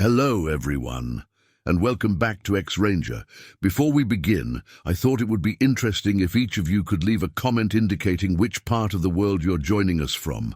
Hello, everyone, and welcome back to X-Ranger. Before we begin, I thought it would be interesting if each of you could leave a comment indicating which part of the world you're joining us from.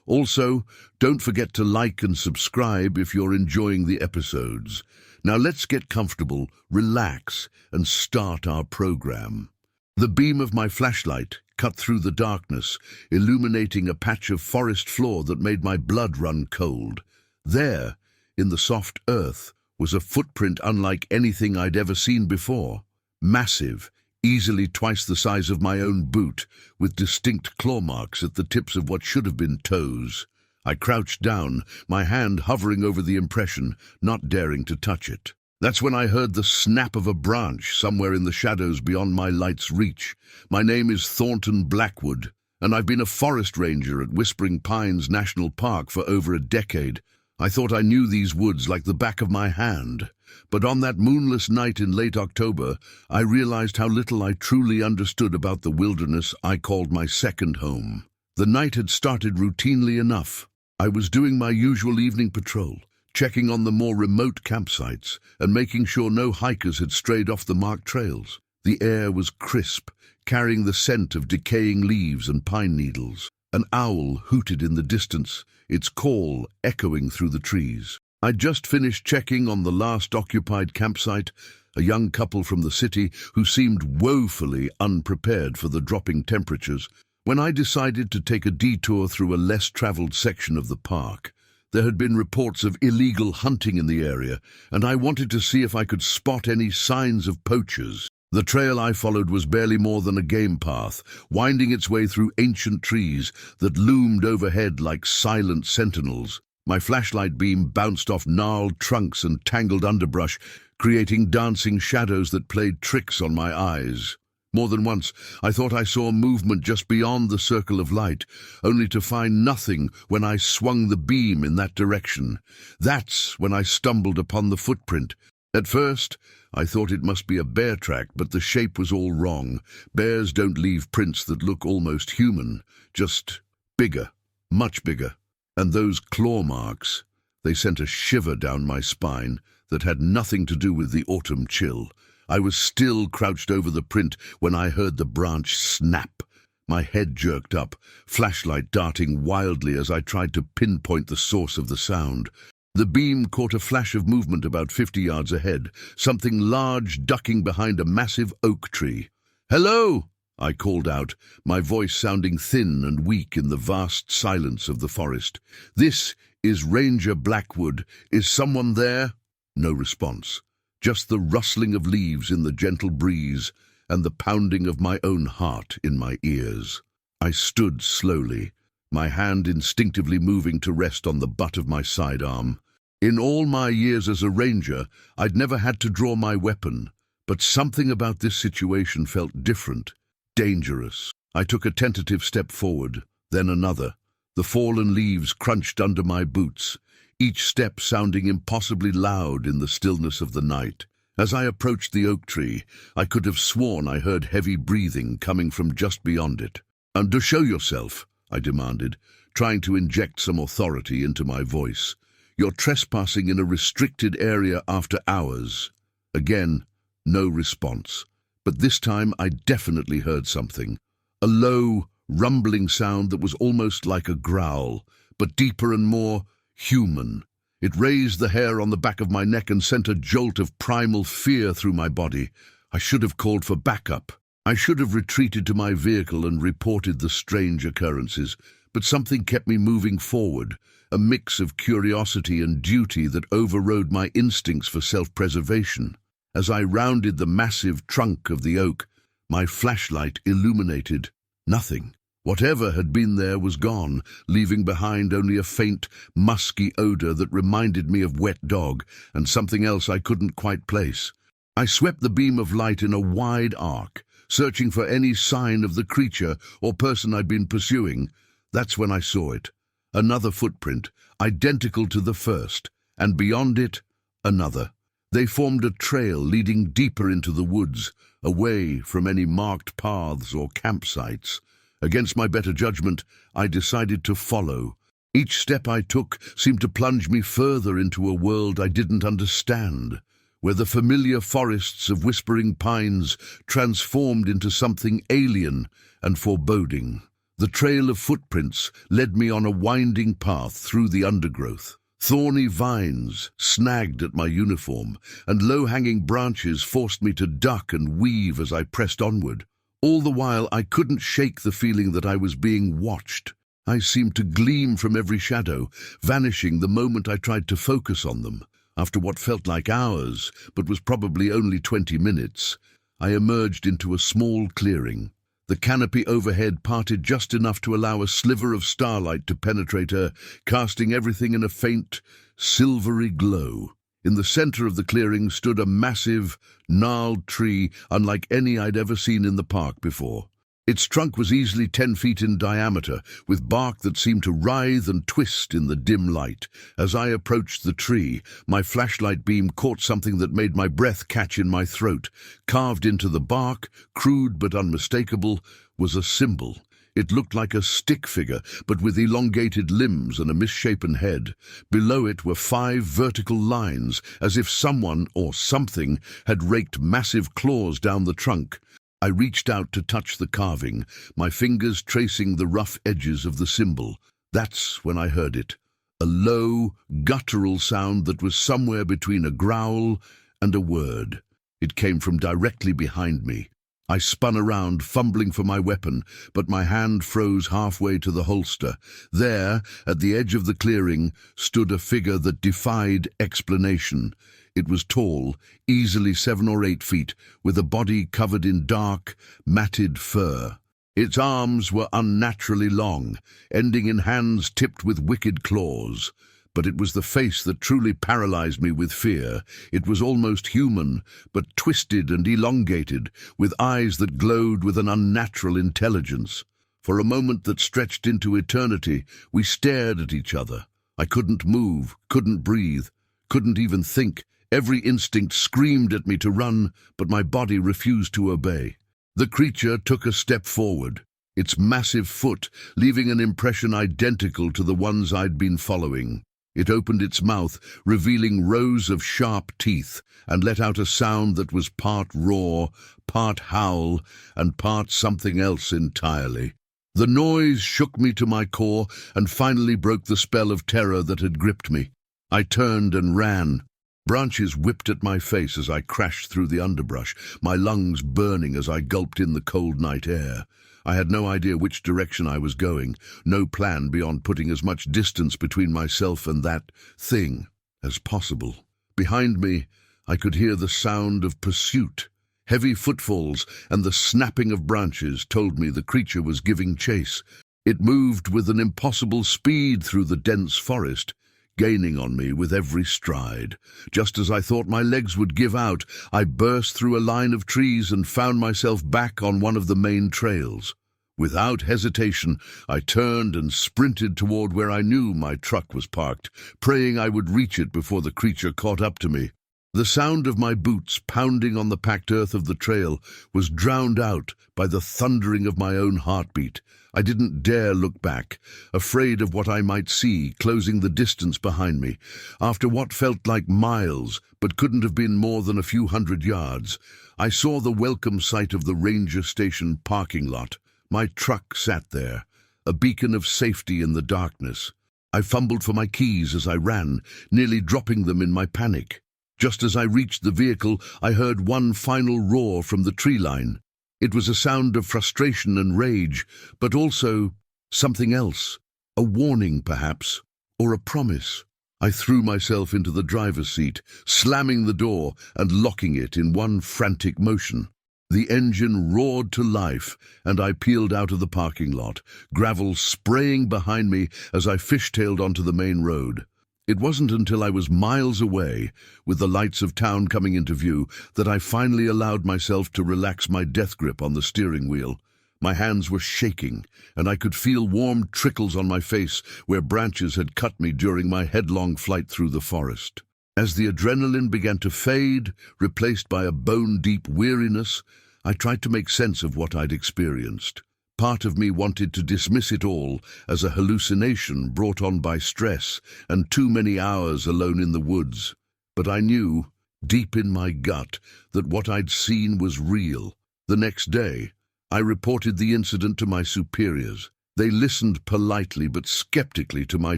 Also, don't forget to like and subscribe if you're enjoying the episodes. Now let's get comfortable, relax, and start our program. The beam of my flashlight cut through the darkness, illuminating a patch of forest floor that made my blood run cold. There, in the soft earth, was a footprint unlike anything I'd ever seen before. Massive, easily twice the size of my own boot, with distinct claw marks at the tips of what should have been toes. I crouched down, my hand hovering over the impression, not daring to touch it. That's when I heard the snap of a branch somewhere in the shadows beyond my light's reach. My name is Thornton Blackwood, and I've been a forest ranger at Whispering Pines National Park for over a decade. I thought I knew these woods like the back of my hand, but on that moonless night in late October, I realized how little I truly understood about the wilderness I called my second home. The night had started routinely enough. I was doing my usual evening patrol, checking on the more remote campsites and making sure no hikers had strayed off the marked trails. The air was crisp, carrying the scent of decaying leaves and pine needles. An owl hooted in the distance, its call echoing through the trees. I'd just finished checking on the last occupied campsite, a young couple from the city who seemed woefully unprepared for the dropping temperatures, when I decided to take a detour through a less traveled section of the park. There had been reports of illegal hunting in the area, and I wanted to see if I could spot any signs of poachers. The trail I followed was barely more than a game path, winding its way through ancient trees that loomed overhead like silent sentinels. My flashlight beam bounced off gnarled trunks and tangled underbrush, creating dancing shadows that played tricks on my eyes. More than once, I thought I saw movement just beyond the circle of light, only to find nothing when I swung the beam in that direction. That's when I stumbled upon the footprint. At first, I thought it must be a bear track, but the shape was all wrong. Bears don't leave prints that look almost human, just bigger, much bigger. And those claw marks, they sent a shiver down my spine that had nothing to do with the autumn chill. I was still crouched over the print when I heard the branch snap. My head jerked up, flashlight darting wildly as I tried to pinpoint the source of the sound. The beam caught a flash of movement about 50 yards ahead, something large ducking behind a massive oak tree. "Hello!" I called out, my voice sounding thin and weak in the vast silence of the forest. "This is Ranger Blackwood. Is someone there?" No response, just the rustling of leaves in the gentle breeze and the pounding of my own heart in my ears. I stood slowly, my hand instinctively moving to rest on the butt of my sidearm. In all my years as a ranger, I'd never had to draw my weapon, but something about this situation felt different, dangerous. I took a tentative step forward, then another. The fallen leaves crunched under my boots, each step sounding impossibly loud in the stillness of the night. As I approached the oak tree, I could have sworn I heard heavy breathing coming from just beyond it. "And show yourself," I demanded, trying to inject some authority into my voice. "You're trespassing in a restricted area after hours." Again, no response. But this time I definitely heard something. A low, rumbling sound that was almost like a growl, but deeper and more human. It raised the hair on the back of my neck and sent a jolt of primal fear through my body. I should have called for backup. I should have retreated to my vehicle and reported the strange occurrences, but something kept me moving forward, a mix of curiosity and duty that overrode my instincts for self-preservation. As I rounded the massive trunk of the oak, my flashlight illuminated nothing. Whatever had been there was gone, leaving behind only a faint, musky odor that reminded me of wet dog and something else I couldn't quite place. I swept the beam of light in a wide arc, searching for any sign of the creature or person I'd been pursuing. That's when I saw it. Another footprint, identical to the first, and beyond it, another. They formed a trail leading deeper into the woods, away from any marked paths or campsites. Against my better judgment, I decided to follow, Each step I took seemed to plunge me further into a world I didn't understand, where the familiar forests of whispering pines transformed into something alien and foreboding. The trail of footprints led me on a winding path through the undergrowth. Thorny vines snagged at my uniform, and low-hanging branches forced me to duck and weave as I pressed onward. All the while, I couldn't shake the feeling that I was being watched. I seemed to gleam from every shadow, vanishing the moment I tried to focus on them. After what felt like hours, but was probably only 20 minutes, I emerged into a small clearing. The canopy overhead parted just enough to allow a sliver of starlight to penetrate her, casting everything in a faint, silvery glow. In the center of the clearing stood a massive, gnarled tree unlike any I'd ever seen in the park before. Its trunk was easily 10 feet in diameter, with bark that seemed to writhe and twist in the dim light. As I approached the tree, my flashlight beam caught something that made my breath catch in my throat. Carved into the bark, crude but unmistakable, was a symbol. It looked like a stick figure, but with elongated limbs and a misshapen head. Below it were 5 vertical lines, as if someone or something had raked massive claws down the trunk. I reached out to touch the carving, my fingers tracing the rough edges of the symbol. That's when I heard it. A low, guttural sound that was somewhere between a growl and a word. It came from directly behind me. I spun around, fumbling for my weapon, but my hand froze halfway to the holster. There, at the edge of the clearing, stood a figure that defied explanation. It was tall, easily 7 or 8 feet, with a body covered in dark, matted fur. Its arms were unnaturally long, ending in hands tipped with wicked claws. But it was the face that truly paralyzed me with fear. It was almost human, but twisted and elongated, with eyes that glowed with an unnatural intelligence. For a moment that stretched into eternity, we stared at each other. I couldn't move, couldn't breathe, couldn't even think. Every instinct screamed at me to run, but my body refused to obey. The creature took a step forward, its massive foot leaving an impression identical to the ones I'd been following. It opened its mouth, revealing rows of sharp teeth, and let out a sound that was part roar, part howl, and part something else entirely. The noise shook me to my core and finally broke the spell of terror that had gripped me. I turned and ran. Branches whipped at my face as I crashed through the underbrush, my lungs burning as I gulped in the cold night air. I had no idea which direction I was going, no plan beyond putting as much distance between myself and that thing as possible. Behind me, I could hear the sound of pursuit. Heavy footfalls and the snapping of branches told me the creature was giving chase. It moved with an impossible speed through the dense forest, gaining on me with every stride. Just as I thought my legs would give out, I burst through a line of trees and found myself back on one of the main trails. Without hesitation, I turned and sprinted toward where I knew my truck was parked, praying I would reach it before the creature caught up to me. The sound of my boots pounding on the packed earth of the trail was drowned out by the thundering of my own heartbeat. I didn't dare look back, afraid of what I might see closing the distance behind me. After what felt like miles, but couldn't have been more than a few hundred yards, I saw the welcome sight of the ranger station parking lot. My truck sat there, a beacon of safety in the darkness. I fumbled for my keys as I ran, nearly dropping them in my panic. Just as I reached the vehicle, I heard one final roar from the tree line. It was a sound of frustration and rage, but also something else. A warning, perhaps, or a promise. I threw myself into the driver's seat, slamming the door and locking it in one frantic motion. The engine roared to life, and I peeled out of the parking lot, gravel spraying behind me as I fishtailed onto the main road. It wasn't until I was miles away, with the lights of town coming into view, that I finally allowed myself to relax my death grip on the steering wheel. My hands were shaking, and I could feel warm trickles on my face where branches had cut me during my headlong flight through the forest. As the adrenaline began to fade, replaced by a bone-deep weariness, I tried to make sense of what I'd experienced. Part of me wanted to dismiss it all as a hallucination brought on by stress and too many hours alone in the woods. But I knew, deep in my gut, that what I'd seen was real. The next day, I reported the incident to my superiors. They listened politely but skeptically to my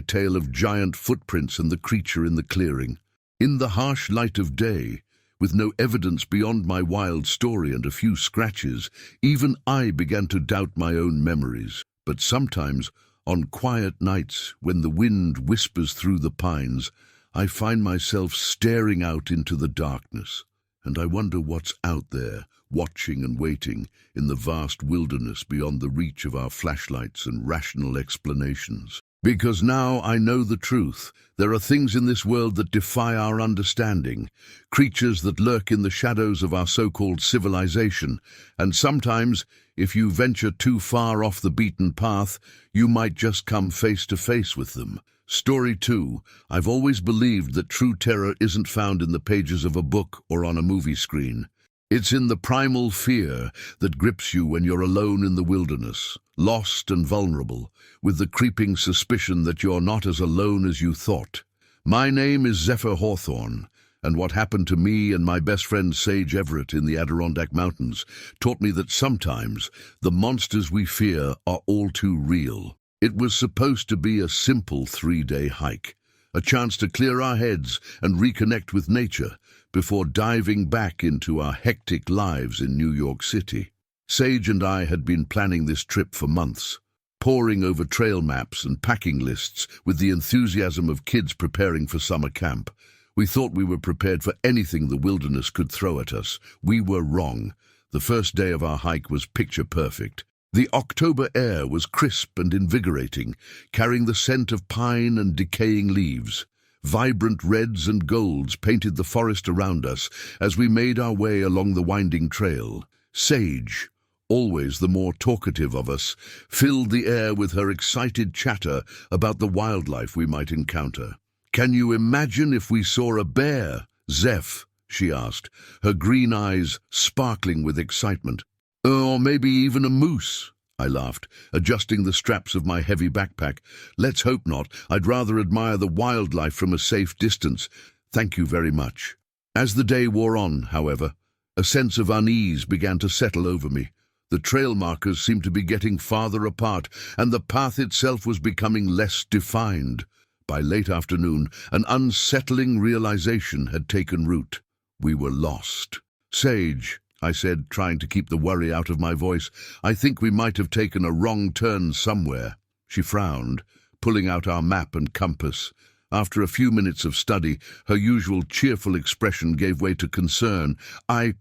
tale of giant footprints and the creature in the clearing. In the harsh light of day, with no evidence beyond my wild story and a few scratches, even I began to doubt my own memories. But sometimes, on quiet nights, when the wind whispers through the pines, I find myself staring out into the darkness, and I wonder what's out there, watching and waiting, in the vast wilderness beyond the reach of our flashlights and rational explanations. Because now I know the truth. There are things in this world that defy our understanding, creatures that lurk in the shadows of our so-called civilization, and sometimes, if you venture too far off the beaten path, you might just come face to face with them. Story 2. I've always believed that true terror isn't found in the pages of a book or on a movie screen. It's in the primal fear that grips you when you're alone in the wilderness, lost and vulnerable, with the creeping suspicion that you're not as alone as you thought. My name is Zephyr Hawthorne, and what happened to me and my best friend Sage Everett in the Adirondack Mountains taught me that sometimes the monsters we fear are all too real. It was supposed to be a simple 3-day hike, a chance to clear our heads and reconnect with nature before diving back into our hectic lives in New York City. Sage and I had been planning this trip for months, poring over trail maps and packing lists with the enthusiasm of kids preparing for summer camp. We thought we were prepared for anything the wilderness could throw at us. We were wrong. The first day of our hike was picture perfect. The October air was crisp and invigorating, carrying the scent of pine and decaying leaves. Vibrant reds and golds painted the forest around us as we made our way along the winding trail. Sage, always the more talkative of us, filled the air with her excited chatter about the wildlife we might encounter. "Can you imagine if we saw a bear, Zeph?" she asked, her green eyes sparkling with excitement. "Or maybe even a moose," I laughed, adjusting the straps of my heavy backpack. "Let's hope not. I'd rather admire the wildlife from a safe distance. Thank you very much." As the day wore on, however, a sense of unease began to settle over me. The trail markers seemed to be getting farther apart, and the path itself was becoming less defined. By late afternoon, an unsettling realization had taken root. We were lost. "Sage," I said, trying to keep the worry out of my voice, "I think we might have taken a wrong turn somewhere." She frowned, pulling out our map and compass. After a few minutes of study, her usual cheerful expression gave way to concern. I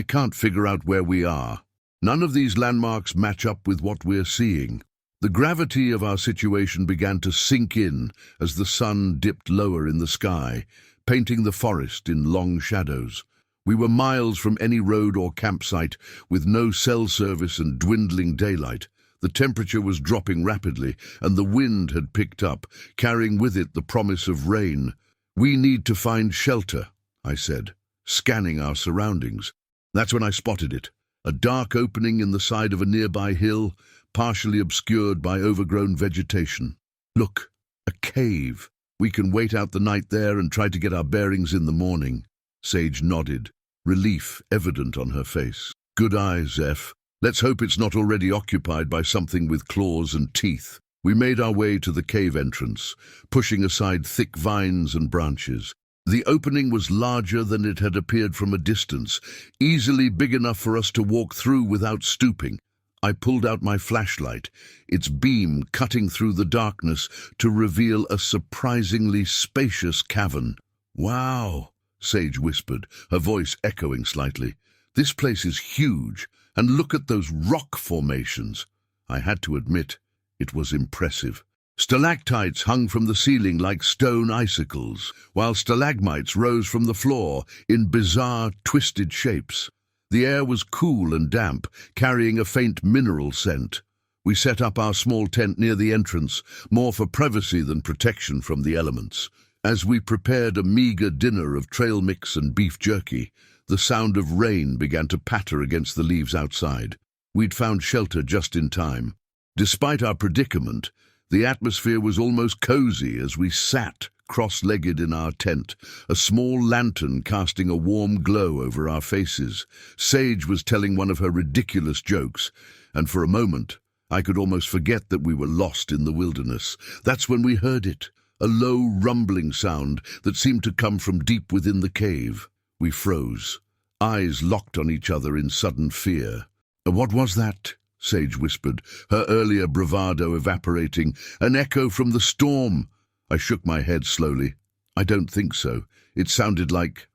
can't figure out where we are. None of these landmarks match up with what we're seeing." The gravity of our situation began to sink in as the sun dipped lower in the sky, painting the forest in long shadows. We were miles from any road or campsite, with no cell service and dwindling daylight. The temperature was dropping rapidly, and the wind had picked up, carrying with it the promise of rain. "We need to find shelter," I said, scanning our surroundings. That's when I spotted it, a dark opening in the side of a nearby hill, partially obscured by overgrown vegetation. "Look, a cave. We can wait out the night there and try to get our bearings in the morning." Sage nodded, relief evident on her face. "Good eye, Zeph. Let's hope it's not already occupied by something with claws and teeth." We made our way to the cave entrance, pushing aside thick vines and branches. The opening was larger than it had appeared from a distance, easily big enough for us to walk through without stooping. I pulled out my flashlight, its beam cutting through the darkness to reveal a surprisingly spacious cavern. "Wow," Sage whispered, her voice echoing slightly. "This place is huge, and look at those rock formations." I had to admit, it was impressive. Stalactites hung from the ceiling like stone icicles, while stalagmites rose from the floor in bizarre, twisted shapes. The air was cool and damp, carrying a faint mineral scent. We set up our small tent near the entrance, more for privacy than protection from the elements. As we prepared a meager dinner of trail mix and beef jerky, the sound of rain began to patter against the leaves outside. We'd found shelter just in time. Despite our predicament, the atmosphere was almost cozy as we sat cross-legged in our tent, a small lantern casting a warm glow over our faces. Sage was telling one of her ridiculous jokes, and for a moment I could almost forget that we were lost in the wilderness. That's when we heard it, a low rumbling sound that seemed to come from deep within the cave. We froze, eyes locked on each other in sudden fear. "What was that?" Sage whispered, her earlier bravado evaporating. "An echo from the storm." I shook my head slowly. "I don't think so. It sounded like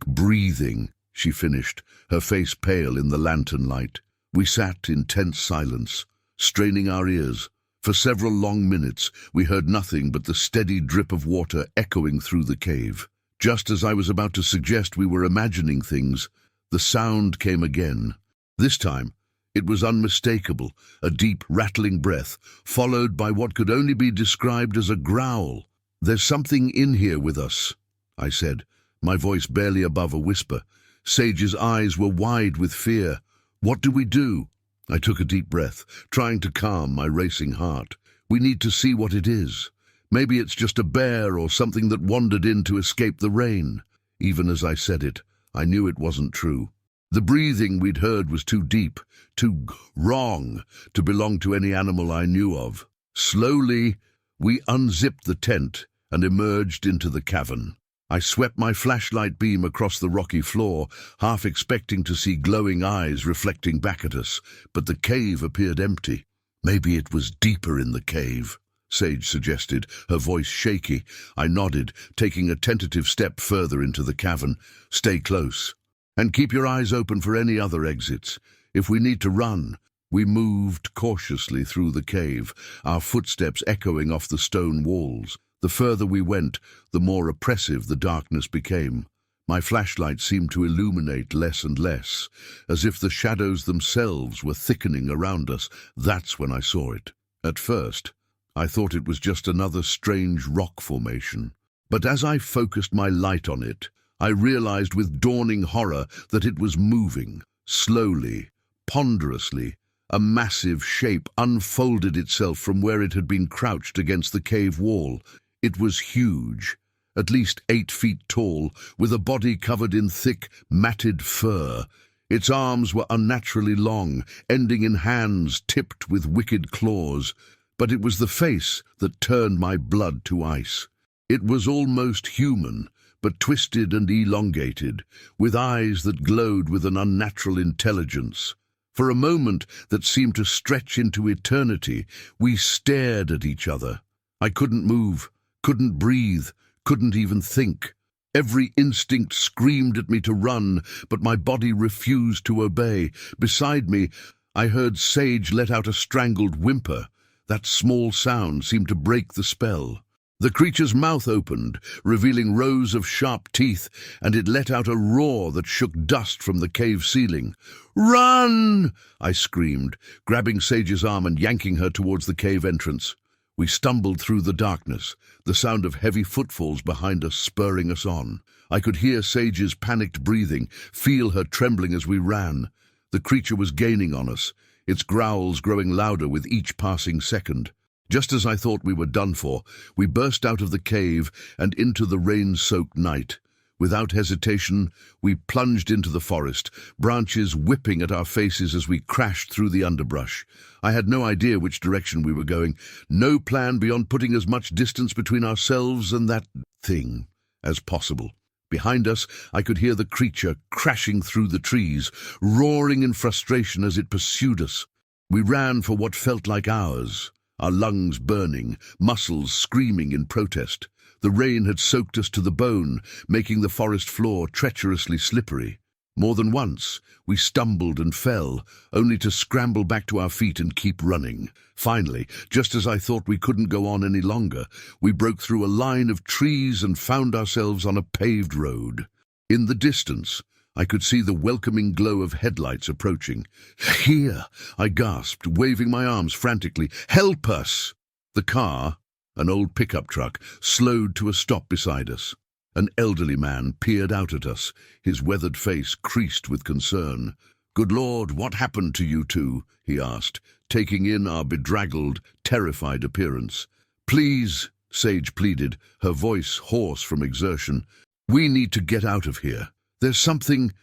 breathing," she finished, her face pale in the lantern light. We sat in tense silence, straining our ears. For several long minutes, we heard nothing but the steady drip of water echoing through the cave. Just as I was about to suggest we were imagining things, the sound came again. This time, it was unmistakable, a deep, rattling breath, followed by what could only be described as a growl. "There's something in here with us," I said, my voice barely above a whisper. Sage's eyes were wide with fear. "What do we do?" I took a deep breath, trying to calm my racing heart. "We need to see what it is. Maybe it's just a bear or something that wandered in to escape the rain." Even as I said it, I knew it wasn't true. The breathing we'd heard was too deep, too wrong to belong to any animal I knew of. Slowly, we unzipped the tent and emerged into the cavern. I swept my flashlight beam across the rocky floor, half expecting to see glowing eyes reflecting back at us, but the cave appeared empty. "Maybe it was deeper in the cave," Sage suggested, her voice shaky. I nodded, taking a tentative step further into the cavern. "Stay close. And keep your eyes open for any other exits. If we need to run." We moved cautiously through the cave, our footsteps echoing off the stone walls. The further we went, the more oppressive the darkness became. My flashlight seemed to illuminate less and less, as if the shadows themselves were thickening around us. That's when I saw it. At first, I thought it was just another strange rock formation. But as I focused my light on it, I realized with dawning horror that it was moving. Slowly, ponderously, a massive shape unfolded itself from where it had been crouched against the cave wall. It was huge, at least 8 feet tall, with a body covered in thick, matted fur. Its arms were unnaturally long, ending in hands tipped with wicked claws. But it was the face that turned my blood to ice. It was almost human, but twisted and elongated, with eyes that glowed with an unnatural intelligence. For a moment that seemed to stretch into eternity, we stared at each other. I couldn't move, couldn't breathe, couldn't even think. Every instinct screamed at me to run, but my body refused to obey. Beside me, I heard Sage let out a strangled whimper. That small sound seemed to break the spell. The creature's mouth opened, revealing rows of sharp teeth, and it let out a roar that shook dust from the cave ceiling. "Run!" I screamed, grabbing Sage's arm and yanking her towards the cave entrance. We stumbled through the darkness, the sound of heavy footfalls behind us spurring us on. I could hear Sage's panicked breathing, feel her trembling as we ran. The creature was gaining on us, its growls growing louder with each passing second. Just as I thought we were done for, we burst out of the cave and into the rain-soaked night. Without hesitation, we plunged into the forest, branches whipping at our faces as we crashed through the underbrush. I had no idea which direction we were going, no plan beyond putting as much distance between ourselves and that thing as possible. Behind us, I could hear the creature crashing through the trees, roaring in frustration as it pursued us. We ran for what felt like hours, our lungs burning, muscles screaming in protest. The rain had soaked us to the bone, making the forest floor treacherously slippery. More than once, we stumbled and fell, only to scramble back to our feet and keep running. Finally, just as I thought we couldn't go on any longer, we broke through a line of trees and found ourselves on a paved road. In the distance, I could see the welcoming glow of headlights approaching. "Here!" I gasped, waving my arms frantically. "Help us!" The car, an old pickup truck, slowed to a stop beside us. An elderly man peered out at us, his weathered face creased with concern. "Good Lord, what happened to you two?" he asked, taking in our bedraggled, terrified appearance. "Please," Sage pleaded, her voice hoarse from exertion. "We need to get out of here. There's something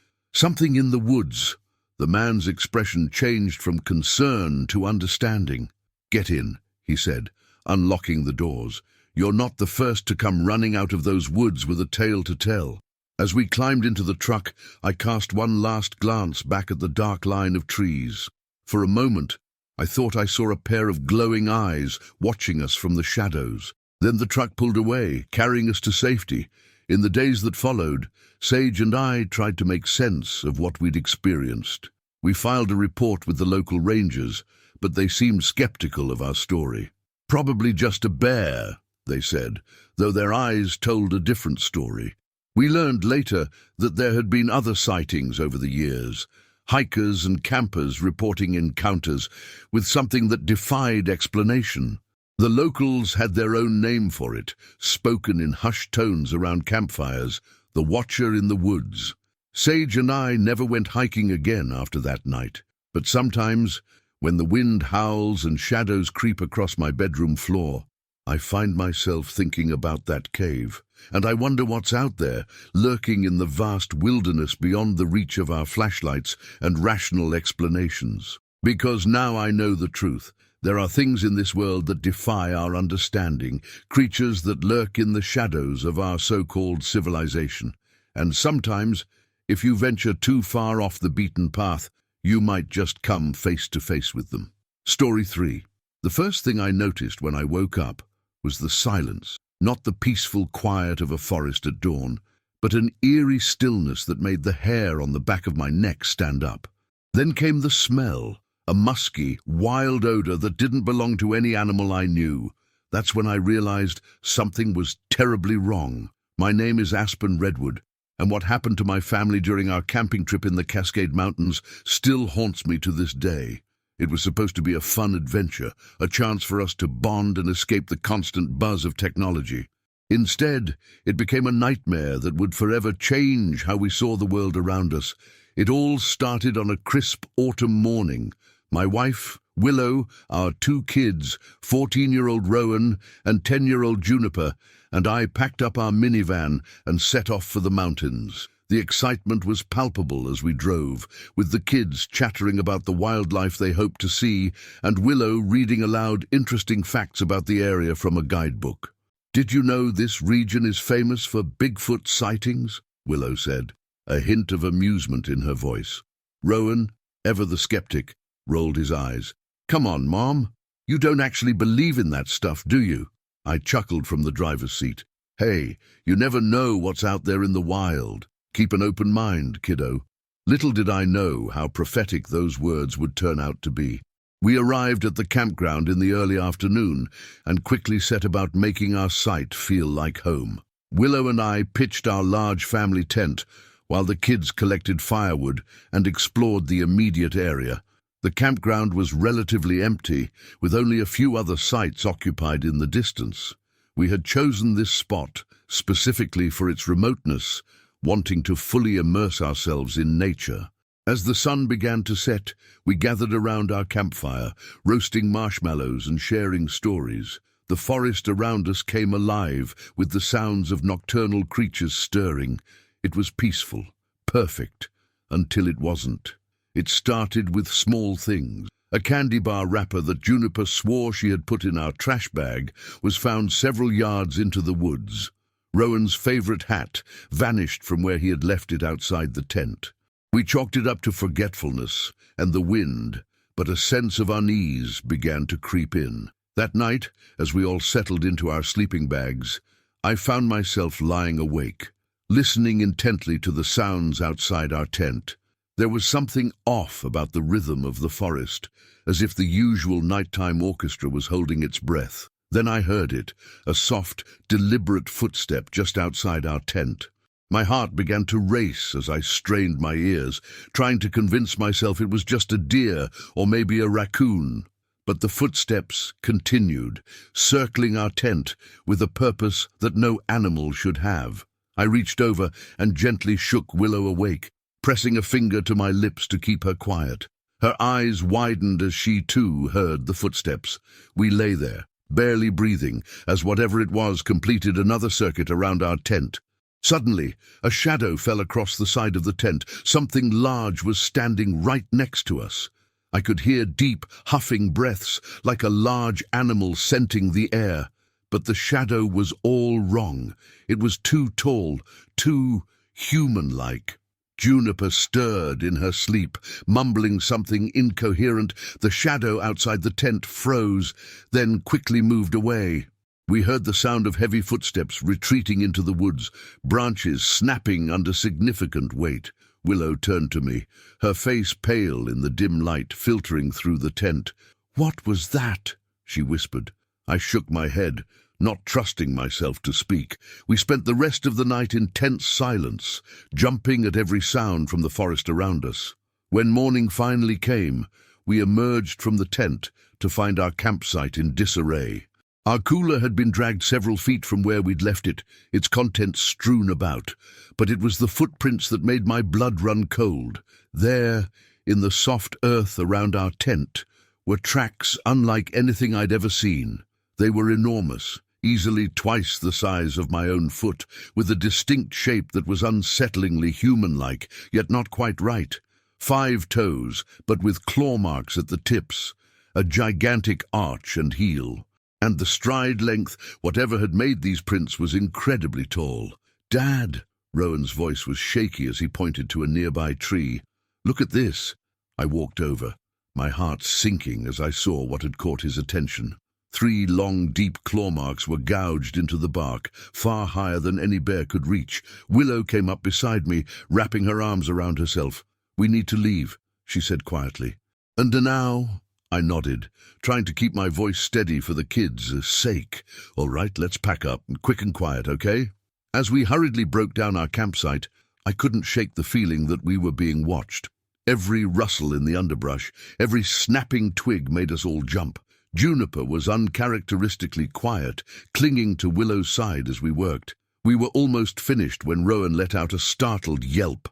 in the woods." The man's expression changed from concern to understanding. "Get in," he said, unlocking the doors. "You're not the first to come running out of those woods with a tale to tell." As we climbed into the truck, I cast one last glance back at the dark line of trees. For a moment, I thought I saw a pair of glowing eyes watching us from the shadows. Then the truck pulled away, carrying us to safety. In the days that followed, Sage and I tried to make sense of what we'd experienced. We filed a report with the local rangers, but they seemed skeptical of our story. "Probably just a bear," they said, though their eyes told a different story. We learned later that there had been other sightings over the years, hikers and campers reporting encounters with something that defied explanation. The locals had their own name for it, spoken in hushed tones around campfires, the Watcher in the Woods. Sage and I never went hiking again after that night, but sometimes, when the wind howls and shadows creep across my bedroom floor, I find myself thinking about that cave, and I wonder what's out there, lurking in the vast wilderness beyond the reach of our flashlights and rational explanations. Because now I know the truth. There are things in this world that defy our understanding, creatures that lurk in the shadows of our so-called civilization. And sometimes, if you venture too far off the beaten path, you might just come face to face with them. Story 3. The first thing I noticed when I woke up was the silence, not the peaceful quiet of a forest at dawn, but an eerie stillness that made the hair on the back of my neck stand up. Then came the smell, a musky, wild odor that didn't belong to any animal I knew. That's when I realized something was terribly wrong. My name is Aspen Redwood, and what happened to my family during our camping trip in the Cascade Mountains still haunts me to this day. It was supposed to be a fun adventure, a chance for us to bond and escape the constant buzz of technology. Instead, it became a nightmare that would forever change how we saw the world around us. It all started on a crisp autumn morning. My wife, Willow, our 2 kids, 14-year-old Rowan and 10-year-old Juniper, and I packed up our minivan and set off for the mountains. The excitement was palpable as we drove, with the kids chattering about the wildlife they hoped to see, and Willow reading aloud interesting facts about the area from a guidebook. "Did you know this region is famous for Bigfoot sightings?" Willow said, a hint of amusement in her voice. Rowan, ever the skeptic, rolled his eyes. "Come on, Mom. You don't actually believe in that stuff, do you?" I chuckled from the driver's seat. "Hey, you never know what's out there in the wild. Keep an open mind, kiddo." Little did I know how prophetic those words would turn out to be. We arrived at the campground in the early afternoon and quickly set about making our site feel like home. Willow and I pitched our large family tent while the kids collected firewood and explored the immediate area. The campground was relatively empty, with only a few other sites occupied in the distance. We had chosen this spot specifically for its remoteness, wanting to fully immerse ourselves in nature. As the sun began to set, we gathered around our campfire, roasting marshmallows and sharing stories. The forest around us came alive with the sounds of nocturnal creatures stirring. It was peaceful, perfect, until it wasn't. It started with small things. A candy bar wrapper that Juniper swore she had put in our trash bag was found several yards into the woods. Rowan's favorite hat vanished from where he had left it outside the tent. We chalked it up to forgetfulness and the wind, but a sense of unease began to creep in. That night, as we all settled into our sleeping bags, I found myself lying awake, listening intently to the sounds outside our tent. There was something off about the rhythm of the forest, as if the usual nighttime orchestra was holding its breath. Then I heard it, a soft, deliberate footstep just outside our tent. My heart began to race as I strained my ears, trying to convince myself it was just a deer or maybe a raccoon. But the footsteps continued, circling our tent with a purpose that no animal should have. I reached over and gently shook Willow awake. pressing a finger to my lips to keep her quiet. Her eyes widened as she too heard the footsteps. We lay there, barely breathing, as whatever it was completed another circuit around our tent. Suddenly, a shadow fell across the side of the tent. Something large was standing right next to us. I could hear deep, huffing breaths, like a large animal scenting the air. But the shadow was all wrong. It was too tall, too human-like. Juniper stirred in her sleep, mumbling something incoherent. The shadow outside the tent froze, then quickly moved away. We heard the sound of heavy footsteps retreating into the woods, branches snapping under significant weight. Willow turned to me, her face pale in the dim light filtering through the tent. "What was that?" she whispered. I shook my head, not trusting myself to speak. We spent the rest of the night in tense silence, jumping at every sound from the forest around us. When morning finally came, we emerged from the tent to find our campsite in disarray. Our cooler had been dragged several feet from where we'd left it, its contents strewn about, but it was the footprints that made my blood run cold. There, in the soft earth around our tent, were tracks unlike anything I'd ever seen. They were enormous, easily twice the size of my own foot, with a distinct shape that was unsettlingly human-like, yet not quite right. 5 toes, but with claw marks at the tips, a gigantic arch and heel. And the stride length, whatever had made these prints, was incredibly tall. "Dad!" Rowan's voice was shaky as he pointed to a nearby tree. "Look at this." I walked over, my heart sinking as I saw what had caught his attention. 3 long, deep claw marks were gouged into the bark, far higher than any bear could reach. Willow came up beside me, wrapping her arms around herself. "We need to leave," she said quietly. "And now?" I nodded, trying to keep my voice steady for the kids' sake. "All right, let's pack up, quick and quiet, okay?" As we hurriedly broke down our campsite, I couldn't shake the feeling that we were being watched. Every rustle in the underbrush, every snapping twig made us all jump. Juniper was uncharacteristically quiet, clinging to Willow's side as we worked. We were almost finished when Rowan let out a startled yelp.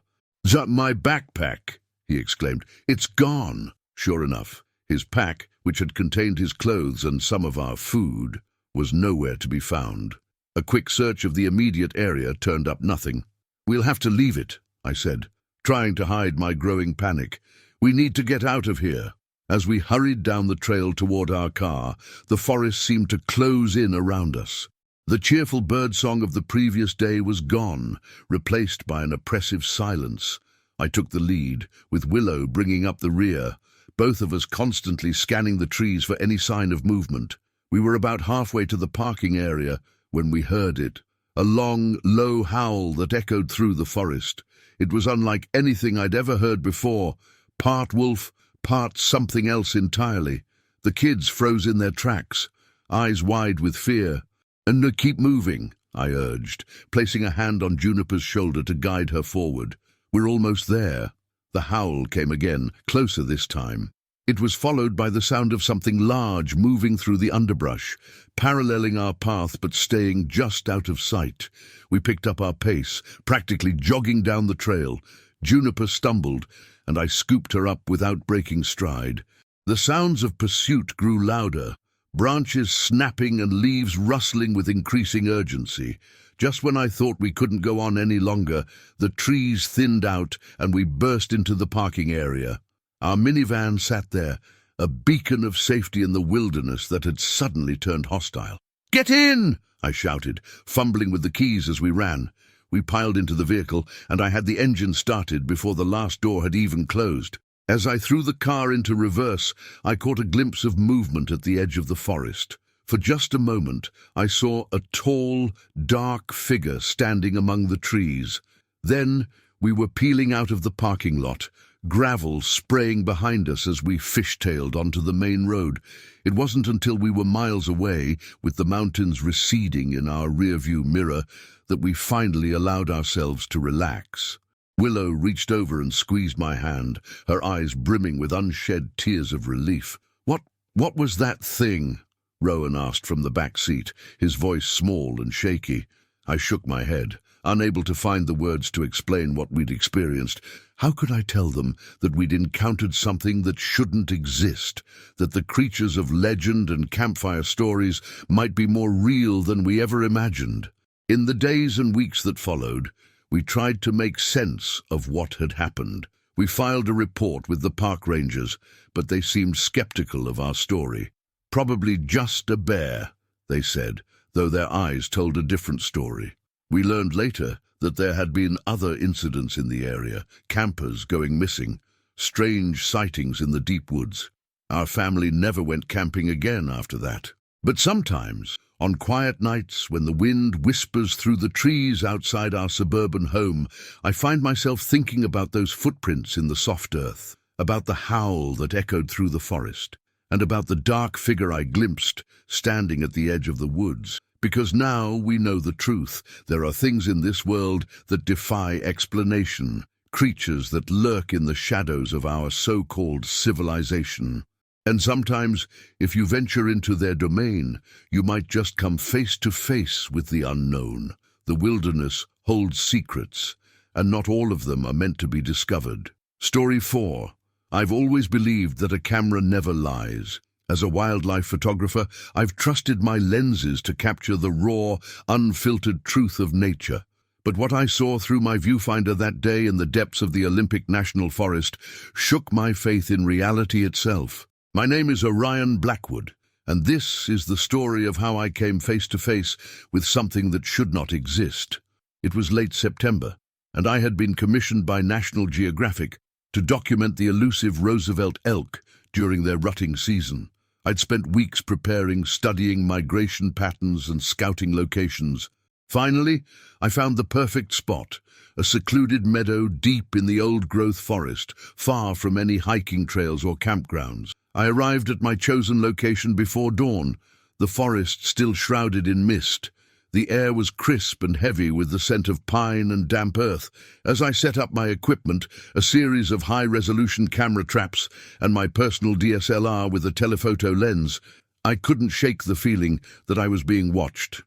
"My backpack!" he exclaimed. "It's gone!" Sure enough, his pack, which had contained his clothes and some of our food, was nowhere to be found. A quick search of the immediate area turned up nothing. "We'll have to leave it," I said, trying to hide my growing panic. "We need to get out of here." As we hurried down the trail toward our car, the forest seemed to close in around us. The cheerful birdsong of the previous day was gone, replaced by an oppressive silence. I took the lead, with Willow bringing up the rear, both of us constantly scanning the trees for any sign of movement. We were about halfway to the parking area when we heard it, a long, low howl that echoed through the forest. It was unlike anything I'd ever heard before, part wolf, part something else entirely. The kids froze in their tracks, eyes wide with fear. "And keep moving," I urged, placing a hand on Juniper's shoulder to guide her forward. "We're almost there." The howl came again, closer this time. It was followed by the sound of something large moving through the underbrush, paralleling our path but staying just out of sight. We picked up our pace, practically jogging down the trail. Juniper stumbled, and I scooped her up without breaking stride. The sounds of pursuit grew louder, branches snapping and leaves rustling with increasing urgency. Just when I thought we couldn't go on any longer, the trees thinned out and we burst into the parking area. Our minivan sat there, a beacon of safety in the wilderness that had suddenly turned hostile. "Get in!" I shouted, fumbling with the keys as we ran. We piled into the vehicle, and I had the engine started before the last door had even closed. As I threw the car into reverse, I caught a glimpse of movement at the edge of the forest. For just a moment, I saw a tall, dark figure standing among the trees. Then we were peeling out of the parking lot, gravel spraying behind us as we fishtailed onto the main road. It wasn't until we were miles away, with the mountains receding in our rearview mirror, that we finally allowed ourselves to relax. Willow reached over and squeezed my hand, her eyes brimming with unshed tears of relief. What was that thing?" Rowan asked from the back seat, his voice small and shaky. I shook my head, unable to find the words to explain what we'd experienced. How could I tell them that we'd encountered something that shouldn't exist, that the creatures of legend and campfire stories might be more real than we ever imagined? In the days and weeks that followed, we tried to make sense of what had happened. We filed a report with the park rangers, but they seemed skeptical of our story. Probably just a bear, they said, though their eyes told a different story. We learned later that there had been other incidents in the area, campers going missing, strange sightings in the deep woods. Our family never went camping again after that. But sometimes, on quiet nights when the wind whispers through the trees outside our suburban home, I find myself thinking about those footprints in the soft earth, about the howl that echoed through the forest, and about the dark figure I glimpsed standing at the edge of the woods. Because now we know the truth. There are things in this world that defy explanation, creatures that lurk in the shadows of our so-called civilization. And sometimes, if you venture into their domain, you might just come face to face with the unknown. The wilderness holds secrets, and not all of them are meant to be discovered. Story 4. I've always believed that a camera never lies. As a wildlife photographer, I've trusted my lenses to capture the raw, unfiltered truth of nature. But what I saw through my viewfinder that day in the depths of the Olympic National Forest shook my faith in reality itself. My name is Orion Blackwood, and this is the story of how I came face to face with something that should not exist. It was late September, and I had been commissioned by National Geographic to document the elusive Roosevelt elk during their rutting season. I'd spent weeks preparing, studying migration patterns and scouting locations. Finally, I found the perfect spot, a secluded meadow deep in the old-growth forest, far from any hiking trails or campgrounds. I arrived at my chosen location before dawn, the forest still shrouded in mist. The air was crisp and heavy with the scent of pine and damp earth. As I set up my equipment, a series of high-resolution camera traps and my personal DSLR with a telephoto lens, I couldn't shake the feeling that I was being watched.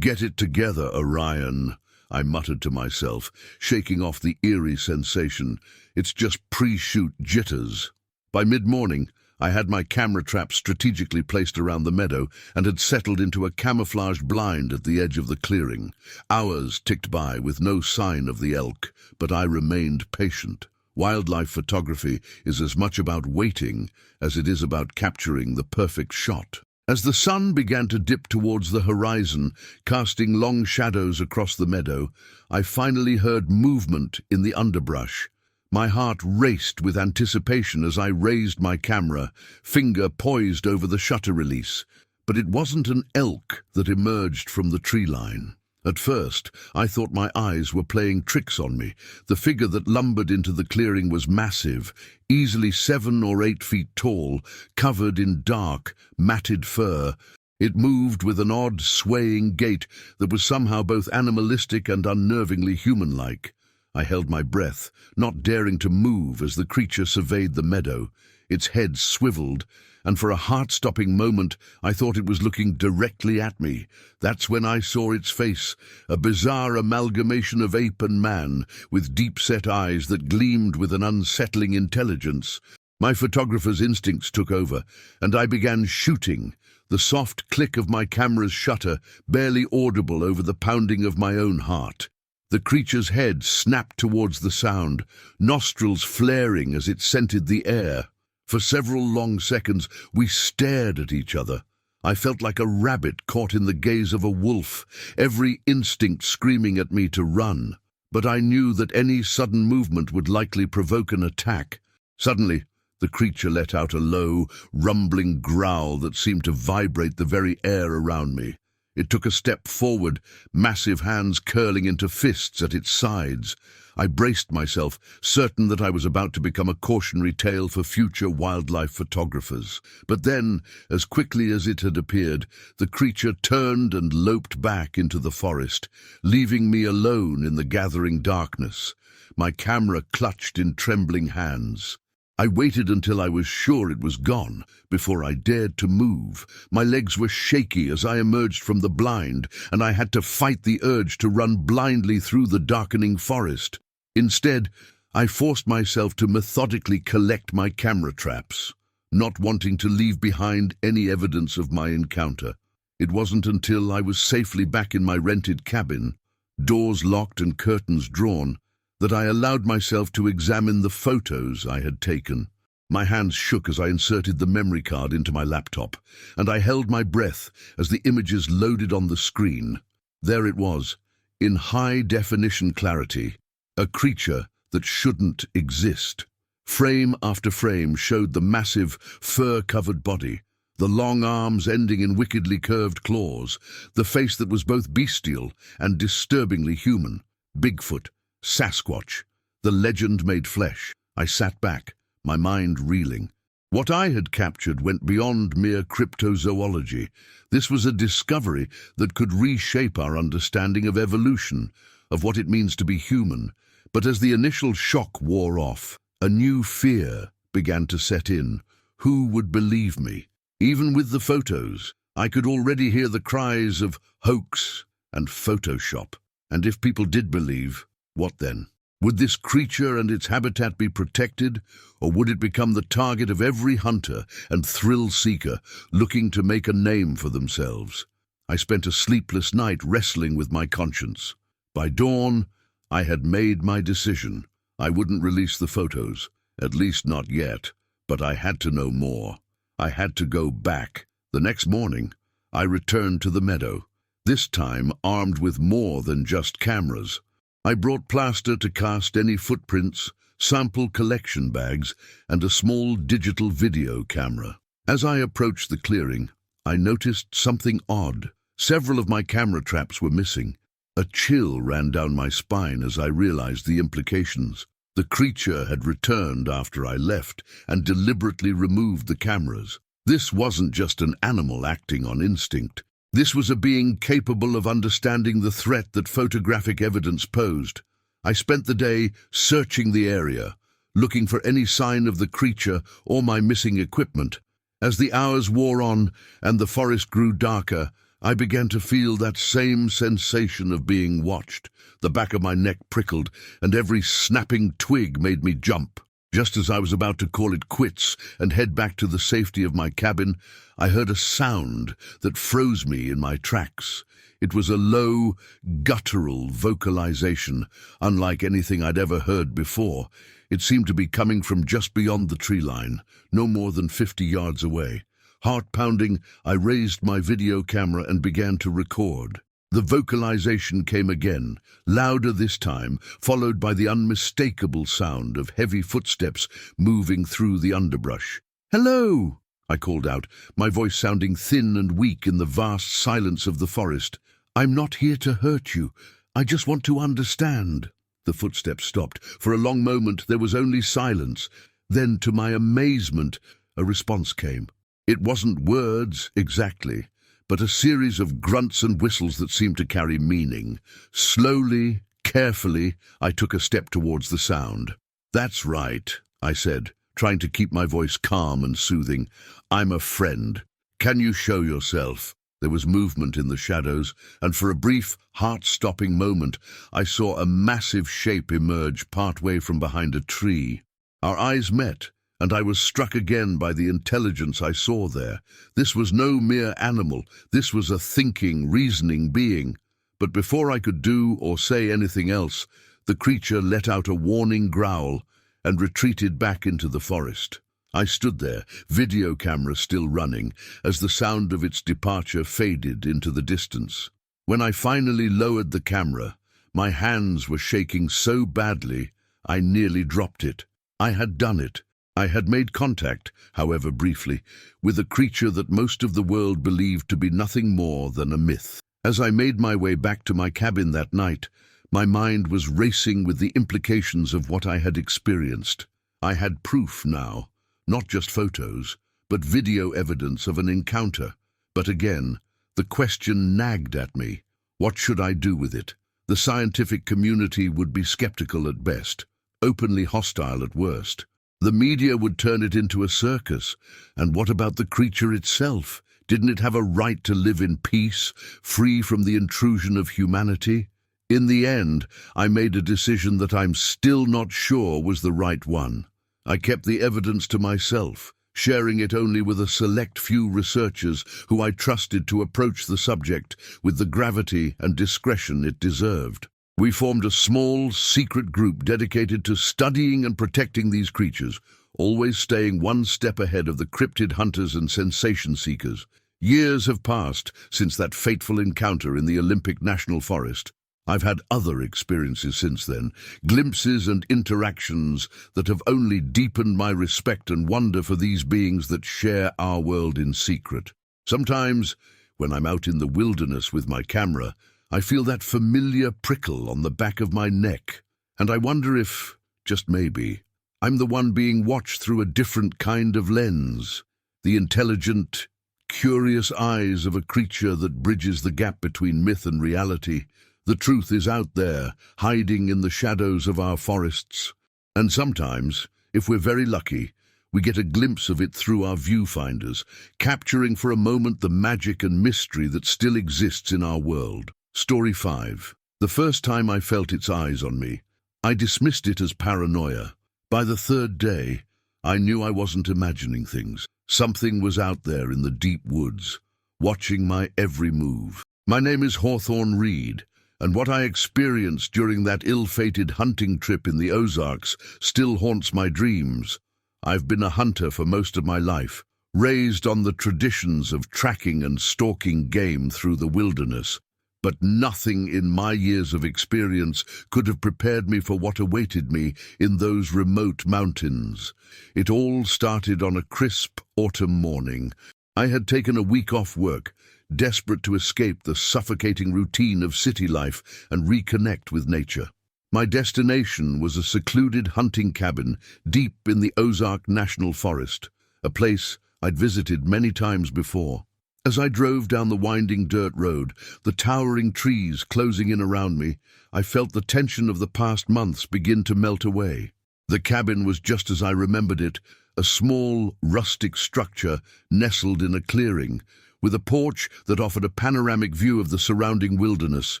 Get it together, Orion," I muttered to myself, shaking off the eerie sensation. "It's just pre-shoot jitters." By mid-morning, I had my camera traps strategically placed around the meadow and had settled into a camouflaged blind at the edge of the clearing. Hours ticked by with no sign of the elk, but I remained patient. Wildlife photography is as much about waiting as it is about capturing the perfect shot. As the sun began to dip towards the horizon, casting long shadows across the meadow, I finally heard movement in the underbrush. My heart raced with anticipation as I raised my camera, finger poised over the shutter release. But it wasn't an elk that emerged from the tree line. At first, I thought my eyes were playing tricks on me. The figure that lumbered into the clearing was massive, easily 7 or 8 feet tall, covered in dark, matted fur. It moved with an odd, swaying gait that was somehow both animalistic and unnervingly human-like. I held my breath, not daring to move as the creature surveyed the meadow. Its head swiveled, and for a heart-stopping moment I thought it was looking directly at me. That's when I saw its face, a bizarre amalgamation of ape and man, with deep-set eyes that gleamed with an unsettling intelligence. My photographer's instincts took over, and I began shooting, the soft click of my camera's shutter barely audible over the pounding of my own heart. The creature's head snapped towards the sound, nostrils flaring as it scented the air. For several long seconds, we stared at each other. I felt like a rabbit caught in the gaze of a wolf, every instinct screaming at me to run. But I knew that any sudden movement would likely provoke an attack. Suddenly, the creature let out a low, rumbling growl that seemed to vibrate the very air around me. It took a step forward, massive hands curling into fists at its sides. I braced myself, certain that I was about to become a cautionary tale for future wildlife photographers. But then, as quickly as it had appeared, the creature turned and loped back into the forest, leaving me alone in the gathering darkness, my camera clutched in trembling hands. I waited until I was sure it was gone before I dared to move. My legs were shaky as I emerged from the blind, and I had to fight the urge to run blindly through the darkening forest. Instead, I forced myself to methodically collect my camera traps, not wanting to leave behind any evidence of my encounter. It wasn't until I was safely back in my rented cabin, doors locked and curtains drawn, that I allowed myself to examine the photos I had taken. My hands shook as I inserted the memory card into my laptop, and I held my breath as the images loaded on the screen. There it was, in high-definition clarity, a creature that shouldn't exist. Frame after frame showed the massive, fur-covered body, the long arms ending in wickedly curved claws, the face that was both bestial and disturbingly human. Bigfoot, Sasquatch, the legend made flesh. I sat back, my mind reeling. What I had captured went beyond mere cryptozoology. This was a discovery that could reshape our understanding of evolution, of what it means to be human. But as the initial shock wore off, a new fear began to set in. Who would believe me? Even with the photos, I could already hear the cries of hoax and Photoshop. And if people did believe, what then? Would this creature and its habitat be protected, or would it become the target of every hunter and thrill-seeker looking to make a name for themselves? I spent a sleepless night wrestling with my conscience. By dawn, I had made my decision. I wouldn't release the photos, at least not yet, but I had to know more. I had to go back. The next morning, I returned to the meadow, this time armed with more than just cameras. I brought plaster to cast any footprints, sample collection bags, and a small digital video camera. As I approached the clearing, I noticed something odd. Several of my camera traps were missing. A chill ran down my spine as I realized the implications. The creature had returned after I left and deliberately removed the cameras. This wasn't just an animal acting on instinct. This was a being capable of understanding the threat that photographic evidence posed. I spent the day searching the area, looking for any sign of the creature or my missing equipment. As the hours wore on and the forest grew darker, I began to feel that same sensation of being watched. The back of my neck prickled, and every snapping twig made me jump. Just as I was about to call it quits and head back to the safety of my cabin, I heard a sound that froze me in my tracks. It was a low, guttural vocalization, unlike anything I'd ever heard before. It seemed to be coming from just beyond the tree line, no more than 50 yards away. Heart-pounding, I raised my video camera and began to record. The vocalization came again, louder this time, followed by the unmistakable sound of heavy footsteps moving through the underbrush. "Hello!" I called out, my voice sounding thin and weak in the vast silence of the forest. "I'm not here to hurt you. I just want to understand." The footsteps stopped. For a long moment there was only silence. Then, to my amazement, a response came. It wasn't words, exactly, but a series of grunts and whistles that seemed to carry meaning. Slowly, carefully, I took a step towards the sound. "That's right," I said, trying to keep my voice calm and soothing. "I'm a friend. Can you show yourself?" There was movement in the shadows, and for a brief, heart-stopping moment, I saw a massive shape emerge partway from behind a tree. Our eyes met, and I was struck again by the intelligence I saw there. This was no mere animal. This was a thinking, reasoning being. But before I could do or say anything else, the creature let out a warning growl and retreated back into the forest. I stood there, video camera still running, as the sound of its departure faded into the distance. When I finally lowered the camera, my hands were shaking so badly I nearly dropped it. I had done it. I had made contact, however briefly, with a creature that most of the world believed to be nothing more than a myth. As I made my way back to my cabin that night, my mind was racing with the implications of what I had experienced. I had proof now, not just photos, but video evidence of an encounter. But again, the question nagged at me. What should I do with it? The scientific community would be skeptical at best, openly hostile at worst. The media would turn it into a circus. And what about the creature itself? Didn't it have a right to live in peace, free from the intrusion of humanity? In the end, I made a decision that I'm still not sure was the right one. I kept the evidence to myself, sharing it only with a select few researchers who I trusted to approach the subject with the gravity and discretion it deserved. We formed a small, secret group dedicated to studying and protecting these creatures, always staying one step ahead of the cryptid hunters and sensation seekers. Years have passed since that fateful encounter in the Olympic National Forest. I've had other experiences since then, glimpses and interactions that have only deepened my respect and wonder for these beings that share our world in secret. Sometimes, when I'm out in the wilderness with my camera, I feel that familiar prickle on the back of my neck, and I wonder if, just maybe, I'm the one being watched through a different kind of lens, the intelligent, curious eyes of a creature that bridges the gap between myth and reality. The truth is out there, hiding in the shadows of our forests. And sometimes, if we're very lucky, we get a glimpse of it through our viewfinders, capturing for a moment the magic and mystery that still exists in our world. Story 5. The first time I felt its eyes on me, I dismissed it as paranoia. By the third day, I knew I wasn't imagining things. Something was out there in the deep woods, watching my every move. My name is Hawthorne Reed, and what I experienced during that ill-fated hunting trip in the Ozarks still haunts my dreams. I've been a hunter for most of my life, raised on the traditions of tracking and stalking game through the wilderness. But nothing in my years of experience could have prepared me for what awaited me in those remote mountains. It all started on a crisp autumn morning. I had taken a week off work, desperate to escape the suffocating routine of city life and reconnect with nature. My destination was a secluded hunting cabin deep in the Ozark National Forest, a place I'd visited many times before. As I drove down the winding dirt road, the towering trees closing in around me, I felt the tension of the past months begin to melt away. The cabin was just as I remembered it, a small, rustic structure nestled in a clearing, with a porch that offered a panoramic view of the surrounding wilderness.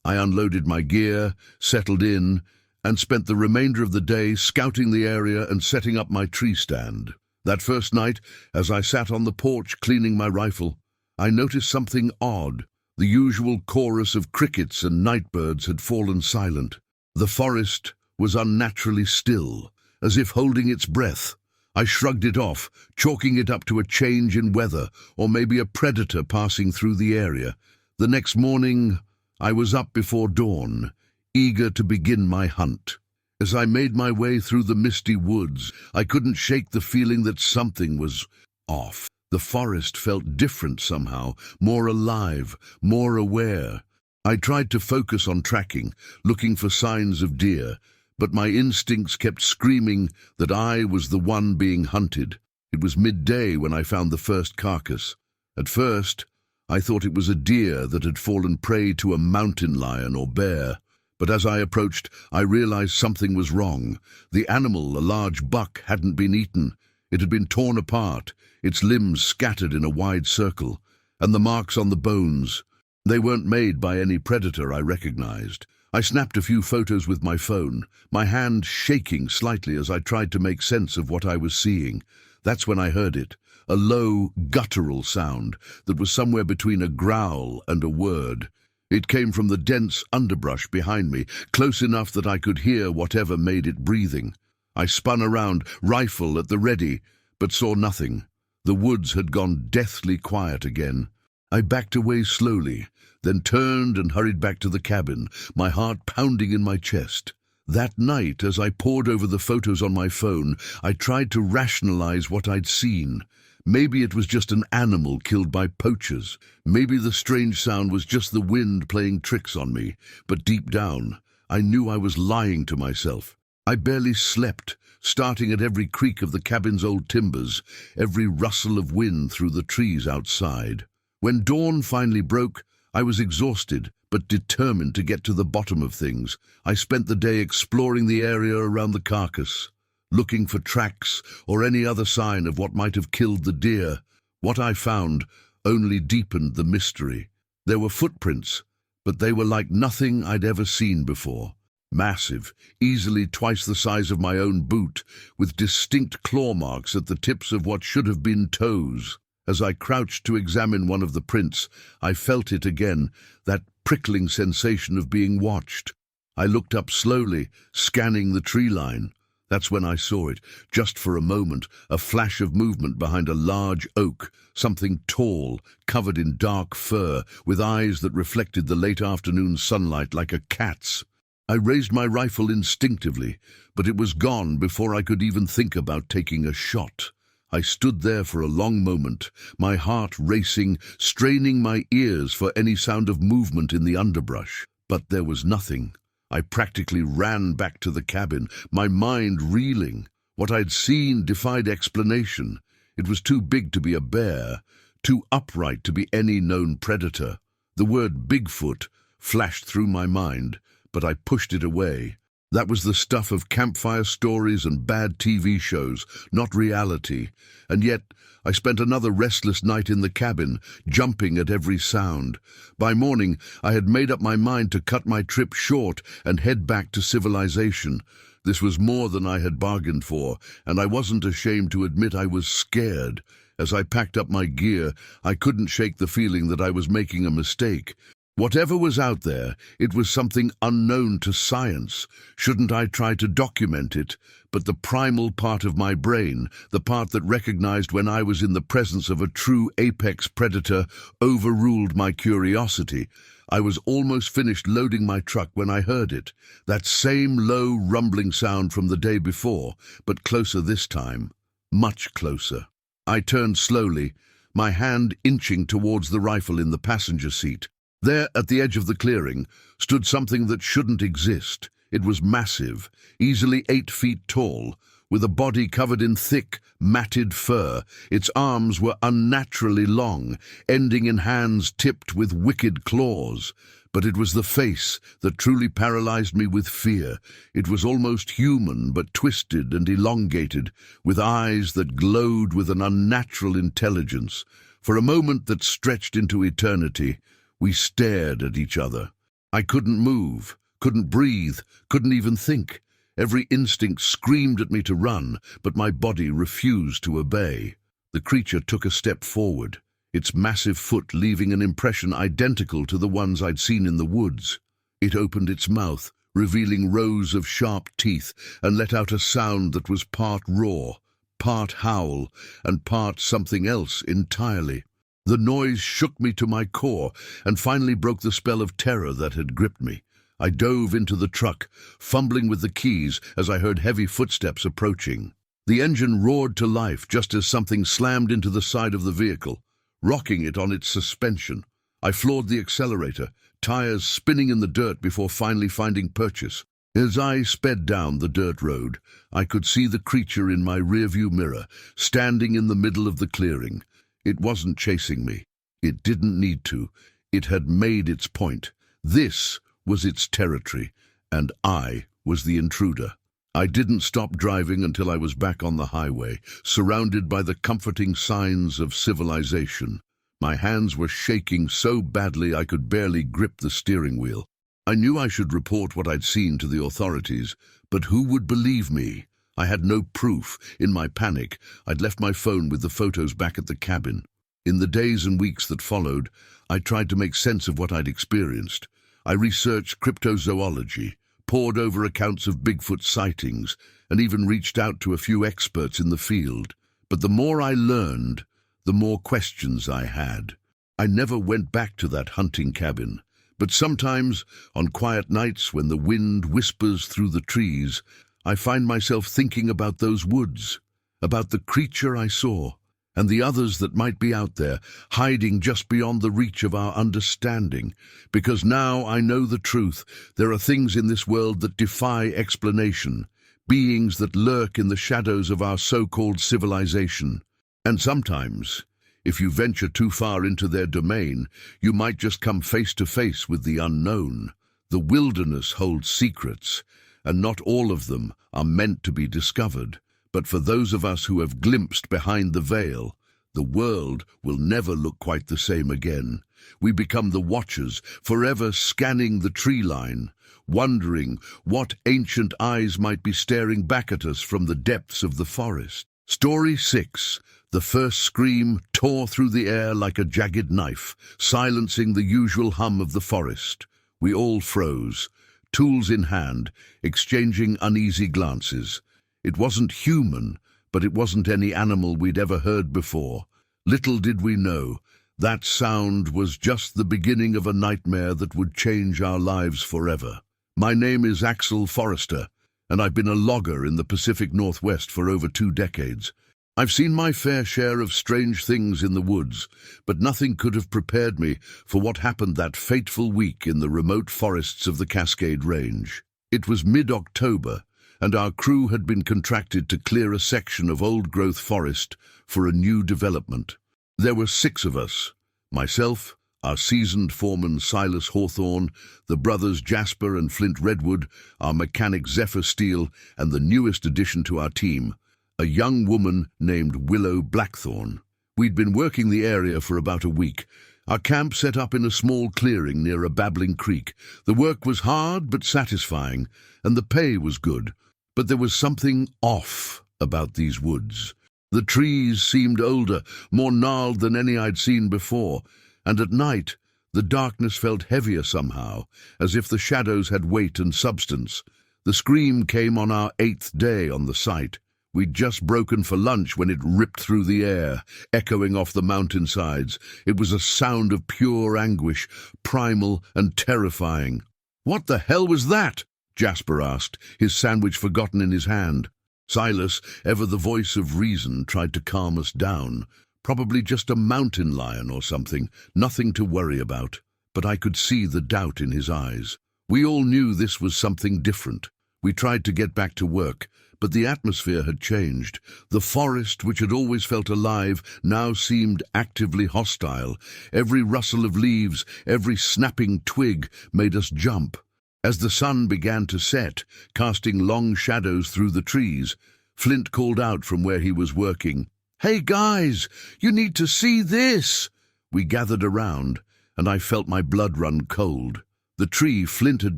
I unloaded my gear, settled in, and spent the remainder of the day scouting the area and setting up my tree stand. That first night, as I sat on the porch cleaning my rifle, I noticed something odd. The usual chorus of crickets and nightbirds had fallen silent. The forest was unnaturally still, as if holding its breath. I shrugged it off, chalking it up to a change in weather, or maybe a predator passing through the area. The next morning, I was up before dawn, eager to begin my hunt. As I made my way through the misty woods, I couldn't shake the feeling that something was off. The forest felt different somehow, more alive, more aware. I tried to focus on tracking, looking for signs of deer, but my instincts kept screaming that I was the one being hunted. It was midday when I found the first carcass. At first, I thought it was a deer that had fallen prey to a mountain lion or bear. But as I approached, I realized something was wrong. The animal, a large buck, hadn't been eaten. It had been torn apart, its limbs scattered in a wide circle, and the marks on the bones. They weren't made by any predator I recognized. I snapped a few photos with my phone, my hand shaking slightly as I tried to make sense of what I was seeing. That's when I heard it, a low, guttural sound that was somewhere between a growl and a word. It came from the dense underbrush behind me, close enough that I could hear whatever made it breathing. I spun around, rifle at the ready, but saw nothing. The woods had gone deathly quiet again. I backed away slowly, then turned and hurried back to the cabin, my heart pounding in my chest. That night, as I pored over the photos on my phone, I tried to rationalize what I'd seen. Maybe it was just an animal killed by poachers. Maybe the strange sound was just the wind playing tricks on me. But deep down, I knew I was lying to myself. I barely slept, starting at every creak of the cabin's old timbers, every rustle of wind through the trees outside. When dawn finally broke, I was exhausted, but determined to get to the bottom of things. I spent the day exploring the area around the carcass. looking for tracks or any other sign of what might have killed the deer. What I found only deepened the mystery. There were footprints, but they were like nothing I'd ever seen before. Massive, easily twice the size of my own boot, with distinct claw marks at the tips of what should have been toes. As I crouched to examine one of the prints, I felt it again, that prickling sensation of being watched. I looked up slowly, scanning the tree line. That's when I saw it, just for a moment, a flash of movement behind a large oak, something tall, covered in dark fur, with eyes that reflected the late afternoon sunlight like a cat's. I raised my rifle instinctively, but it was gone before I could even think about taking a shot. I stood there for a long moment, my heart racing, straining my ears for any sound of movement in the underbrush. But there was nothing. I practically ran back to the cabin, my mind reeling. What I'd seen defied explanation. It was too big to be a bear, too upright to be any known predator. The word Bigfoot flashed through my mind, but I pushed it away. That was the stuff of campfire stories and bad TV shows, not reality. And yet, I spent another restless night in the cabin, jumping at every sound. By morning, I had made up my mind to cut my trip short and head back to civilization. This was more than I had bargained for, and I wasn't ashamed to admit I was scared. As I packed up my gear, I couldn't shake the feeling that I was making a mistake. Whatever was out there, it was something unknown to science. Shouldn't I try to document it? But the primal part of my brain, the part that recognized when I was in the presence of a true apex predator, overruled my curiosity. I was almost finished loading my truck when I heard it. That same low, rumbling sound from the day before, but closer this time. Much closer. I turned slowly, my hand inching towards the rifle in the passenger seat. There, at the edge of the clearing, stood something that shouldn't exist. It was massive, easily 8 feet tall, with a body covered in thick, matted fur. Its arms were unnaturally long, ending in hands tipped with wicked claws. But it was the face that truly paralyzed me with fear. It was almost human, but twisted and elongated, with eyes that glowed with an unnatural intelligence. For a moment that stretched into eternity, we stared at each other. I couldn't move, couldn't breathe, couldn't even think. Every instinct screamed at me to run, but my body refused to obey. The creature took a step forward, its massive foot leaving an impression identical to the ones I'd seen in the woods. It opened its mouth, revealing rows of sharp teeth, and let out a sound that was part roar, part howl, and part something else entirely. The noise shook me to my core and finally broke the spell of terror that had gripped me. I dove into the truck, fumbling with the keys as I heard heavy footsteps approaching. The engine roared to life just as something slammed into the side of the vehicle, rocking it on its suspension. I floored the accelerator, tires spinning in the dirt before finally finding purchase. As I sped down the dirt road, I could see the creature in my rearview mirror, standing in the middle of the clearing. It wasn't chasing me. It didn't need to. It had made its point. This was its territory, and I was the intruder. I didn't stop driving until I was back on the highway, surrounded by the comforting signs of civilization. My hands were shaking so badly I could barely grip the steering wheel. I knew I should report what I'd seen to the authorities, but who would believe me? I had no proof. In my panic, I'd left my phone with the photos back at the cabin. In the days and weeks that followed, I tried to make sense of what I'd experienced. I researched cryptozoology, pored over accounts of Bigfoot sightings, and even reached out to a few experts in the field. But the more I learned, the more questions I had. I never went back to that hunting cabin, but sometimes, on quiet nights when the wind whispers through the trees, I find myself thinking about those woods, about the creature I saw, and the others that might be out there, hiding just beyond the reach of our understanding. Because now I know the truth. There are things in this world that defy explanation, beings that lurk in the shadows of our so-called civilization. And sometimes, if you venture too far into their domain, you might just come face to face with the unknown. The wilderness holds secrets, and not all of them are meant to be discovered. But for those of us who have glimpsed behind the veil, the world will never look quite the same again. We become the watchers, forever scanning the tree line, wondering what ancient eyes might be staring back at us from the depths of the forest. Story 6. The first scream tore through the air like a jagged knife, silencing the usual hum of the forest. We all froze, tools in hand, exchanging uneasy glances. It wasn't human, but it wasn't any animal we'd ever heard before. Little did we know, that sound was just the beginning of a nightmare that would change our lives forever. My name is Axel Forrester, and I've been a logger in the Pacific Northwest for over 2 decades. I've seen my fair share of strange things in the woods, but nothing could have prepared me for what happened that fateful week in the remote forests of the Cascade Range. It was mid-October, and our crew had been contracted to clear a section of old-growth forest for a new development. There were 6 of us: myself, our seasoned foreman Silas Hawthorne, the brothers Jasper and Flint Redwood, our mechanic Zephyr Steele, and the newest addition to our team, a young woman named Willow Blackthorn. We'd been working the area for about a week, our camp set up in a small clearing near a babbling creek. The work was hard but satisfying, and the pay was good. But there was something off about these woods. The trees seemed older, more gnarled than any I'd seen before, and at night the darkness felt heavier somehow, as if the shadows had weight and substance. The scream came on our 8th day on the site. We'd just broken for lunch when it ripped through the air, echoing off the mountainsides. It was a sound of pure anguish, primal and terrifying. "What the hell was that?" Jasper asked, his sandwich forgotten in his hand. Silas, ever the voice of reason, tried to calm us down. Probably just a mountain lion or something, nothing to worry about. But I could see the doubt in his eyes. We all knew this was something different. We tried to get back to work, but the atmosphere had changed. The forest, which had always felt alive, now seemed actively hostile. Every rustle of leaves, every snapping twig made us jump. As the sun began to set, casting long shadows through the trees, Flint called out from where he was working, "Hey guys, you need to see this!" We gathered around, and I felt my blood run cold. The tree Flint had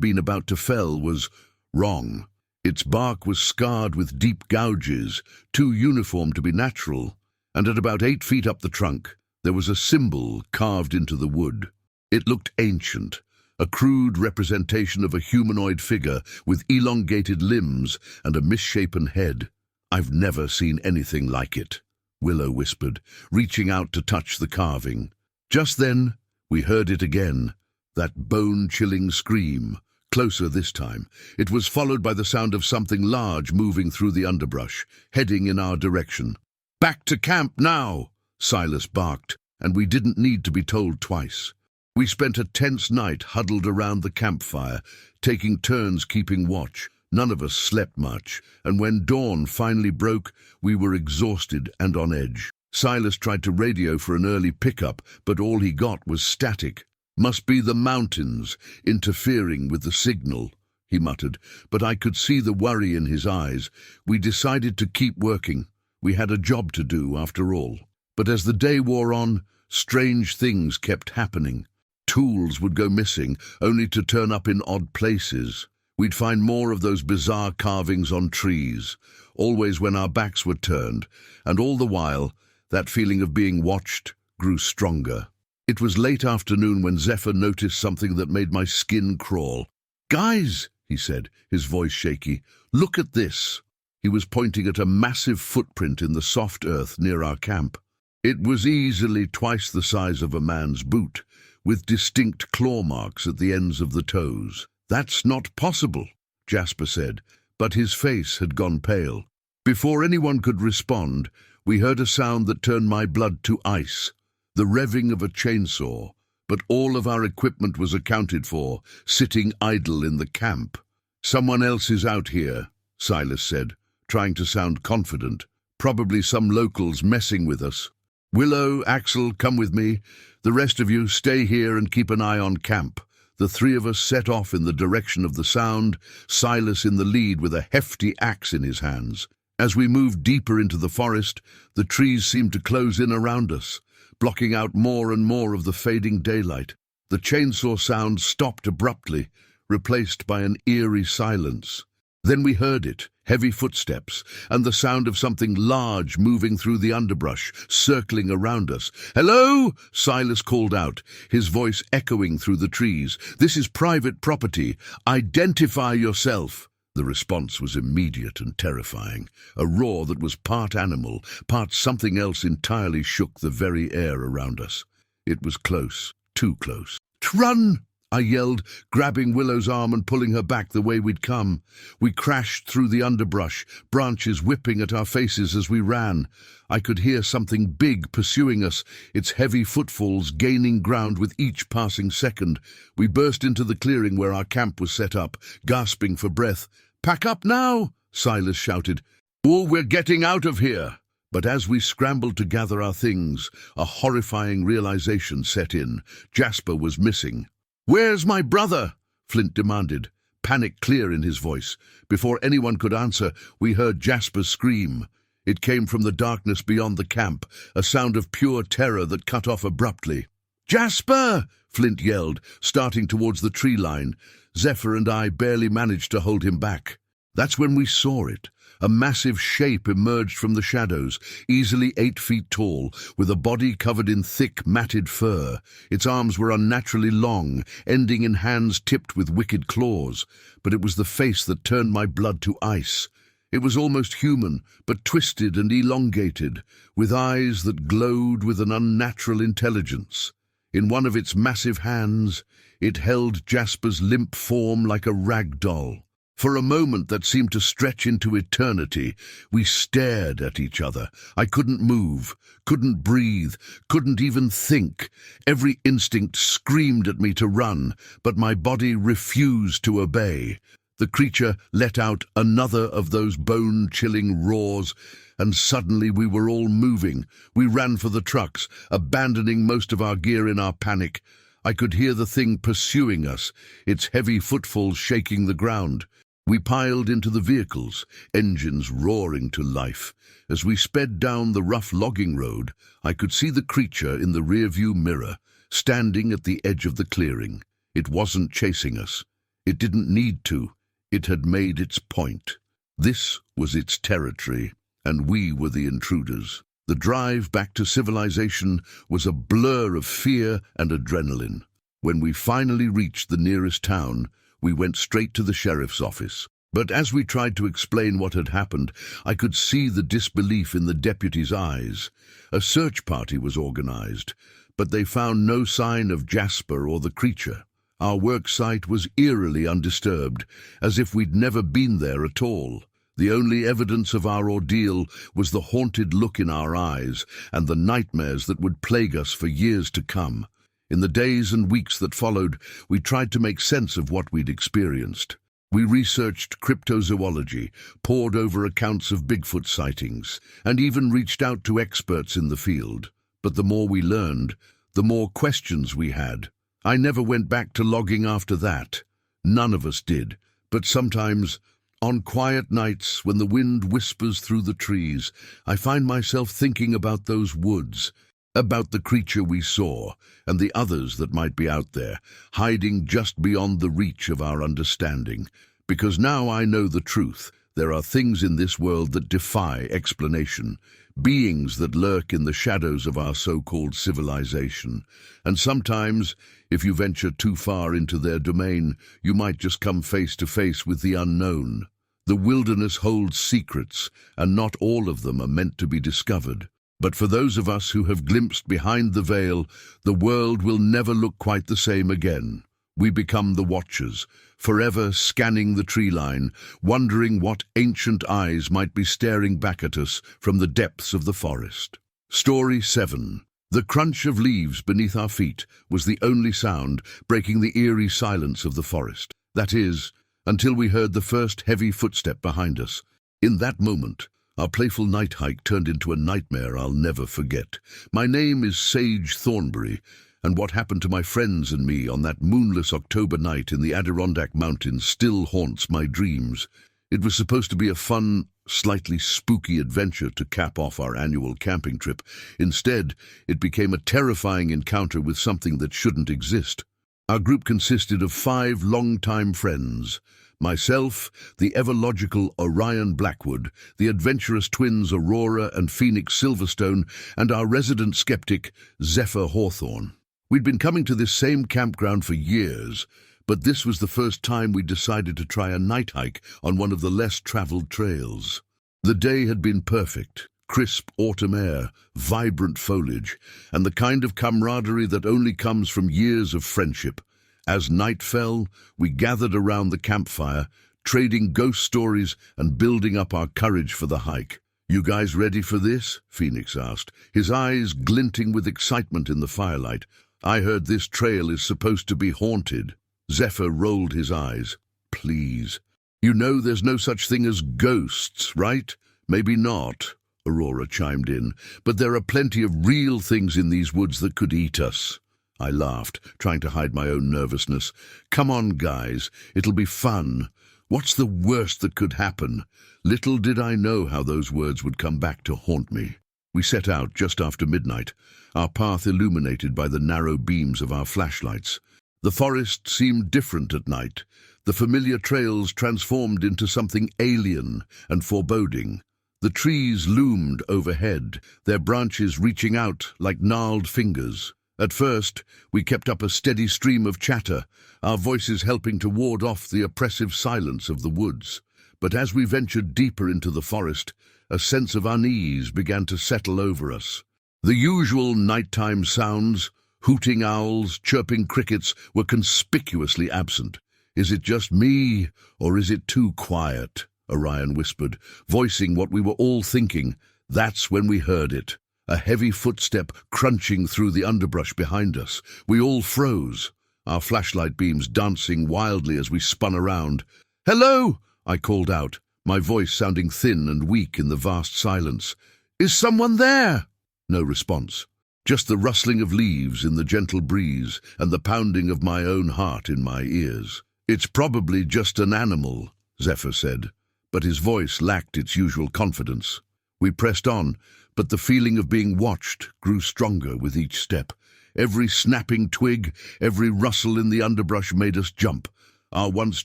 been about to fell was wrong. Its bark was scarred with deep gouges, too uniform to be natural, and at about 8 feet up the trunk, there was a symbol carved into the wood. It looked ancient, a crude representation of a humanoid figure with elongated limbs and a misshapen head. "I've never seen anything like it," Willow whispered, reaching out to touch the carving. Just then, we heard it again, that bone-chilling scream, closer this time. It was followed by the sound of something large moving through the underbrush, heading in our direction. "Back to camp now!" Silas barked, and we didn't need to be told twice. We spent a tense night huddled around the campfire, taking turns keeping watch. None of us slept much, and when dawn finally broke, we were exhausted and on edge. Silas tried to radio for an early pickup, but all he got was static. "Must be the mountains interfering with the signal," he muttered, but I could see the worry in his eyes. We decided to keep working. We had a job to do, after all. But as the day wore on, strange things kept happening. Tools would go missing, only to turn up in odd places. We'd find more of those bizarre carvings on trees, always when our backs were turned, and all the while, that feeling of being watched grew stronger. It was late afternoon when Zephyr noticed something that made my skin crawl. "Guys," he said, his voice shaky, "look at this." He was pointing at a massive footprint in the soft earth near our camp. It was easily twice the size of a man's boot, with distinct claw marks at the ends of the toes. "That's not possible," Jasper said, but his face had gone pale. Before anyone could respond, we heard a sound that turned my blood to ice, the revving of a chainsaw, but all of our equipment was accounted for, sitting idle in the camp. "Someone else is out here," Silas said, trying to sound confident. "Probably some locals messing with us. Willow, Axel, come with me. The rest of you stay here and keep an eye on camp. The three of us set off in the direction of the sound, Silas in the lead with a hefty axe in his hands. As we moved deeper into the forest, the trees seemed to close in around us, blocking out more and more of the fading daylight. The chainsaw sound stopped abruptly, replaced by an eerie silence. Then we heard it, heavy footsteps, and the sound of something large moving through the underbrush, circling around us. "Hello?" Silas called out, his voice echoing through the trees. "This is private property. Identify yourself." The response was immediate and terrifying. A roar that was part animal, part something else entirely shook the very air around us. It was close, too close. "Run!" I yelled, grabbing Willow's arm and pulling her back the way we'd come. We crashed through the underbrush, branches whipping at our faces as we ran. I could hear something big pursuing us, its heavy footfalls gaining ground with each passing second. We burst into the clearing where our camp was set up, gasping for breath. "Pack up now!" Silas shouted. "Or we're getting out of here!" But as we scrambled to gather our things, a horrifying realization set in. Jasper was missing. "Where's my brother?" Flint demanded, panic clear in his voice. Before anyone could answer, we heard Jasper's scream. It came from the darkness beyond the camp, a sound of pure terror that cut off abruptly. "Jasper!" Flint yelled, starting towards the tree line. Zephyr and I barely managed to hold him back. That's when we saw it. A massive shape emerged from the shadows, easily 8 feet tall, with a body covered in thick, matted fur. Its arms were unnaturally long, ending in hands tipped with wicked claws. But it was the face that turned my blood to ice. It was almost human, but twisted and elongated, with eyes that glowed with an unnatural intelligence. In one of its massive hands, it held Jasper's limp form like a rag doll. For a moment that seemed to stretch into eternity, we stared at each other. I couldn't move, couldn't breathe, couldn't even think. Every instinct screamed at me to run, but my body refused to obey. The creature let out another of those bone-chilling roars, and suddenly we were all moving. We ran for the trucks, abandoning most of our gear in our panic. I could hear the thing pursuing us, its heavy footfalls shaking the ground. We piled into the vehicles, engines roaring to life. As we sped down the rough logging road, I could see the creature in the rearview mirror, standing at the edge of the clearing. It wasn't chasing us. It didn't need to. It had made its point. This was its territory, and we were the intruders. The drive back to civilization was a blur of fear and adrenaline. When we finally reached the nearest town, we went straight to the sheriff's office. But as we tried to explain what had happened, I could see the disbelief in the deputy's eyes. A search party was organized, but they found no sign of Jasper or the creature. Our work site was eerily undisturbed, as if we'd never been there at all. The only evidence of our ordeal was the haunted look in our eyes and the nightmares that would plague us for years to come. In the days and weeks that followed, we tried to make sense of what we'd experienced. We researched cryptozoology, pored over accounts of Bigfoot sightings, and even reached out to experts in the field. But the more we learned, the more questions we had. I never went back to logging after that. None of us did. But sometimes, on quiet nights when the wind whispers through the trees, I find myself thinking about those woods, about the creature we saw, and the others that might be out there, hiding just beyond the reach of our understanding. Because now I know the truth. There are things in this world that defy explanation, beings that lurk in the shadows of our so-called civilization. And sometimes, if you venture too far into their domain, you might just come face to face with the unknown. The wilderness holds secrets, and not all of them are meant to be discovered. But for those of us who have glimpsed behind the veil, the world will never look quite the same again. We become the watchers, forever scanning the tree line, wondering what ancient eyes might be staring back at us from the depths of the forest. Story 7. The crunch of leaves beneath our feet was the only sound breaking the eerie silence of the forest. That is, until we heard the first heavy footstep behind us. In that moment, our playful night hike turned into a nightmare I'll never forget. My name is Sage Thornbury, And what happened to my friends and me on that moonless October night in the Adirondack Mountains still haunts my dreams. It was supposed to be a fun, slightly spooky adventure to cap off our annual camping trip. Instead, it became a terrifying encounter with something that shouldn't exist. Our group consisted of 5 longtime friends. Myself, the ever-logical Orion Blackwood, the adventurous twins Aurora and Phoenix Silverstone, and our resident skeptic, Zephyr Hawthorne. We'd been coming to this same campground for years, but this was the first time we decided to try a night hike on one of the less-traveled trails. The day had been perfect. Crisp autumn air, vibrant foliage, and the kind of camaraderie that only comes from years of friendship. As night fell, we gathered around the campfire, trading ghost stories and building up our courage for the hike. "You guys ready for this?" Phoenix asked, his eyes glinting with excitement in the firelight. "I heard this trail is supposed to be haunted." Zephyr rolled his eyes. "Please. You know there's no such thing as ghosts, right?" "Maybe not," Aurora chimed in, "but there are plenty of real things in these woods that could eat us." I laughed, trying to hide my own nervousness. "Come on, guys. It'll be fun. What's the worst that could happen?" Little did I know how those words would come back to haunt me. We set out just after midnight, our path illuminated by the narrow beams of our flashlights. The forest seemed different at night. The familiar trails transformed into something alien and foreboding. The trees loomed overhead, their branches reaching out like gnarled fingers. At first, we kept up a steady stream of chatter, our voices helping to ward off the oppressive silence of the woods. But as we ventured deeper into the forest, a sense of unease began to settle over us. The usual nighttime sounds, hooting owls, chirping crickets, were conspicuously absent. "Is it just me, or is it too quiet?" Orion whispered, voicing what we were all thinking. That's when we heard it. A heavy footstep crunching through the underbrush behind us. We all froze, our flashlight beams dancing wildly as we spun around. "Hello!" I called out, my voice sounding thin and weak in the vast silence. "Is someone there?" No response. Just the rustling of leaves in the gentle breeze and the pounding of my own heart in my ears. "It's probably just an animal," Zephyr said, but his voice lacked its usual confidence. We pressed on, but the feeling of being watched grew stronger with each step. Every snapping twig, every rustle in the underbrush made us jump. Our once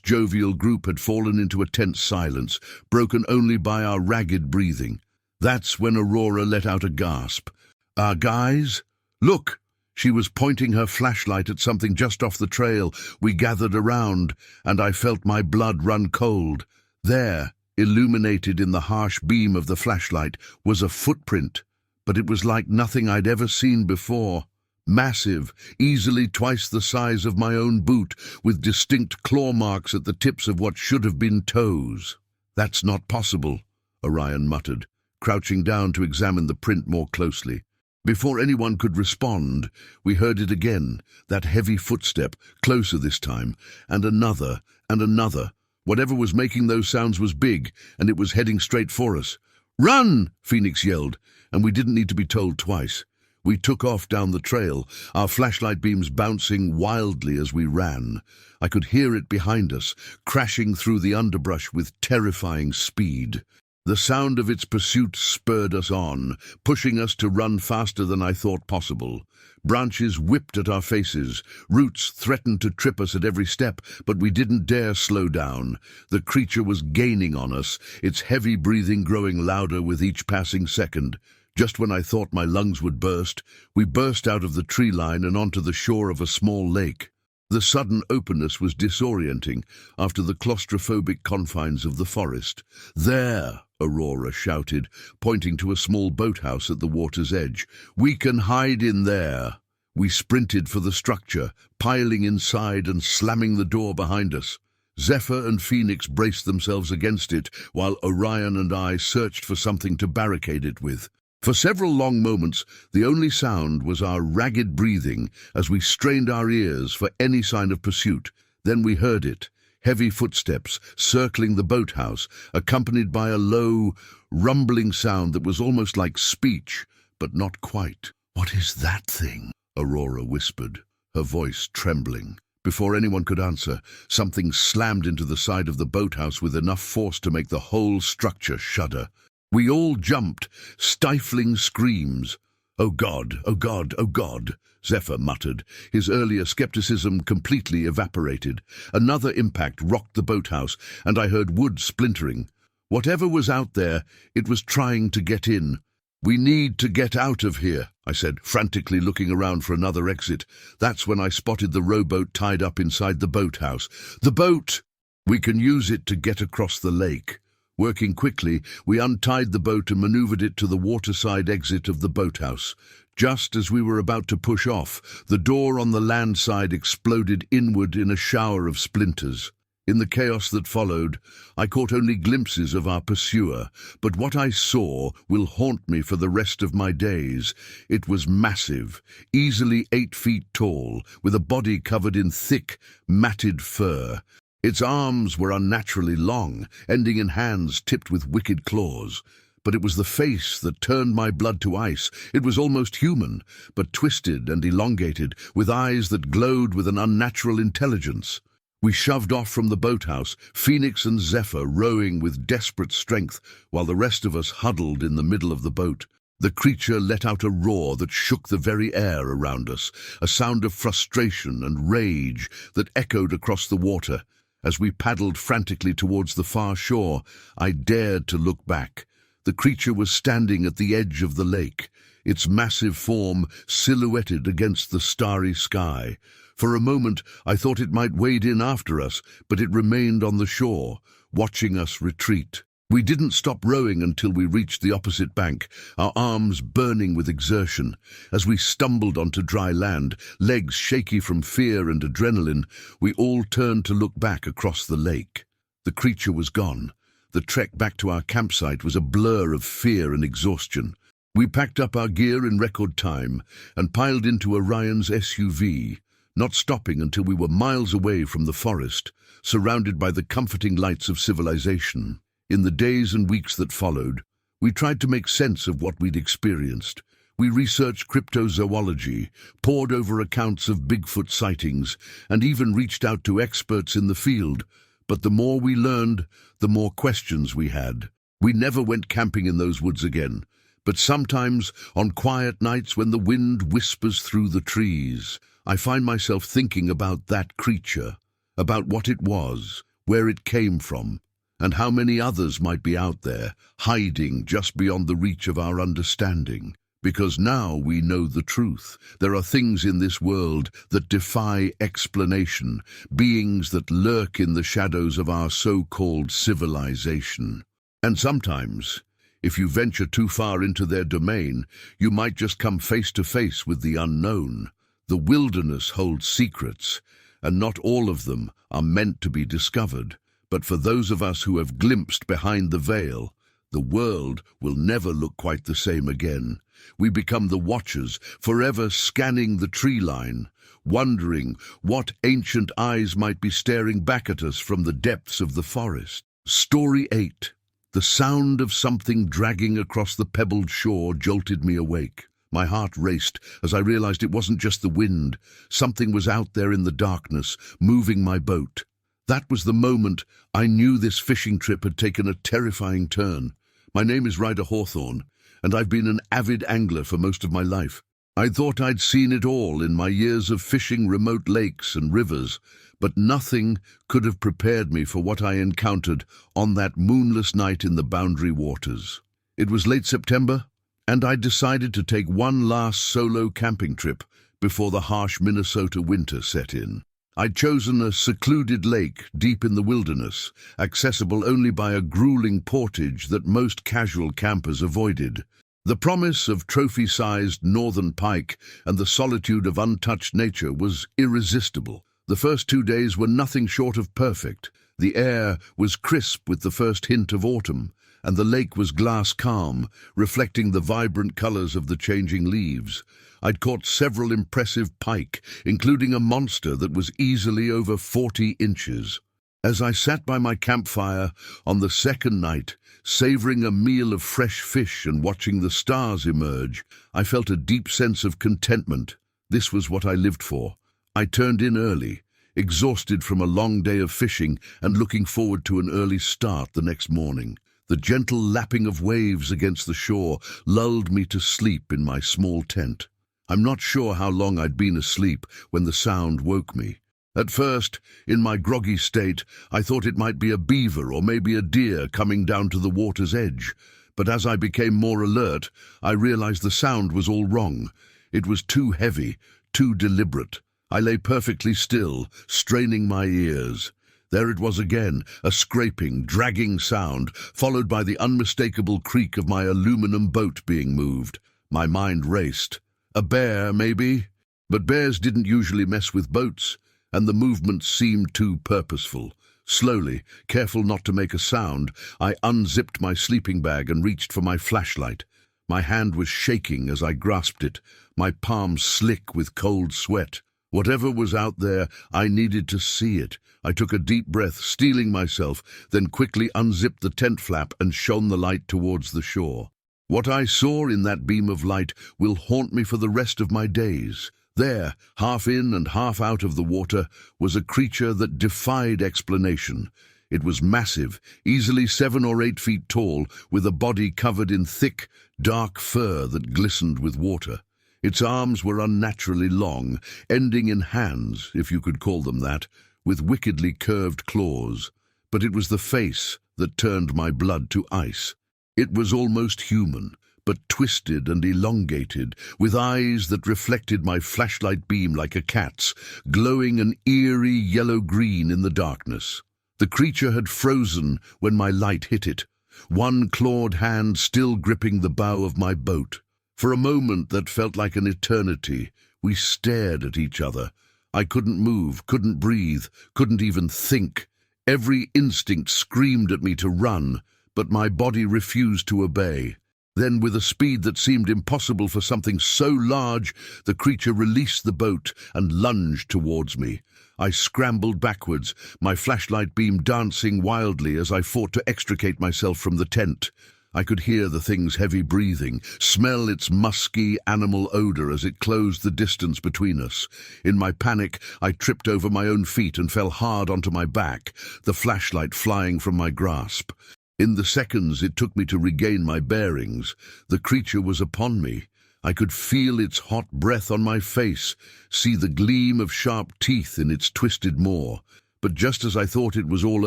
jovial group had fallen into a tense silence, broken only by our ragged breathing. That's when Aurora let out a gasp. Guys? Look!" She was pointing her flashlight at something just off the trail. We gathered around, and I felt my blood run cold. There, illuminated in the harsh beam of the flashlight, was a footprint, but it was like nothing I'd ever seen before. Massive, easily twice the size of my own boot, with distinct claw marks at the tips of what should have been toes. "That's not possible," Orion muttered, crouching down to examine the print more closely. Before anyone could respond, we heard it again, that heavy footstep, closer this time, and another, and another. Whatever was making those sounds was big, and it was heading straight for us. "Run!" Phoenix yelled, and we didn't need to be told twice. We took off down the trail, our flashlight beams bouncing wildly as we ran. I could hear it behind us, crashing through the underbrush with terrifying speed. The sound of its pursuit spurred us on, pushing us to run faster than I thought possible. Branches whipped at our faces, roots threatened to trip us at every step, but we didn't dare slow down. The creature was gaining on us, its heavy breathing growing louder with each passing second. Just when I thought my lungs would burst, we burst out of the tree line and onto the shore of a small lake. The sudden openness was disorienting after the claustrophobic confines of the forest. "There!" Aurora shouted, pointing to a small boathouse at the water's edge. "We can hide in there." We sprinted for the structure, piling inside and slamming the door behind us. Zephyr and Phoenix braced themselves against it, while Orion and I searched for something to barricade it with. For several long moments, the only sound was our ragged breathing as we strained our ears for any sign of pursuit. Then we heard it, heavy footsteps circling the boathouse, accompanied by a low, rumbling sound that was almost like speech, but not quite. "What is that thing?" Aurora whispered, her voice trembling. Before anyone could answer, something slammed into the side of the boathouse with enough force to make the whole structure shudder. We all jumped, stifling screams. "Oh God, oh God, oh God," Zephyr muttered. His earlier skepticism completely evaporated. Another impact rocked the boathouse, and I heard wood splintering. Whatever was out there, it was trying to get in. "We need to get out of here," I said, frantically looking around for another exit. That's when I spotted the rowboat tied up inside the boathouse. "The boat! We can use it to get across the lake." Working quickly, we untied the boat and maneuvered it to the waterside exit of the boathouse. Just as we were about to push off, the door on the land side exploded inward in a shower of splinters. In the chaos that followed, I caught only glimpses of our pursuer, but what I saw will haunt me for the rest of my days. It was massive, easily 8 feet tall, with a body covered in thick, matted fur. Its arms were unnaturally long, ending in hands tipped with wicked claws. But it was the face that turned my blood to ice. It was almost human, but twisted and elongated, with eyes that glowed with an unnatural intelligence. We shoved off from the boathouse, Phoenix and Zephyr rowing with desperate strength, while the rest of us huddled in the middle of the boat. The creature let out a roar that shook the very air around us, a sound of frustration and rage that echoed across the water. As we paddled frantically towards the far shore, I dared to look back. The creature was standing at the edge of the lake, its massive form silhouetted against the starry sky. For a moment, I thought it might wade in after us, but it remained on the shore, watching us retreat. We didn't stop rowing until we reached the opposite bank, our arms burning with exertion. As we stumbled onto dry land, legs shaky from fear and adrenaline, we all turned to look back across the lake. The creature was gone. The trek back to our campsite was a blur of fear and exhaustion. We packed up our gear in record time and piled into Orion's SUV, not stopping until we were miles away from the forest, surrounded by the comforting lights of civilization. In the days and weeks that followed, we tried to make sense of what we'd experienced. We researched cryptozoology, pored over accounts of Bigfoot sightings, and even reached out to experts in the field. But the more we learned, the more questions we had. We never went camping in those woods again, but sometimes, on quiet nights when the wind whispers through the trees, I find myself thinking about that creature, about what it was, where it came from, and how many others might be out there, hiding just beyond the reach of our understanding. Because now we know the truth. There are things in this world that defy explanation, beings that lurk in the shadows of our so-called civilization. And sometimes, if you venture too far into their domain, you might just come face to face with the unknown. The wilderness holds secrets, and not all of them are meant to be discovered. But for those of us who have glimpsed behind the veil, the world will never look quite the same again. We become the watchers, forever scanning the tree line, wondering what ancient eyes might be staring back at us from the depths of the forest. Story 8. The sound of something dragging across the pebbled shore jolted me awake. My heart raced as I realized it wasn't just the wind. Something was out there in the darkness, moving my boat. That was the moment I knew this fishing trip had taken a terrifying turn. My name is Ryder Hawthorne, and I've been an avid angler for most of my life. I thought I'd seen it all in my years of fishing remote lakes and rivers, but nothing could have prepared me for what I encountered on that moonless night in the Boundary Waters. It was late September, and I decided to take one last solo camping trip before the harsh Minnesota winter set in. I'd chosen a secluded lake deep in the wilderness, accessible only by a grueling portage that most casual campers avoided. The promise of trophy-sized northern pike and the solitude of untouched nature was irresistible. The first 2 days were nothing short of perfect. The air was crisp with the first hint of autumn, and the lake was glass calm, reflecting the vibrant colors of the changing leaves. I'd caught several impressive pike, including a monster that was easily over 40 inches. As I sat by my campfire on the second night, savoring a meal of fresh fish and watching the stars emerge, I felt a deep sense of contentment. This was what I lived for. I turned in early, exhausted from a long day of fishing and looking forward to an early start the next morning. The gentle lapping of waves against the shore lulled me to sleep in my small tent. I'm not sure how long I'd been asleep when the sound woke me. At first, in my groggy state, I thought it might be a beaver or maybe a deer coming down to the water's edge. But as I became more alert, I realized the sound was all wrong. It was too heavy, too deliberate. I lay perfectly still, straining my ears. There it was again, a scraping, dragging sound, followed by the unmistakable creak of my aluminum boat being moved. My mind raced. A bear, maybe? But bears didn't usually mess with boats, and the movement seemed too purposeful. Slowly, careful not to make a sound, I unzipped my sleeping bag and reached for my flashlight. My hand was shaking as I grasped it, my palms slick with cold sweat. Whatever was out there, I needed to see it. I took a deep breath, steeling myself, then quickly unzipped the tent flap and shone the light towards the shore. What I saw in that beam of light will haunt me for the rest of my days. There, half in and half out of the water, was a creature that defied explanation. It was massive, easily 7 or 8 feet tall, with a body covered in thick, dark fur that glistened with water. Its arms were unnaturally long, ending in hands, if you could call them that, with wickedly curved claws. But it was the face that turned my blood to ice. It was almost human, but twisted and elongated, with eyes that reflected my flashlight beam like a cat's, glowing an eerie yellow-green in the darkness. The creature had frozen when my light hit it, one clawed hand still gripping the bow of my boat. For a moment that felt like an eternity, we stared at each other. I couldn't move, couldn't breathe, couldn't even think. Every instinct screamed at me to run, but my body refused to obey. Then, with a speed that seemed impossible for something so large, the creature released the boat and lunged towards me. I scrambled backwards, my flashlight beam dancing wildly as I fought to extricate myself from the tent. I could hear the thing's heavy breathing, smell its musky animal odor as it closed the distance between us. In my panic, I tripped over my own feet and fell hard onto my back, the flashlight flying from my grasp. In the seconds it took me to regain my bearings, the creature was upon me. I could feel its hot breath on my face, see the gleam of sharp teeth in its twisted maw. But just as I thought it was all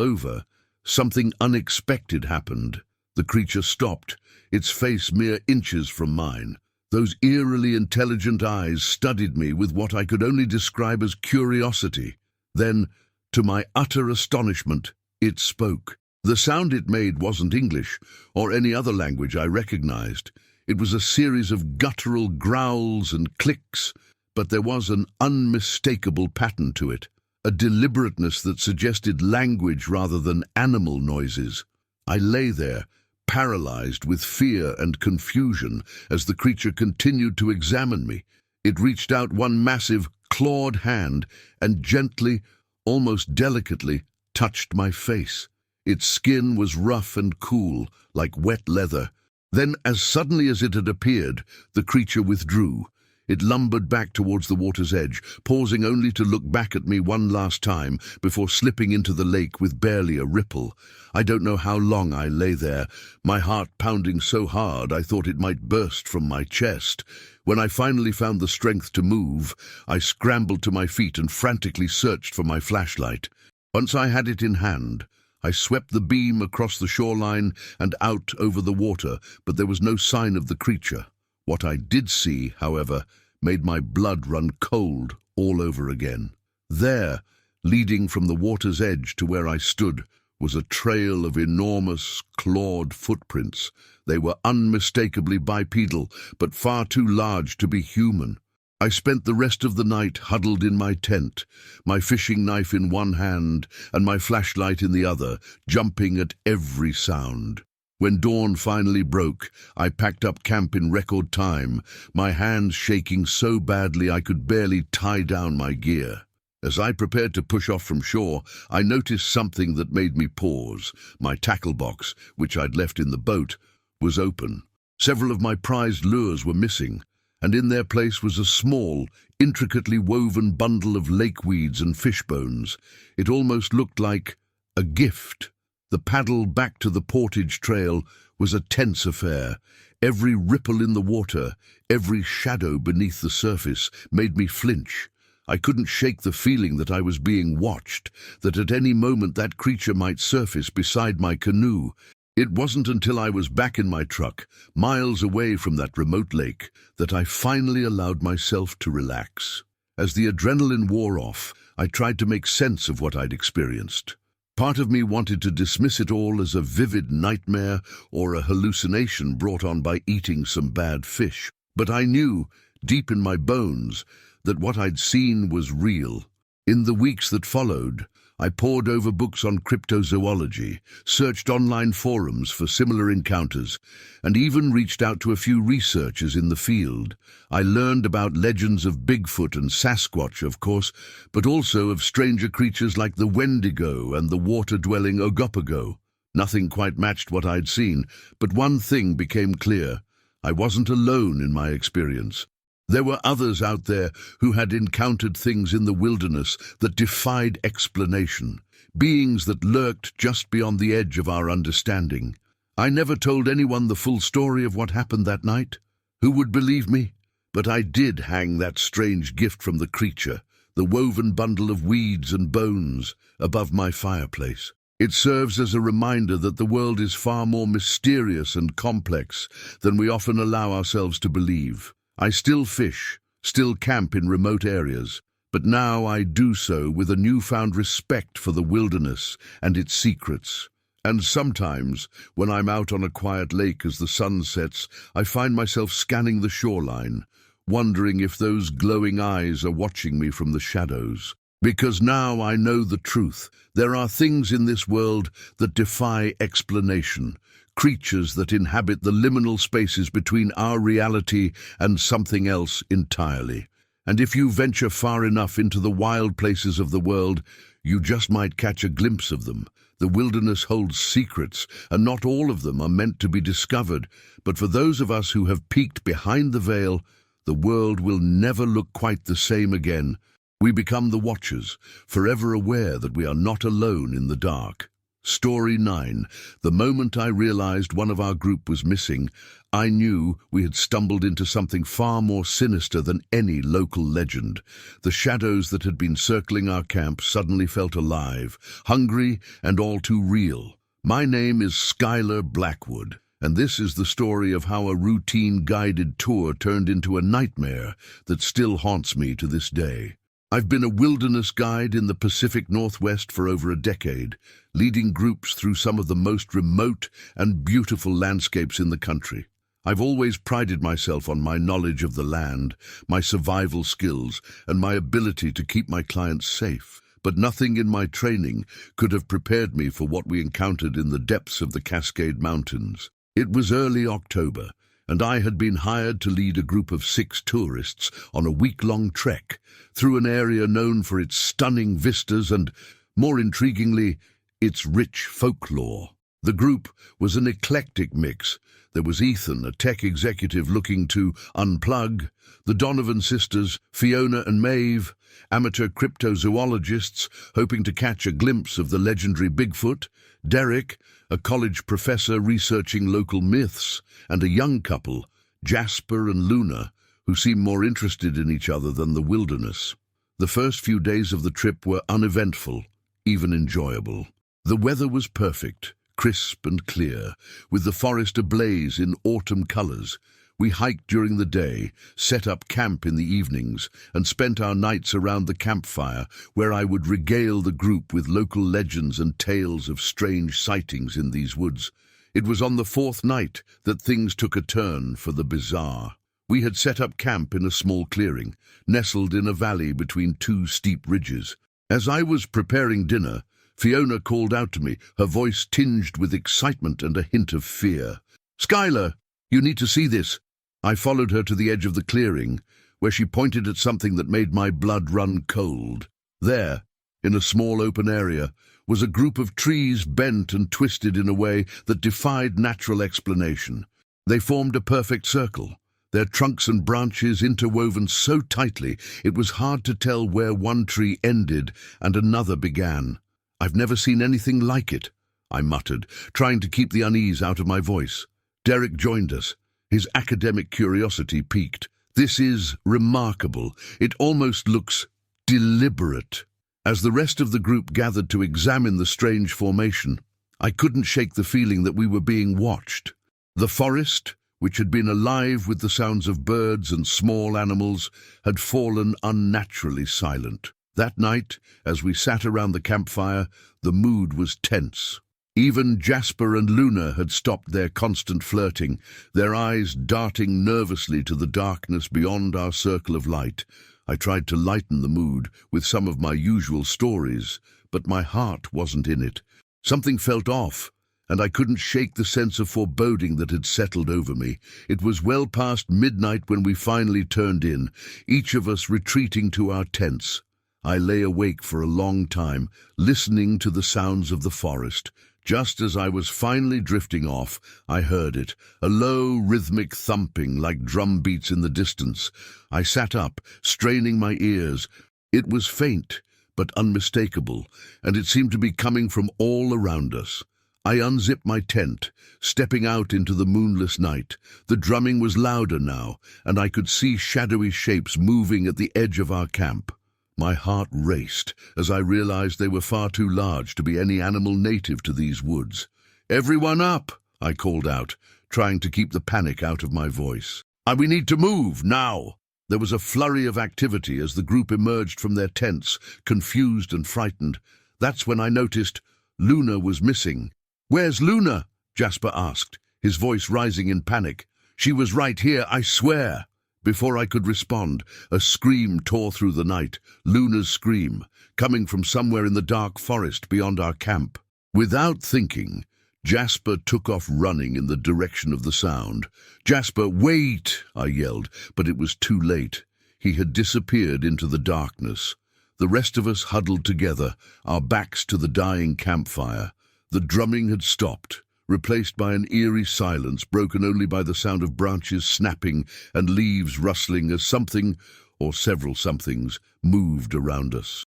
over, something unexpected happened. The creature stopped, its face mere inches from mine. Those eerily intelligent eyes studied me with what I could only describe as curiosity. Then, to my utter astonishment, it spoke. The sound it made wasn't English, or any other language I recognized. It was a series of guttural growls and clicks, but there was an unmistakable pattern to it, a deliberateness that suggested language rather than animal noises. I lay there, paralyzed with fear and confusion, as the creature continued to examine me. It reached out one massive, clawed hand and gently, almost delicately, touched my face. Its skin was rough and cool, like wet leather. Then, as suddenly as it had appeared, the creature withdrew. It lumbered back towards the water's edge, pausing only to look back at me one last time before slipping into the lake with barely a ripple. I don't know how long I lay there, my heart pounding so hard I thought it might burst from my chest. When I finally found the strength to move, I scrambled to my feet and frantically searched for my flashlight. Once I had it in hand, I swept the beam across the shoreline and out over the water, but there was no sign of the creature. What I did see, however, made my blood run cold all over again. There, leading from the water's edge to where I stood, was a trail of enormous, clawed footprints. They were unmistakably bipedal, but far too large to be human. I spent the rest of the night huddled in my tent, my fishing knife in one hand and my flashlight in the other, jumping at every sound. When dawn finally broke, I packed up camp in record time, my hands shaking so badly I could barely tie down my gear. As I prepared to push off from shore, I noticed something that made me pause. My tackle box, which I'd left in the boat, was open. Several of my prized lures were missing. and in their place was a small, intricately woven bundle of lake weeds and fish bones. It almost looked like a gift. The paddle back to the portage trail was a tense affair. Every ripple in the water, every shadow beneath the surface made me flinch. I couldn't shake the feeling that I was being watched, that at any moment that creature might surface beside my canoe. It wasn't until I was back in my truck, miles away from that remote lake, that I finally allowed myself to relax. As the adrenaline wore off, I tried to make sense of what I'd experienced. Part of me wanted to dismiss it all as a vivid nightmare or a hallucination brought on by eating some bad fish. But I knew, deep in my bones, that what I'd seen was real. In the weeks that followed, I pored over books on cryptozoology, searched online forums for similar encounters, and even reached out to a few researchers in the field. I learned about legends of Bigfoot and Sasquatch, of course, but also of stranger creatures like the Wendigo and the water-dwelling Ogopogo. Nothing quite matched what I'd seen, but one thing became clear. I wasn't alone in my experience. There were others out there who had encountered things in the wilderness that defied explanation, beings that lurked just beyond the edge of our understanding. I never told anyone the full story of what happened that night. Who would believe me? But I did hang that strange gift from the creature, the woven bundle of weeds and bones, above my fireplace. It serves as a reminder that the world is far more mysterious and complex than we often allow ourselves to believe. I still fish, still camp in remote areas, but now I do so with a newfound respect for the wilderness and its secrets. And sometimes, when I'm out on a quiet lake as the sun sets, I find myself scanning the shoreline, wondering if those glowing eyes are watching me from the shadows. Because now I know the truth. There are things in this world that defy explanation, creatures that inhabit the liminal spaces between our reality and something else entirely. And if you venture far enough into the wild places of the world, you just might catch a glimpse of them. The wilderness holds secrets, and not all of them are meant to be discovered. But for those of us who have peeked behind the veil, the world will never look quite the same again. We become the watchers, forever aware that we are not alone in the dark. Story 9. The moment I realized one of our group was missing, I knew we had stumbled into something far more sinister than any local legend. The shadows that had been circling our camp suddenly felt alive, hungry, and all too real. My name is Skylar Blackwood, and this is the story of how a routine guided tour turned into a nightmare that still haunts me to this day. I've been a wilderness guide in the Pacific Northwest for over a decade, leading groups through some of the most remote and beautiful landscapes in the country. I've always prided myself on my knowledge of the land, my survival skills, and my ability to keep my clients safe. But nothing in my training could have prepared me for what we encountered in the depths of the Cascade Mountains. It was early October, and I had been hired to lead a group of 6 tourists on a week-long trek through an area known for its stunning vistas and, more intriguingly, its rich folklore. The group was an eclectic mix. There was Ethan, a tech executive looking to unplug, the Donovan sisters, Fiona and Maeve, amateur cryptozoologists hoping to catch a glimpse of the legendary Bigfoot, Derek, a college professor researching local myths, and a young couple, Jasper and Luna, who seemed more interested in each other than the wilderness. The first few days of the trip were uneventful, even enjoyable. The weather was perfect, crisp and clear, with the forest ablaze in autumn colors. We hiked during the day, set up camp in the evenings, and spent our nights around the campfire, where I would regale the group with local legends and tales of strange sightings in these woods. It was on the 4th night that things took a turn for the bizarre. We had set up camp in a small clearing, nestled in a valley between 2 steep ridges. As I was preparing dinner, Fiona called out to me, her voice tinged with excitement and a hint of fear. "Skylar, you need to see this." I followed her to the edge of the clearing, where she pointed at something that made my blood run cold. There, in a small open area, was a group of trees bent and twisted in a way that defied natural explanation. They formed a perfect circle, their trunks and branches interwoven so tightly it was hard to tell where one tree ended and another began. "I've never seen anything like it," I muttered, trying to keep the unease out of my voice. Derek joined us. His academic curiosity piqued. "This is remarkable. It almost looks deliberate." As the rest of the group gathered to examine the strange formation, I couldn't shake the feeling that we were being watched. The forest, which had been alive with the sounds of birds and small animals, had fallen unnaturally silent. That night, as we sat around the campfire, the mood was tense. Even Jasper and Luna had stopped their constant flirting, their eyes darting nervously to the darkness beyond our circle of light. I tried to lighten the mood with some of my usual stories, but my heart wasn't in it. Something felt off, and I couldn't shake the sense of foreboding that had settled over me. It was well past midnight when we finally turned in, each of us retreating to our tents. I lay awake for a long time, listening to the sounds of the forest. Just as I was finally drifting off, I heard it, a low, rhythmic thumping like drum beats in the distance. I sat up, straining my ears. It was faint, but unmistakable, and it seemed to be coming from all around us. I unzipped my tent, stepping out into the moonless night. The drumming was louder now, and I could see shadowy shapes moving at the edge of our camp. My heart raced as I realized they were far too large to be any animal native to these woods. "Everyone up!" I called out, trying to keep the panic out of my voice. "We need to move, now!" There was a flurry of activity as the group emerged from their tents, confused and frightened. That's when I noticed Luna was missing. "Where's Luna?" Jasper asked, his voice rising in panic. "She was right here, I swear." Before I could respond, a scream tore through the night, Luna's scream, coming from somewhere in the dark forest beyond our camp. Without thinking, Jasper took off running in the direction of the sound. "Jasper, wait!" I yelled, but it was too late. He had disappeared into the darkness. The rest of us huddled together, our backs to the dying campfire. The drumming had stopped, replaced by an eerie silence broken only by the sound of branches snapping and leaves rustling as something, or several somethings, moved around us.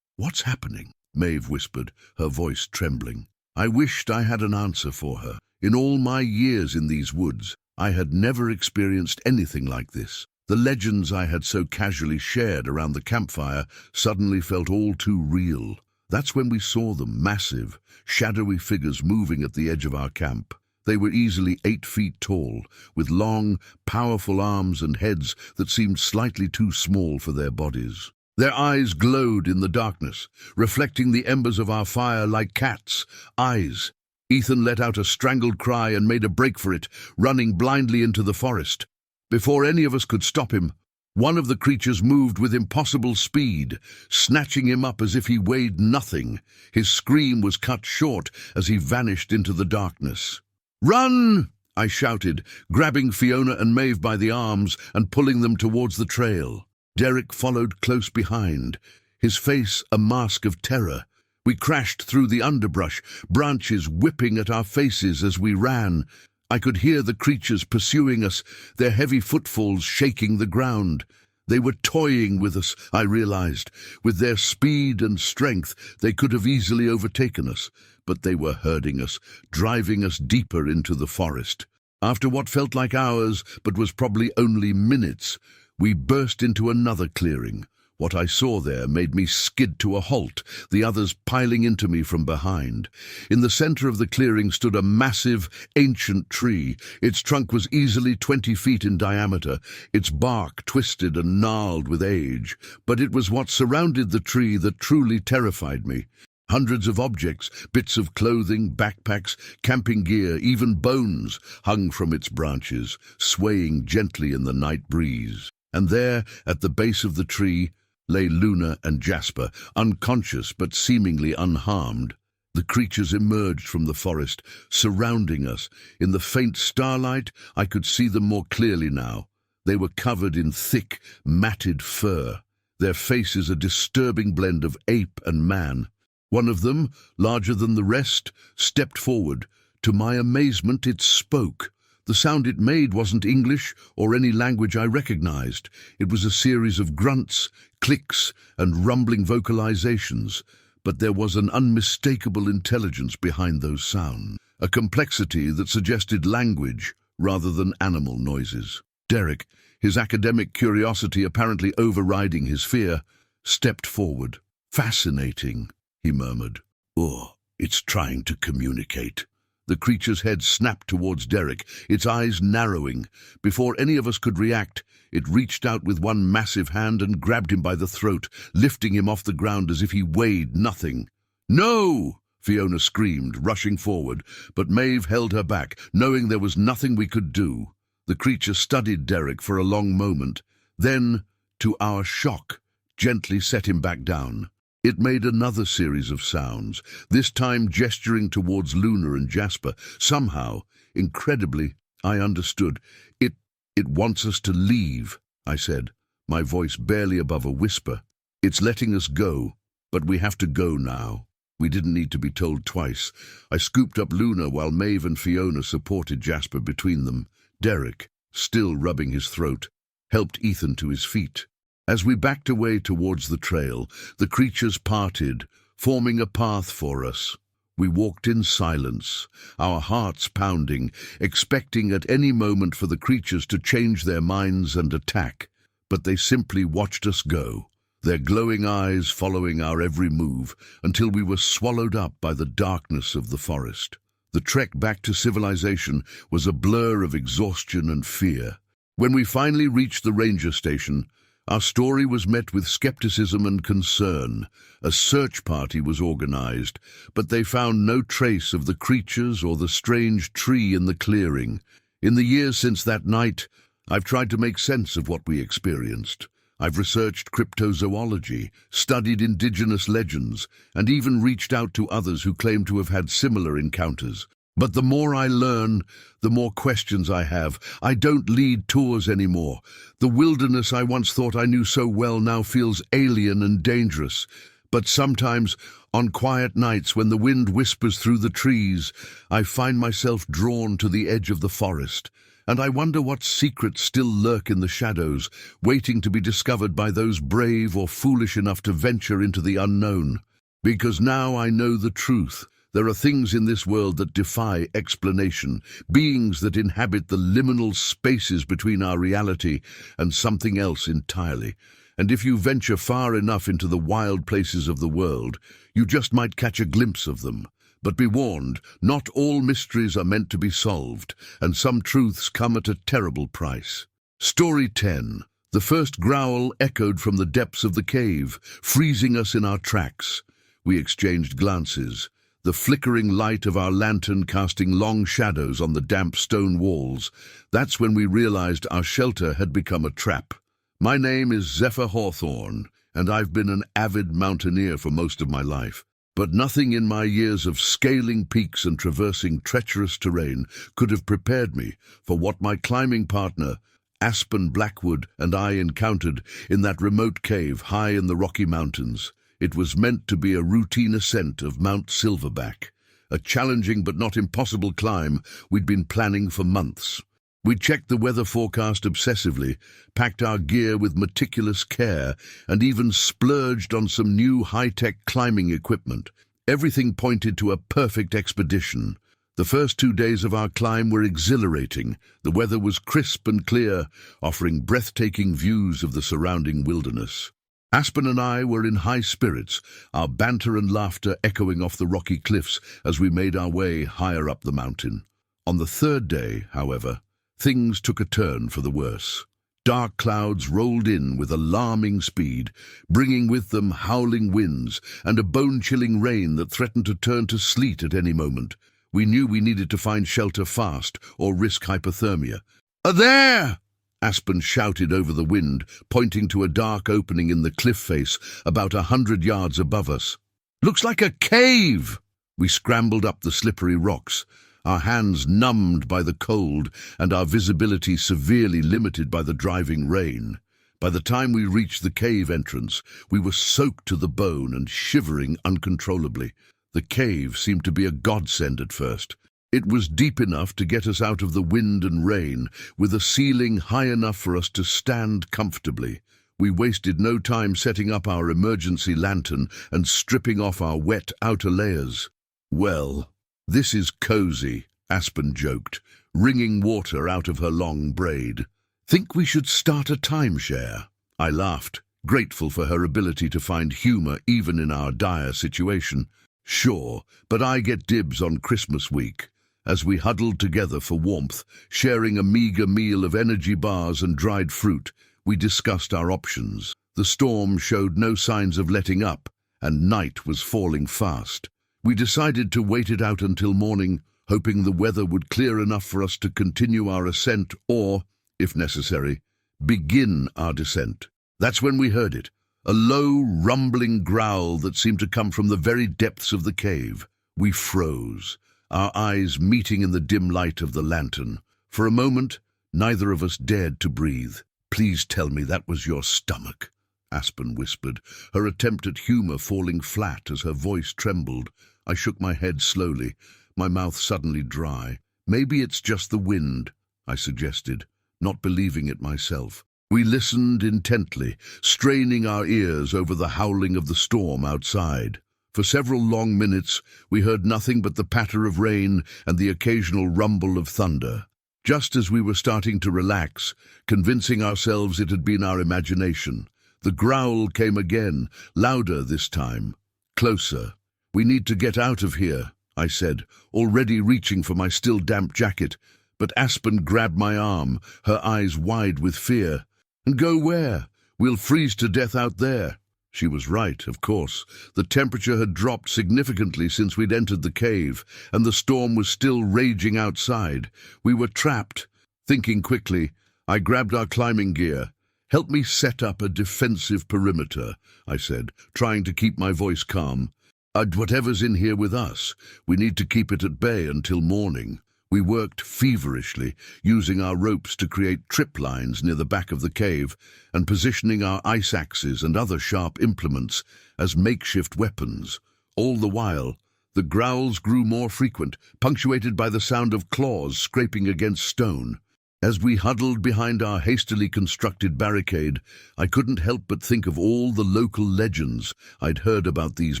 "What's happening?" Maeve whispered, her voice trembling. I wished I had an answer for her. In all my years in these woods, I had never experienced anything like this. The legends I had so casually shared around the campfire suddenly felt all too real. That's when we saw them, massive, shadowy figures moving at the edge of our camp. They were easily 8 feet tall, with long, powerful arms and heads that seemed slightly too small for their bodies. Their eyes glowed in the darkness, reflecting the embers of our fire like cats' eyes. Ethan let out a strangled cry and made a break for it, running blindly into the forest. Before any of us could stop him, one of the creatures moved with impossible speed, snatching him up as if he weighed nothing. His scream was cut short as he vanished into the darkness. "Run!" I shouted, grabbing Fiona and Maeve by the arms and pulling them towards the trail. Derek followed close behind, his face a mask of terror. We crashed through the underbrush, branches whipping at our faces as we ran. I could hear the creatures pursuing us, their heavy footfalls shaking the ground. They were toying with us, I realized. With their speed and strength, they could have easily overtaken us, but they were herding us, driving us deeper into the forest. After what felt like hours, but was probably only minutes, we burst into another clearing. What I saw there made me skid to a halt, the others piling into me from behind. In the center of the clearing stood a massive, ancient tree. Its trunk was easily 20 feet in diameter, its bark twisted and gnarled with age. But it was what surrounded the tree that truly terrified me. Hundreds of objects, bits of clothing, backpacks, camping gear, even bones, hung from its branches, swaying gently in the night breeze. And there, at the base of the tree, lay Luna and Jasper, unconscious but seemingly unharmed. The creatures emerged from the forest, surrounding us. In the faint starlight, I could see them more clearly now. They were covered in thick, matted fur, their faces a disturbing blend of ape and man. One of them, larger than the rest, stepped forward. To my amazement, it spoke. The sound it made wasn't English or any language I recognized. It was a series of grunts, clicks, and rumbling vocalizations, but there was an unmistakable intelligence behind those sounds, a complexity that suggested language rather than animal noises. Derek, his academic curiosity apparently overriding his fear, stepped forward. "Fascinating," he murmured. "Oh, it's trying to communicate." The creature's head snapped towards Derek, its eyes narrowing. Before any of us could react, it reached out with one massive hand and grabbed him by the throat, lifting him off the ground as if he weighed nothing. "No!" Fiona screamed, rushing forward, but Maeve held her back, knowing there was nothing we could do. The creature studied Derek for a long moment, then, to our shock, gently set him back down. It made another series of sounds, this time gesturing towards Luna and Jasper. Somehow, incredibly, I understood. It wants us to leave," I said, my voice barely above a whisper. "It's letting us go, but we have to go now." We didn't need to be told twice. I scooped up Luna while Maeve and Fiona supported Jasper between them. Derek, still rubbing his throat, helped Ethan to his feet. As we backed away towards the trail, the creatures parted, forming a path for us. We walked in silence, our hearts pounding, expecting at any moment for the creatures to change their minds and attack. But they simply watched us go, their glowing eyes following our every move, until we were swallowed up by the darkness of the forest. The trek back to civilization was a blur of exhaustion and fear. When we finally reached the ranger station, our story was met with skepticism and concern. A search party was organized, but they found no trace of the creatures or the strange tree in the clearing. In the years since that night, I've tried to make sense of what we experienced. I've researched cryptozoology, studied indigenous legends, and even reached out to others who claim to have had similar encounters. But the more I learn, the more questions I have. I don't lead tours anymore. The wilderness I once thought I knew so well now feels alien and dangerous. But sometimes, on quiet nights when the wind whispers through the trees, I find myself drawn to the edge of the forest. And I wonder what secrets still lurk in the shadows, waiting to be discovered by those brave or foolish enough to venture into the unknown. Because now I know the truth. There are things in this world that defy explanation, beings that inhabit the liminal spaces between our reality and something else entirely. And if you venture far enough into the wild places of the world, you just might catch a glimpse of them. But be warned, not all mysteries are meant to be solved, and some truths come at a terrible price. Story 10. The first growl echoed from the depths of the cave, freezing us in our tracks. We exchanged glances, the flickering light of our lantern casting long shadows on the damp stone walls. That's when we realized our shelter had become a trap. My name is Zephyr Hawthorne, and I've been an avid mountaineer for most of my life. But nothing in my years of scaling peaks and traversing treacherous terrain could have prepared me for what my climbing partner, Aspen Blackwood, and I encountered in that remote cave high in the Rocky Mountains. It was meant to be a routine ascent of Mount Silverback, a challenging but not impossible climb we'd been planning for months. We checked the weather forecast obsessively, packed our gear with meticulous care, and even splurged on some new high-tech climbing equipment. Everything pointed to a perfect expedition. The first 2 days of our climb were exhilarating. The weather was crisp and clear, offering breathtaking views of the surrounding wilderness. Aspen and I were in high spirits, our banter and laughter echoing off the rocky cliffs as we made our way higher up the mountain. On the third day, however, things took a turn for the worse. Dark clouds rolled in with alarming speed, bringing with them howling winds and a bone-chilling rain that threatened to turn to sleet at any moment. We knew we needed to find shelter fast or risk hypothermia. "There!" Aspen shouted over the wind, pointing to a dark opening in the cliff face about 100 yards above us. "Looks like a cave!" We scrambled up the slippery rocks, our hands numbed by the cold and our visibility severely limited by the driving rain. By the time we reached the cave entrance, we were soaked to the bone and shivering uncontrollably. The cave seemed to be a godsend at first. It was deep enough to get us out of the wind and rain, with a ceiling high enough for us to stand comfortably. We wasted no time setting up our emergency lantern and stripping off our wet outer layers. "Well, this is cozy," Aspen joked, wringing water out of her long braid. "Think we should start a timeshare?" I laughed, grateful for her ability to find humor even in our dire situation. "Sure, but I get dibs on Christmas week." As we huddled together for warmth, sharing a meager meal of energy bars and dried fruit, we discussed our options. The storm showed no signs of letting up, and night was falling fast. We decided to wait it out until morning, hoping the weather would clear enough for us to continue our ascent or, if necessary, begin our descent. That's when we heard it, a low, rumbling growl that seemed to come from the very depths of the cave. We froze, our eyes meeting in the dim light of the lantern. For a moment, neither of us dared to breathe. "Please tell me that was your stomach," Aspen whispered, her attempt at humor falling flat as her voice trembled. I shook my head slowly, my mouth suddenly dry. "Maybe it's just the wind," I suggested, not believing it myself. We listened intently, straining our ears over the howling of the storm outside. For several long minutes, we heard nothing but the patter of rain and the occasional rumble of thunder. Just as we were starting to relax, convincing ourselves it had been our imagination, the growl came again, louder this time, closer. "We need to get out of here," I said, already reaching for my still damp jacket, but Aspen grabbed my arm, her eyes wide with fear. "And go where? We'll freeze to death out there." She was right, of course. The temperature had dropped significantly since we'd entered the cave, and the storm was still raging outside. We were trapped. Thinking quickly, I grabbed our climbing gear. "Help me set up a defensive perimeter," I said, trying to keep my voice calm. "Whatever's in here with us, we need to keep it at bay until morning." We worked feverishly, using our ropes to create trip lines near the back of the cave and positioning our ice axes and other sharp implements as makeshift weapons. All the while, the growls grew more frequent, punctuated by the sound of claws scraping against stone. As we huddled behind our hastily constructed barricade, I couldn't help but think of all the local legends I'd heard about these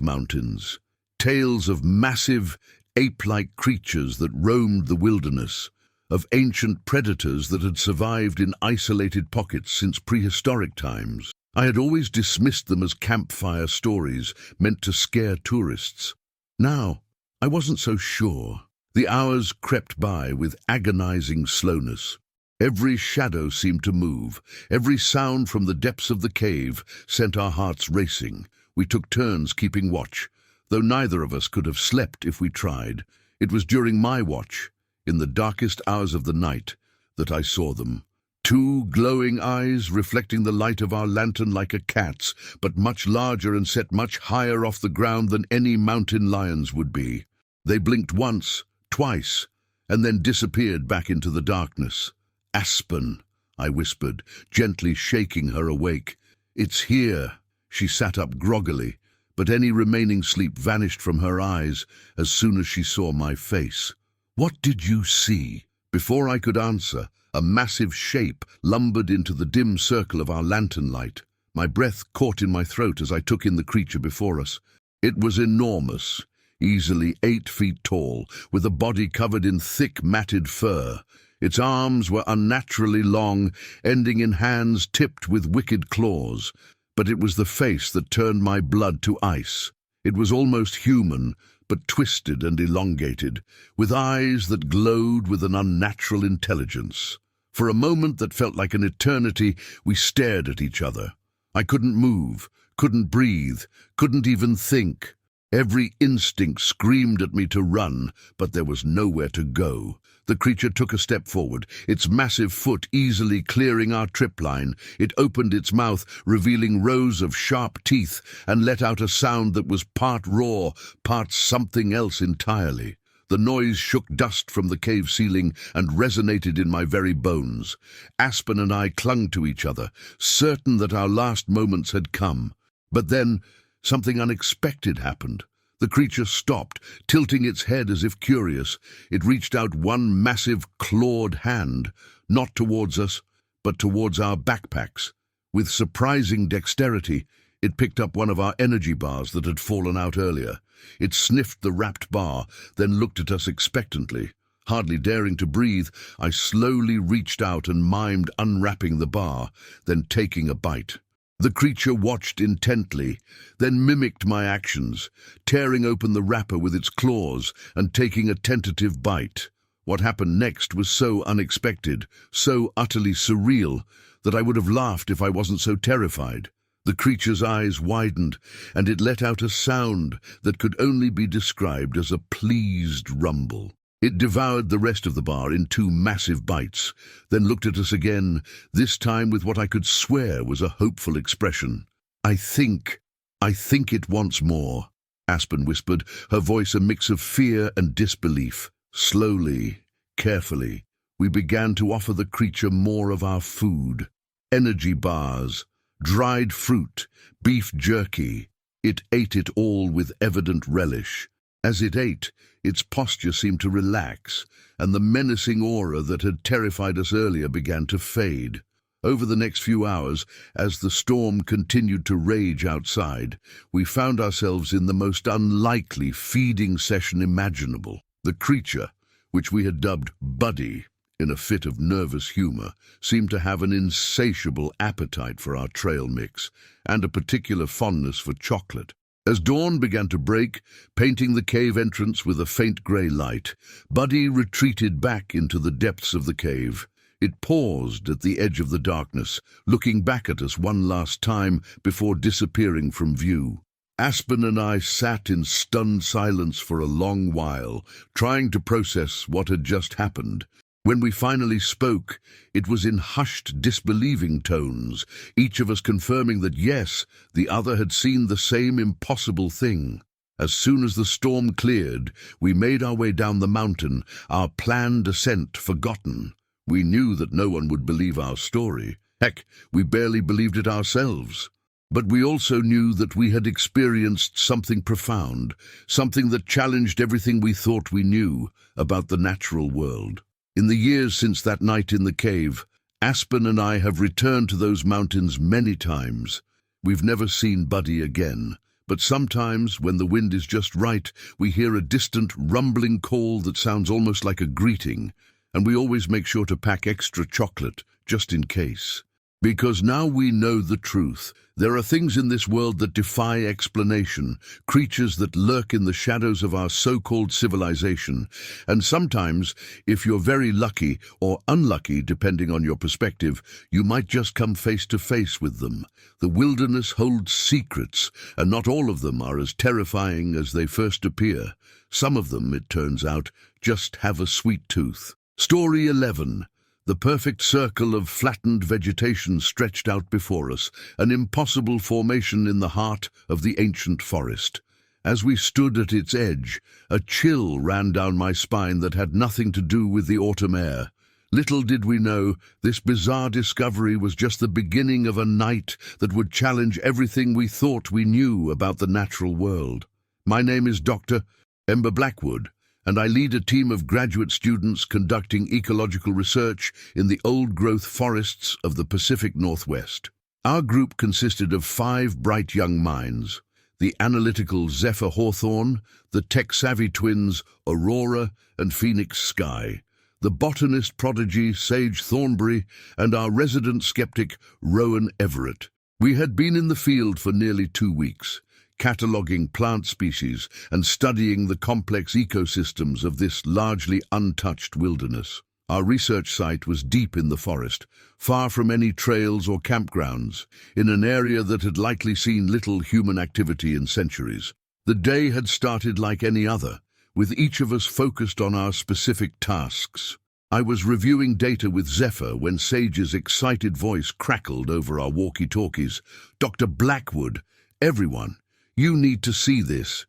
mountains. Tales of massive, ape-like creatures that roamed the wilderness, of ancient predators that had survived in isolated pockets since prehistoric times. I had always dismissed them as campfire stories meant to scare tourists. Now, I wasn't so sure. The hours crept by with agonizing slowness. Every shadow seemed to move. Every sound from the depths of the cave sent our hearts racing. We took turns keeping watch, though neither of us could have slept if we tried. It was during my watch, in the darkest hours of the night, that I saw them. Two glowing eyes reflecting the light of our lantern like a cat's, but much larger and set much higher off the ground than any mountain lion's would be. They blinked once, twice, and then disappeared back into the darkness. "Aspen," I whispered, gently shaking her awake. "It's here." She sat up groggily, but any remaining sleep vanished from her eyes as soon as she saw my face. "What did you see?" Before I could answer, a massive shape lumbered into the dim circle of our lantern light. My breath caught in my throat as I took in the creature before us. It was enormous, easily 8 feet tall, with a body covered in thick, matted fur. Its arms were unnaturally long, ending in hands tipped with wicked claws. But it was the face that turned my blood to ice. It was almost human, but twisted and elongated, with eyes that glowed with an unnatural intelligence. For a moment that felt like an eternity, we stared at each other. I couldn't move, couldn't breathe, couldn't even think. Every instinct screamed at me to run, but there was nowhere to go. The creature took a step forward, its massive foot easily clearing our trip line. It opened its mouth, revealing rows of sharp teeth, and let out a sound that was part roar, part something else entirely. The noise shook dust from the cave ceiling and resonated in my very bones. Aspen and I clung to each other, certain that our last moments had come. But then, something unexpected happened. The creature stopped, tilting its head as if curious. It reached out one massive clawed hand, not towards us, but towards our backpacks. With surprising dexterity, it picked up one of our energy bars that had fallen out earlier. It sniffed the wrapped bar, then looked at us expectantly. Hardly daring to breathe, I slowly reached out and mimed unwrapping the bar, then taking a bite. The creature watched intently, then mimicked my actions, tearing open the wrapper with its claws and taking a tentative bite. What happened next was so unexpected, so utterly surreal, that I would have laughed if I wasn't so terrified. The creature's eyes widened, and it let out a sound that could only be described as a pleased rumble. It devoured the rest of the bar in 2 massive bites, then looked at us again, this time with what I could swear was a hopeful expression. I think it wants more," Aspen whispered, her voice a mix of fear and disbelief. Slowly, carefully, we began to offer the creature more of our food. Energy bars, dried fruit, beef jerky. It ate it all with evident relish. As it ate, its posture seemed to relax, and the menacing aura that had terrified us earlier began to fade. Over the next few hours, as the storm continued to rage outside, we found ourselves in the most unlikely feeding session imaginable. The creature, which we had dubbed Buddy, in a fit of nervous humor, seemed to have an insatiable appetite for our trail mix, and a particular fondness for chocolate. As dawn began to break, painting the cave entrance with a faint grey light, Buddy retreated back into the depths of the cave. It paused at the edge of the darkness, looking back at us one last time before disappearing from view. Aspen and I sat in stunned silence for a long while, trying to process what had just happened. When we finally spoke, it was in hushed, disbelieving tones, each of us confirming that yes, the other had seen the same impossible thing. As soon as the storm cleared, we made our way down the mountain, our planned ascent forgotten. We knew that no one would believe our story. Heck, we barely believed it ourselves. But we also knew that we had experienced something profound, something that challenged everything we thought we knew about the natural world. In the years since that night in the cave, Aspen and I have returned to those mountains many times. We've never seen Buddy again, but sometimes, when the wind is just right, we hear a distant, rumbling call that sounds almost like a greeting, and we always make sure to pack extra chocolate, just in case. Because now we know the truth. There are things in this world that defy explanation, creatures that lurk in the shadows of our so-called civilization, and sometimes, if you're very lucky or unlucky, depending on your perspective, you might just come face to face with them. The wilderness holds secrets, and not all of them are as terrifying as they first appear. Some of them, it turns out, just have a sweet tooth. Story 11. The perfect circle of flattened vegetation stretched out before us, an impossible formation in the heart of the ancient forest. As we stood at its edge, a chill ran down my spine that had nothing to do with the autumn air. Little did we know, this bizarre discovery was just the beginning of a night that would challenge everything we thought we knew about the natural world. My name is Dr. Ember Blackwood, and I lead a team of graduate students conducting ecological research in the old-growth forests of the Pacific Northwest. Our group consisted of 5 bright young minds: the analytical Zephyr Hawthorne, the tech-savvy twins Aurora and Phoenix Sky, the botanist prodigy Sage Thornberry, and our resident skeptic Rowan Everett. We had been in the field for nearly 2 weeks, cataloguing plant species and studying the complex ecosystems of this largely untouched wilderness. Our research site was deep in the forest, far from any trails or campgrounds, in an area that had likely seen little human activity in centuries. The day had started like any other, with each of us focused on our specific tasks. I was reviewing data with Zephyr when Sage's excited voice crackled over our walkie-talkies. "Dr. Blackwood, everyone, you need to see this.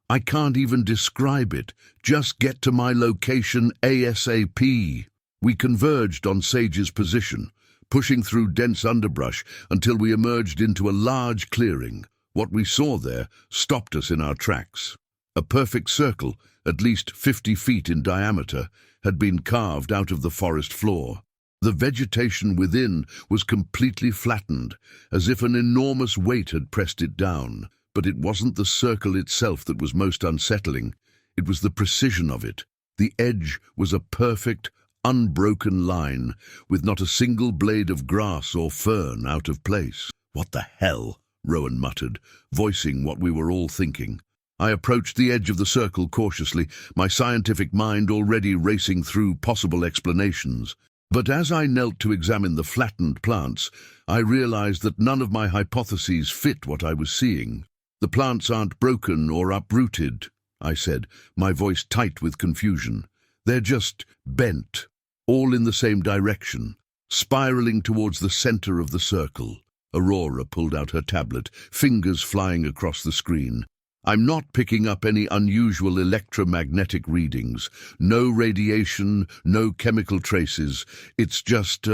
I can't even describe it. Just get to my location ASAP." We converged on Sage's position, pushing through dense underbrush until we emerged into a large clearing. What we saw there stopped us in our tracks. A perfect circle, at least 50 feet in diameter, had been carved out of the forest floor. The vegetation within was completely flattened, as if an enormous weight had pressed it down. But it wasn't the circle itself that was most unsettling. It was the precision of it. The edge was a perfect, unbroken line, with not a single blade of grass or fern out of place. "What the hell?" Rowan muttered, voicing what we were all thinking. I approached the edge of the circle cautiously, my scientific mind already racing through possible explanations. But as I knelt to examine the flattened plants, I realized that none of my hypotheses fit what I was seeing. "The plants aren't broken or uprooted," I said, my voice tight with confusion. "They're just bent, all in the same direction, spiraling towards the center of the circle." Aurora pulled out her tablet, fingers flying across the screen. "I'm not picking up any unusual electromagnetic readings. No radiation, no chemical traces. It's just,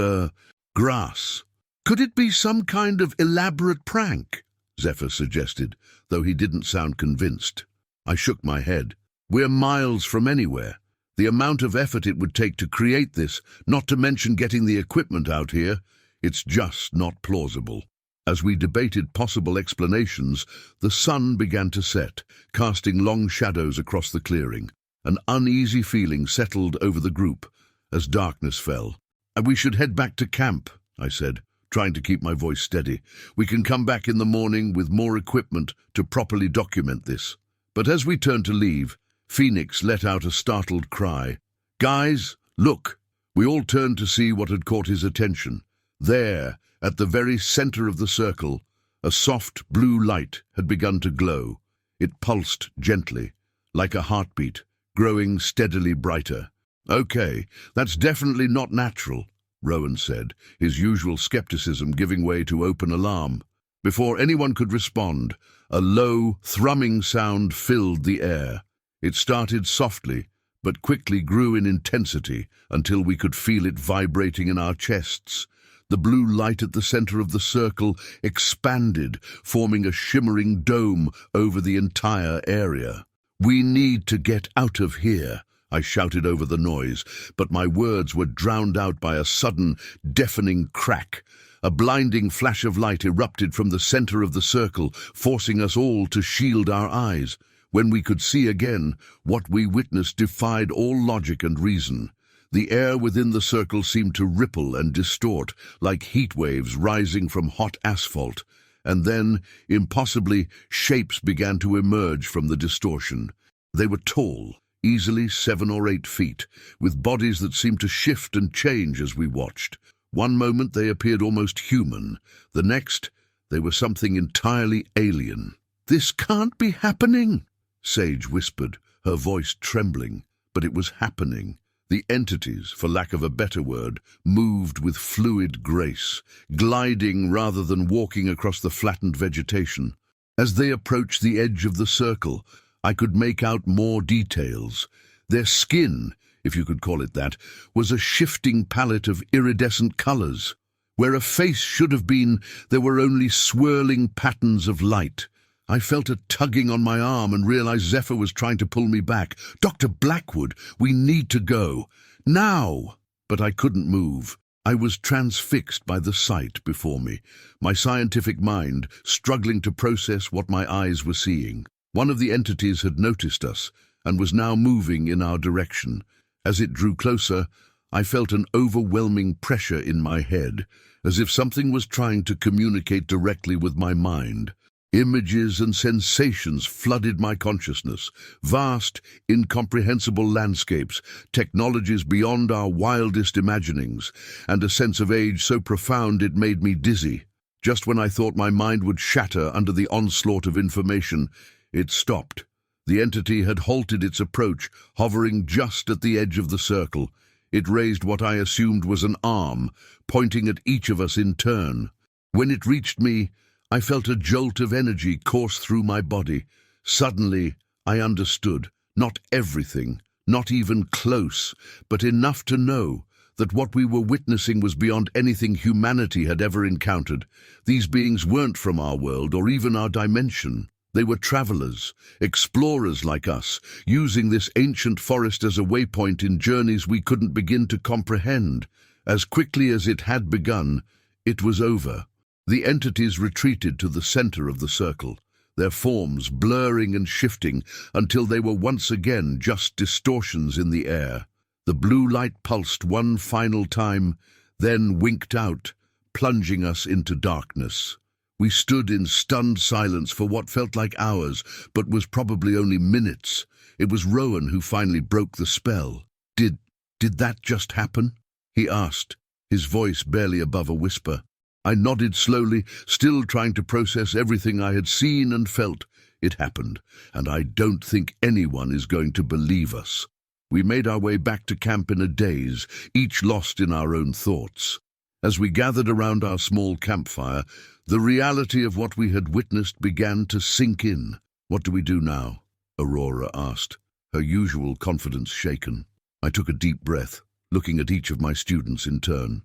grass." "Could it be some kind of elaborate prank?" Zephyr suggested, though he didn't sound convinced. I shook my head. "We're miles from anywhere. The amount of effort it would take to create this, not to mention getting the equipment out here, it's just not plausible." As we debated possible explanations, the sun began to set, casting long shadows across the clearing. An uneasy feeling settled over the group as darkness fell. "We should head back to camp," I said, trying to keep my voice steady. "We can come back in the morning with more equipment to properly document this." But as we turned to leave, Phoenix let out a startled cry. "Guys, look!" We all turned to see what had caught his attention. There, at the very center of the circle, a soft blue light had begun to glow. It pulsed gently, like a heartbeat, growing steadily brighter. "Okay, that's definitely not natural," Rowan said, his usual skepticism giving way to open alarm. Before anyone could respond, a low, thrumming sound filled the air. It started softly, but quickly grew in intensity until we could feel it vibrating in our chests. The blue light at the center of the circle expanded, forming a shimmering dome over the entire area. "We need to get out of here," I shouted over the noise, but my words were drowned out by a sudden, deafening crack. A blinding flash of light erupted from the center of the circle, forcing us all to shield our eyes. When we could see again, what we witnessed defied all logic and reason. The air within the circle seemed to ripple and distort, like heat waves rising from hot asphalt. And then, impossibly, shapes began to emerge from the distortion. They were tall, easily 7 or 8 feet, with bodies that seemed to shift and change as we watched. One moment they appeared almost human. The next, they were something entirely alien. "This can't be happening," Sage whispered, her voice trembling. But it was happening. The entities, for lack of a better word, moved with fluid grace, gliding rather than walking across the flattened vegetation. As they approached the edge of the circle, I could make out more details. Their skin, if you could call it that, was a shifting palette of iridescent colors. Where a face should have been, there were only swirling patterns of light. I felt a tugging on my arm and realized Zephyr was trying to pull me back. "Dr. Blackwood, we need to go. Now!" But I couldn't move. I was transfixed by the sight before me, my scientific mind struggling to process what my eyes were seeing. One of the entities had noticed us and was now moving in our direction. As it drew closer, I felt an overwhelming pressure in my head, as if something was trying to communicate directly with my mind. Images and sensations flooded my consciousness, vast, incomprehensible landscapes, technologies beyond our wildest imaginings, and a sense of age so profound it made me dizzy. Just when I thought my mind would shatter under the onslaught of information, it stopped. The entity had halted its approach, hovering just at the edge of the circle. It raised what I assumed was an arm, pointing at each of us in turn. When it reached me, I felt a jolt of energy course through my body. Suddenly, I understood. Not everything, not even close, but enough to know that what we were witnessing was beyond anything humanity had ever encountered. These beings weren't from our world or even our dimension. They were travelers, explorers like us, using this ancient forest as a waypoint in journeys we couldn't begin to comprehend. As quickly as it had begun, it was over. The entities retreated to the center of the circle, their forms blurring and shifting until they were once again just distortions in the air. The blue light pulsed one final time, then winked out, plunging us into darkness. We stood in stunned silence for what felt like hours, but was probably only minutes. It was Rowan who finally broke the spell. Did that just happen?" he asked, his voice barely above a whisper. I nodded slowly, still trying to process everything I had seen and felt. It happened, and I don't think anyone is going to believe us. We made our way back to camp in a daze, each lost in our own thoughts. As we gathered around our small campfire, the reality of what we had witnessed began to sink in. "What do we do now?" Aurora asked, her usual confidence shaken. I took a deep breath, looking at each of my students in turn.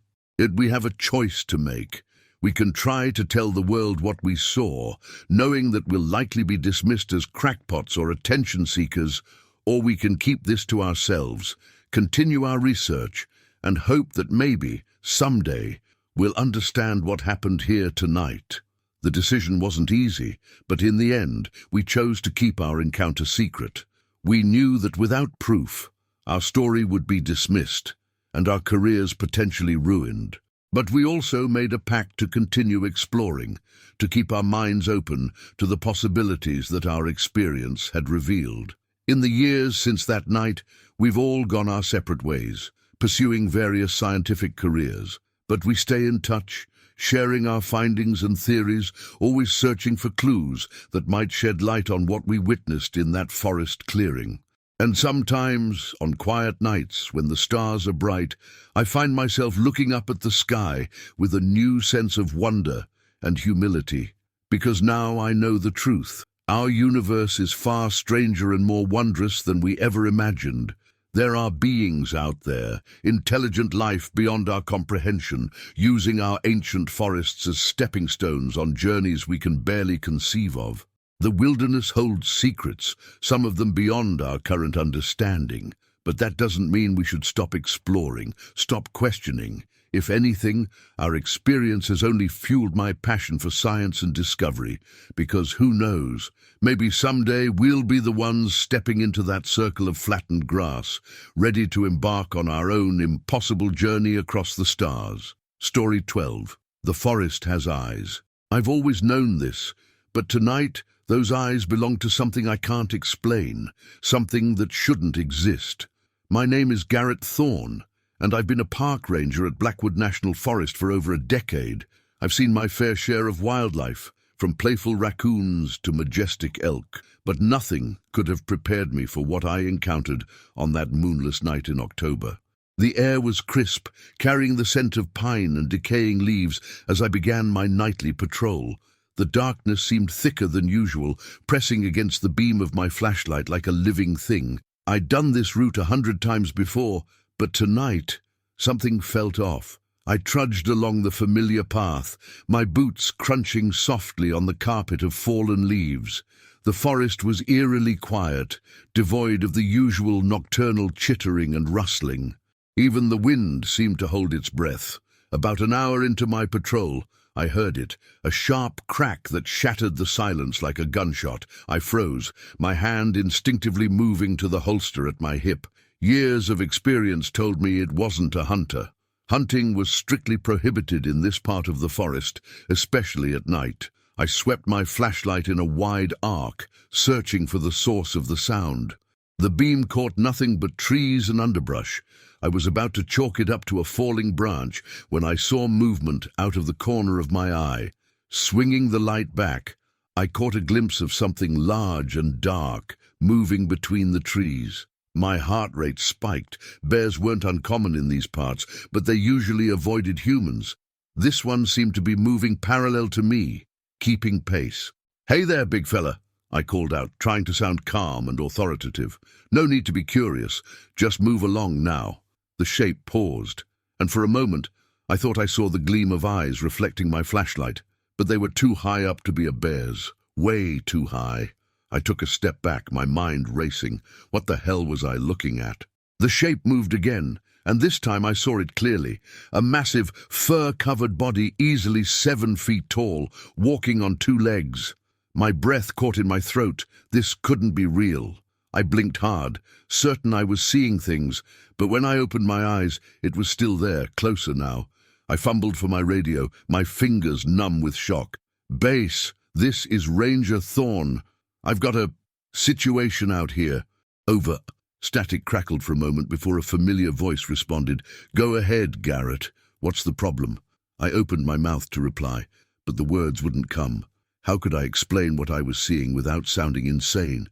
We have a choice to make. We can try to tell the world what we saw, knowing that we'll likely be dismissed as crackpots or attention seekers, or we can keep this to ourselves, continue our research, and hope that maybe, someday, we'll understand what happened here tonight. The decision wasn't easy, but in the end, we chose to keep our encounter secret. We knew that without proof, our story would be dismissed, and our careers potentially ruined. But we also made a pact to continue exploring, to keep our minds open to the possibilities that our experience had revealed. In the years since that night, we've all gone our separate ways, pursuing various scientific careers. But we stay in touch, sharing our findings and theories, always searching for clues that might shed light on what we witnessed in that forest clearing. And sometimes, on quiet nights when the stars are bright, I find myself looking up at the sky with a new sense of wonder and humility. Because now I know the truth. Our universe is far stranger and more wondrous than we ever imagined. There are beings out there, intelligent life beyond our comprehension, using our ancient forests as stepping stones on journeys we can barely conceive of. The wilderness holds secrets, some of them beyond our current understanding. But that doesn't mean we should stop exploring, stop questioning. If anything, our experience has only fueled my passion for science and discovery, because who knows, maybe someday we'll be the ones stepping into that circle of flattened grass, ready to embark on our own impossible journey across the stars. Story 12. The forest has eyes. I've always known this, but tonight those eyes belong to something I can't explain, something that shouldn't exist. My name is Garrett Thorne, and I've been a park ranger at Blackwood National Forest for over a decade. I've seen my fair share of wildlife, from playful raccoons to majestic elk, but nothing could have prepared me for what I encountered on that moonless night in October. The air was crisp, carrying the scent of pine and decaying leaves as I began my nightly patrol. The darkness seemed thicker than usual, pressing against the beam of my flashlight like a living thing. I'd done this route 100 times before, but tonight, something felt off. I trudged along the familiar path, my boots crunching softly on the carpet of fallen leaves. The forest was eerily quiet, devoid of the usual nocturnal chittering and rustling. Even the wind seemed to hold its breath. About an hour into my patrol, I heard it, a sharp crack that shattered the silence like a gunshot. I froze, my hand instinctively moving to the holster at my hip. Years of experience told me it wasn't a hunter. Hunting was strictly prohibited in this part of the forest, especially at night. I swept my flashlight in a wide arc, searching for the source of the sound. The beam caught nothing but trees and underbrush. I was about to chalk it up to a falling branch when I saw movement out of the corner of my eye. Swinging the light back, I caught a glimpse of something large and dark moving between the trees. My heart rate spiked. Bears weren't uncommon in these parts, but they usually avoided humans. This one seemed to be moving parallel to me, keeping pace. "Hey there, big fella," I called out, trying to sound calm and authoritative. "No need to be curious. Just move along now." The shape paused, and for a moment I thought I saw the gleam of eyes reflecting my flashlight, but they were too high up to be a bear's, way too high. I took a step back, my mind racing. What the hell was I looking at? The shape moved again, and this time I saw it clearly. A massive, fur-covered body, easily 7 feet tall, walking on 2 legs. My breath caught in my throat. This couldn't be real. I blinked hard, certain I was seeing things, but when I opened my eyes, it was still there, closer now. I fumbled for my radio, my fingers numb with shock. "Base, this is Ranger Thorne. I've got a situation out here." "Over." Static crackled for a moment before a familiar voice responded. "Go ahead, Garrett. What's the problem?" I opened my mouth to reply, but the words wouldn't come. How could I explain what I was seeing without sounding insane?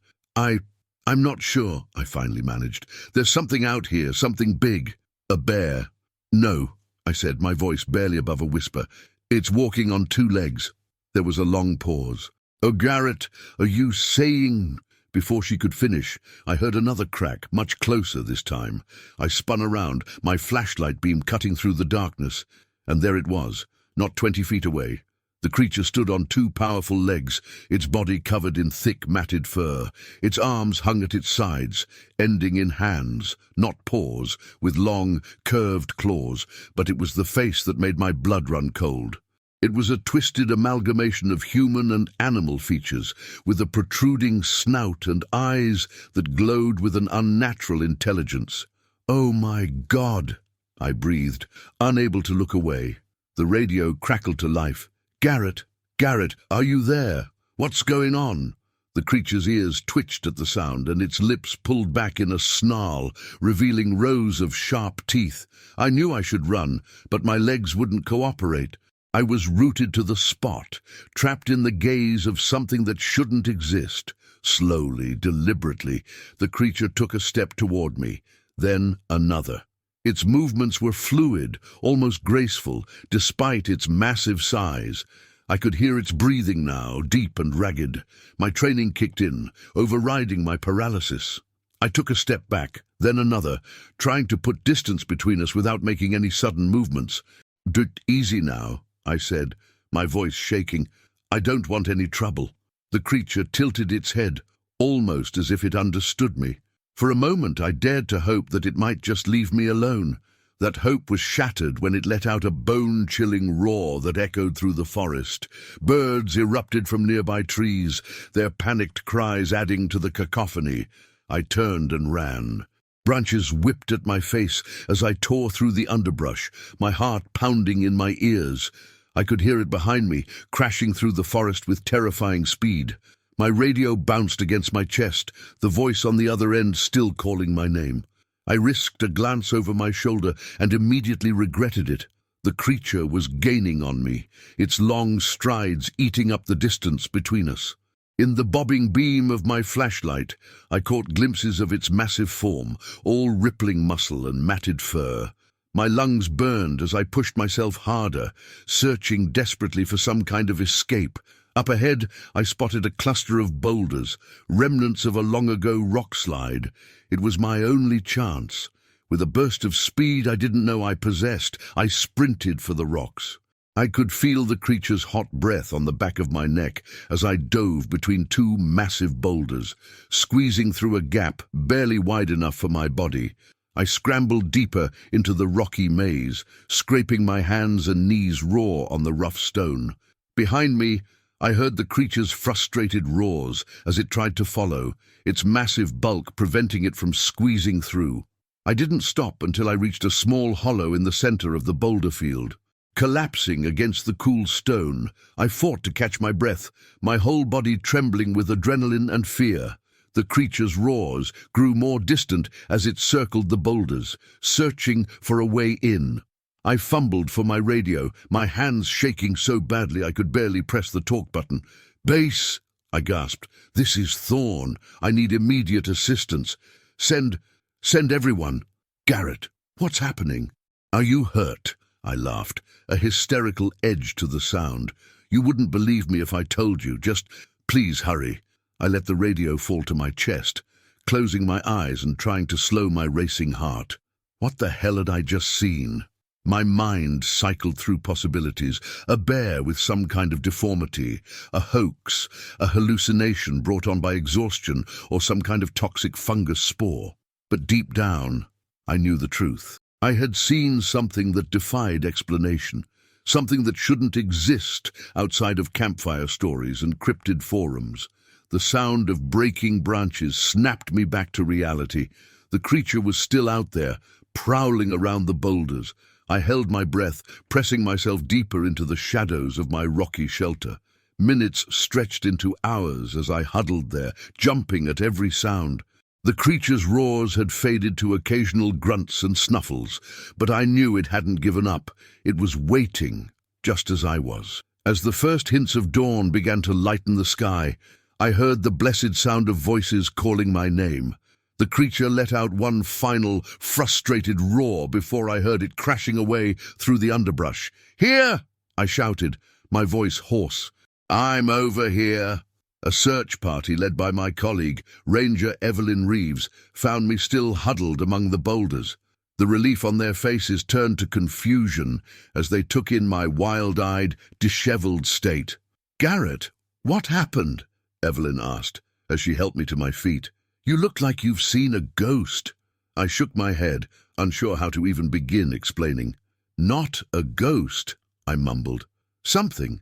I'm not sure," I finally managed. "There's something out here, something big." "A bear?" "No," I said, my voice barely above a whisper. "It's walking on 2 legs." There was a long pause. "Oh, Garrett, are you saying—" Before she could finish, I heard another crack, much closer this time. I spun around, my flashlight beam cutting through the darkness, and there it was, not 20 feet away. The creature stood on 2 powerful legs, its body covered in thick, matted fur. Its arms hung at its sides, ending in hands, not paws, with long, curved claws, but it was the face that made my blood run cold. It was a twisted amalgamation of human and animal features, with a protruding snout and eyes that glowed with an unnatural intelligence. "Oh my God!" I breathed, unable to look away. The radio crackled to life. "Garrett, Garrett, are you there? What's going on?" The creature's ears twitched at the sound, and its lips pulled back in a snarl, revealing rows of sharp teeth. I knew I should run, but my legs wouldn't cooperate. I was rooted to the spot, trapped in the gaze of something that shouldn't exist. Slowly, deliberately, the creature took a step toward me, then another. Its movements were fluid, almost graceful, despite its massive size. I could hear its breathing now, deep and ragged. My training kicked in, overriding my paralysis. I took a step back, then another, trying to put distance between us without making any sudden movements. Easy now," I said, my voice shaking. "I don't want any trouble." The creature tilted its head, almost as if it understood me. For a moment I dared to hope that it might just leave me alone. That hope was shattered when it let out a bone-chilling roar that echoed through the forest. Birds erupted from nearby trees, their panicked cries adding to the cacophony. I turned and ran. Branches whipped at my face as I tore through the underbrush, my heart pounding in my ears. I could hear it behind me, crashing through the forest with terrifying speed. My radio bounced against my chest, the voice on the other end still calling my name. I risked a glance over my shoulder and immediately regretted it. The creature was gaining on me, its long strides eating up the distance between us. In the bobbing beam of my flashlight, I caught glimpses of its massive form, all rippling muscle and matted fur. My lungs burned as I pushed myself harder, searching desperately for some kind of escape. Up ahead, I spotted a cluster of boulders, remnants of a long-ago rock slide. It was my only chance. With a burst of speed I didn't know I possessed, I sprinted for the rocks. I could feel the creature's hot breath on the back of my neck as I dove between 2 massive boulders, squeezing through a gap barely wide enough for my body. I scrambled deeper into the rocky maze, scraping my hands and knees raw on the rough stone. Behind me, I heard the creature's frustrated roars as it tried to follow, its massive bulk preventing it from squeezing through. I didn't stop until I reached a small hollow in the center of the boulder field. Collapsing against the cool stone, I fought to catch my breath, my whole body trembling with adrenaline and fear. The creature's roars grew more distant as it circled the boulders, searching for a way in. I fumbled for my radio, my hands shaking so badly I could barely press the talk button. "Base," I gasped. "This is Thorne. I need immediate assistance. Send everyone." "Garrett, what's happening?" "Are you hurt?" I laughed, a hysterical edge to the sound. "You wouldn't believe me if I told you. Just please hurry." I let the radio fall to my chest, closing my eyes and trying to slow my racing heart. What the hell had I just seen? My mind cycled through possibilities: a bear with some kind of deformity, a hoax, a hallucination brought on by exhaustion, or some kind of toxic fungus spore. But deep down, I knew the truth. I had seen something that defied explanation, something that shouldn't exist outside of campfire stories and cryptid forums. The sound of breaking branches snapped me back to reality. The creature was still out there, prowling around the boulders. I held my breath, pressing myself deeper into the shadows of my rocky shelter. Minutes stretched into hours as I huddled there, jumping at every sound. The creature's roars had faded to occasional grunts and snuffles, but I knew it hadn't given up. It was waiting, just as I was. As the first hints of dawn began to lighten the sky, I heard the blessed sound of voices calling my name. The creature let out one final, frustrated roar before I heard it crashing away through the underbrush. "Here!" I shouted, my voice hoarse. "I'm over here." A search party led by my colleague, Ranger Evelyn Reeves, found me still huddled among the boulders. The relief on their faces turned to confusion as they took in my wild-eyed, disheveled state. "Garrett, what happened?" Evelyn asked, as she helped me to my feet. "You look like you've seen a ghost." I shook my head, unsure how to even begin explaining. "Not a ghost," I mumbled. Something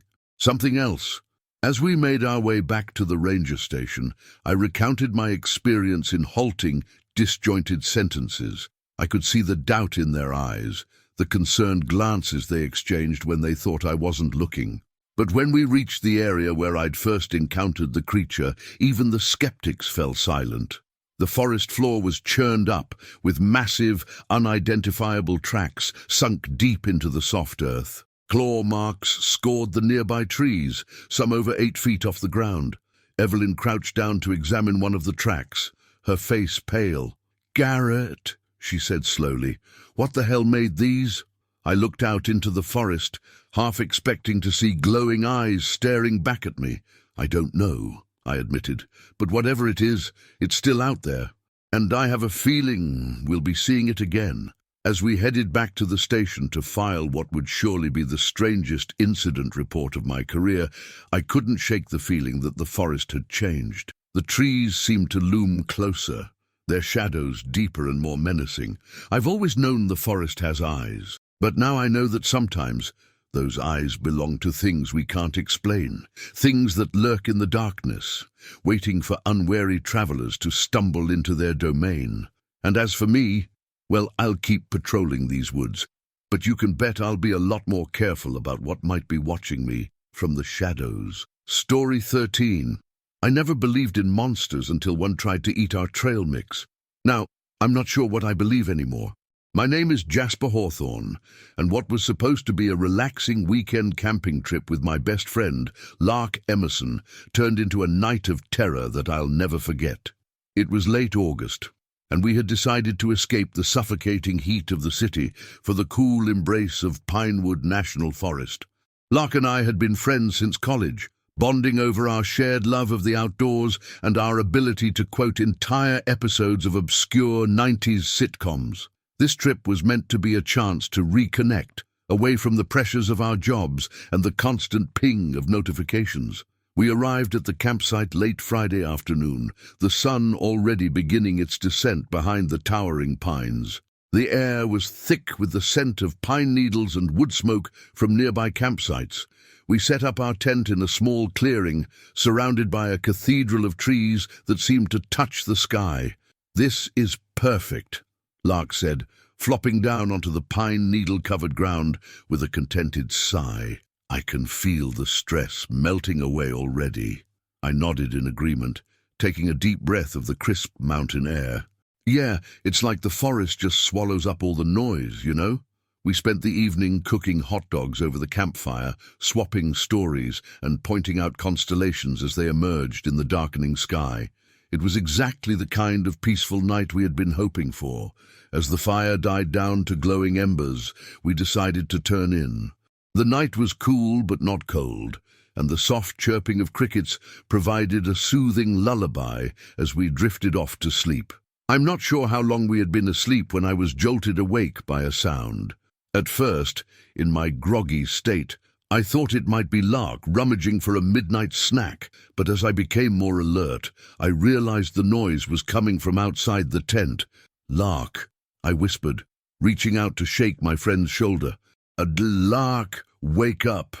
else." As we made our way back to the ranger station, I recounted my experience in halting, disjointed sentences. I could see the doubt in their eyes, the concerned glances they exchanged when they thought I wasn't looking. But when we reached the area where I'd first encountered the creature, even the skeptics fell silent. The forest floor was churned up, with massive, unidentifiable tracks sunk deep into the soft earth. Claw marks scored the nearby trees, some over 8 feet off the ground. Evelyn crouched down to examine one of the tracks, her face pale. "Garrett," she said slowly, "what the hell made these?" I looked out into the forest, half expecting to see glowing eyes staring back at me. "I don't know," I admitted, "but whatever it is, it's still out there. And I have a feeling we'll be seeing it again." As we headed back to the station to file what would surely be the strangest incident report of my career, I couldn't shake the feeling that the forest had changed. The trees seemed to loom closer, their shadows deeper and more menacing. I've always known the forest has eyes, but now I know that sometimes those eyes belong to things we can't explain, things that lurk in the darkness, waiting for unwary travelers to stumble into their domain. And as for me, well, I'll keep patrolling these woods, but you can bet I'll be a lot more careful about what might be watching me from the shadows. Story 13. I never believed in monsters until one tried to eat our trail mix. Now, I'm not sure what I believe anymore. My name is Jasper Hawthorne, and what was supposed to be a relaxing weekend camping trip with my best friend, Lark Emerson, turned into a night of terror that I'll never forget. It was late August, and we had decided to escape the suffocating heat of the city for the cool embrace of Pinewood National Forest. Lark and I had been friends since college, bonding over our shared love of the outdoors and our ability to quote entire episodes of obscure 90s sitcoms. This trip was meant to be a chance to reconnect, away from the pressures of our jobs and the constant ping of notifications. We arrived at the campsite late Friday afternoon, the sun already beginning its descent behind the towering pines. The air was thick with the scent of pine needles and wood smoke from nearby campsites. We set up our tent in a small clearing, surrounded by a cathedral of trees that seemed to touch the sky. "This is perfect," Lark said, flopping down onto the pine needle-covered ground with a contented sigh. "I can feel the stress melting away already." I nodded in agreement, taking a deep breath of the crisp mountain air. "Yeah, it's like the forest just swallows up all the noise, you know?" We spent the evening cooking hot dogs over the campfire, swapping stories and pointing out constellations as they emerged in the darkening sky. It was exactly the kind of peaceful night we had been hoping for. As the fire died down to glowing embers, we decided to turn in. The night was cool but not cold, and the soft chirping of crickets provided a soothing lullaby as we drifted off to sleep. I'm not sure how long we had been asleep when I was jolted awake by a sound. At first, in my groggy state, I thought it might be Lark rummaging for a midnight snack, but as I became more alert, I realized the noise was coming from outside the tent. "Lark," I whispered, reaching out to shake my friend's shoulder. Lark, wake up."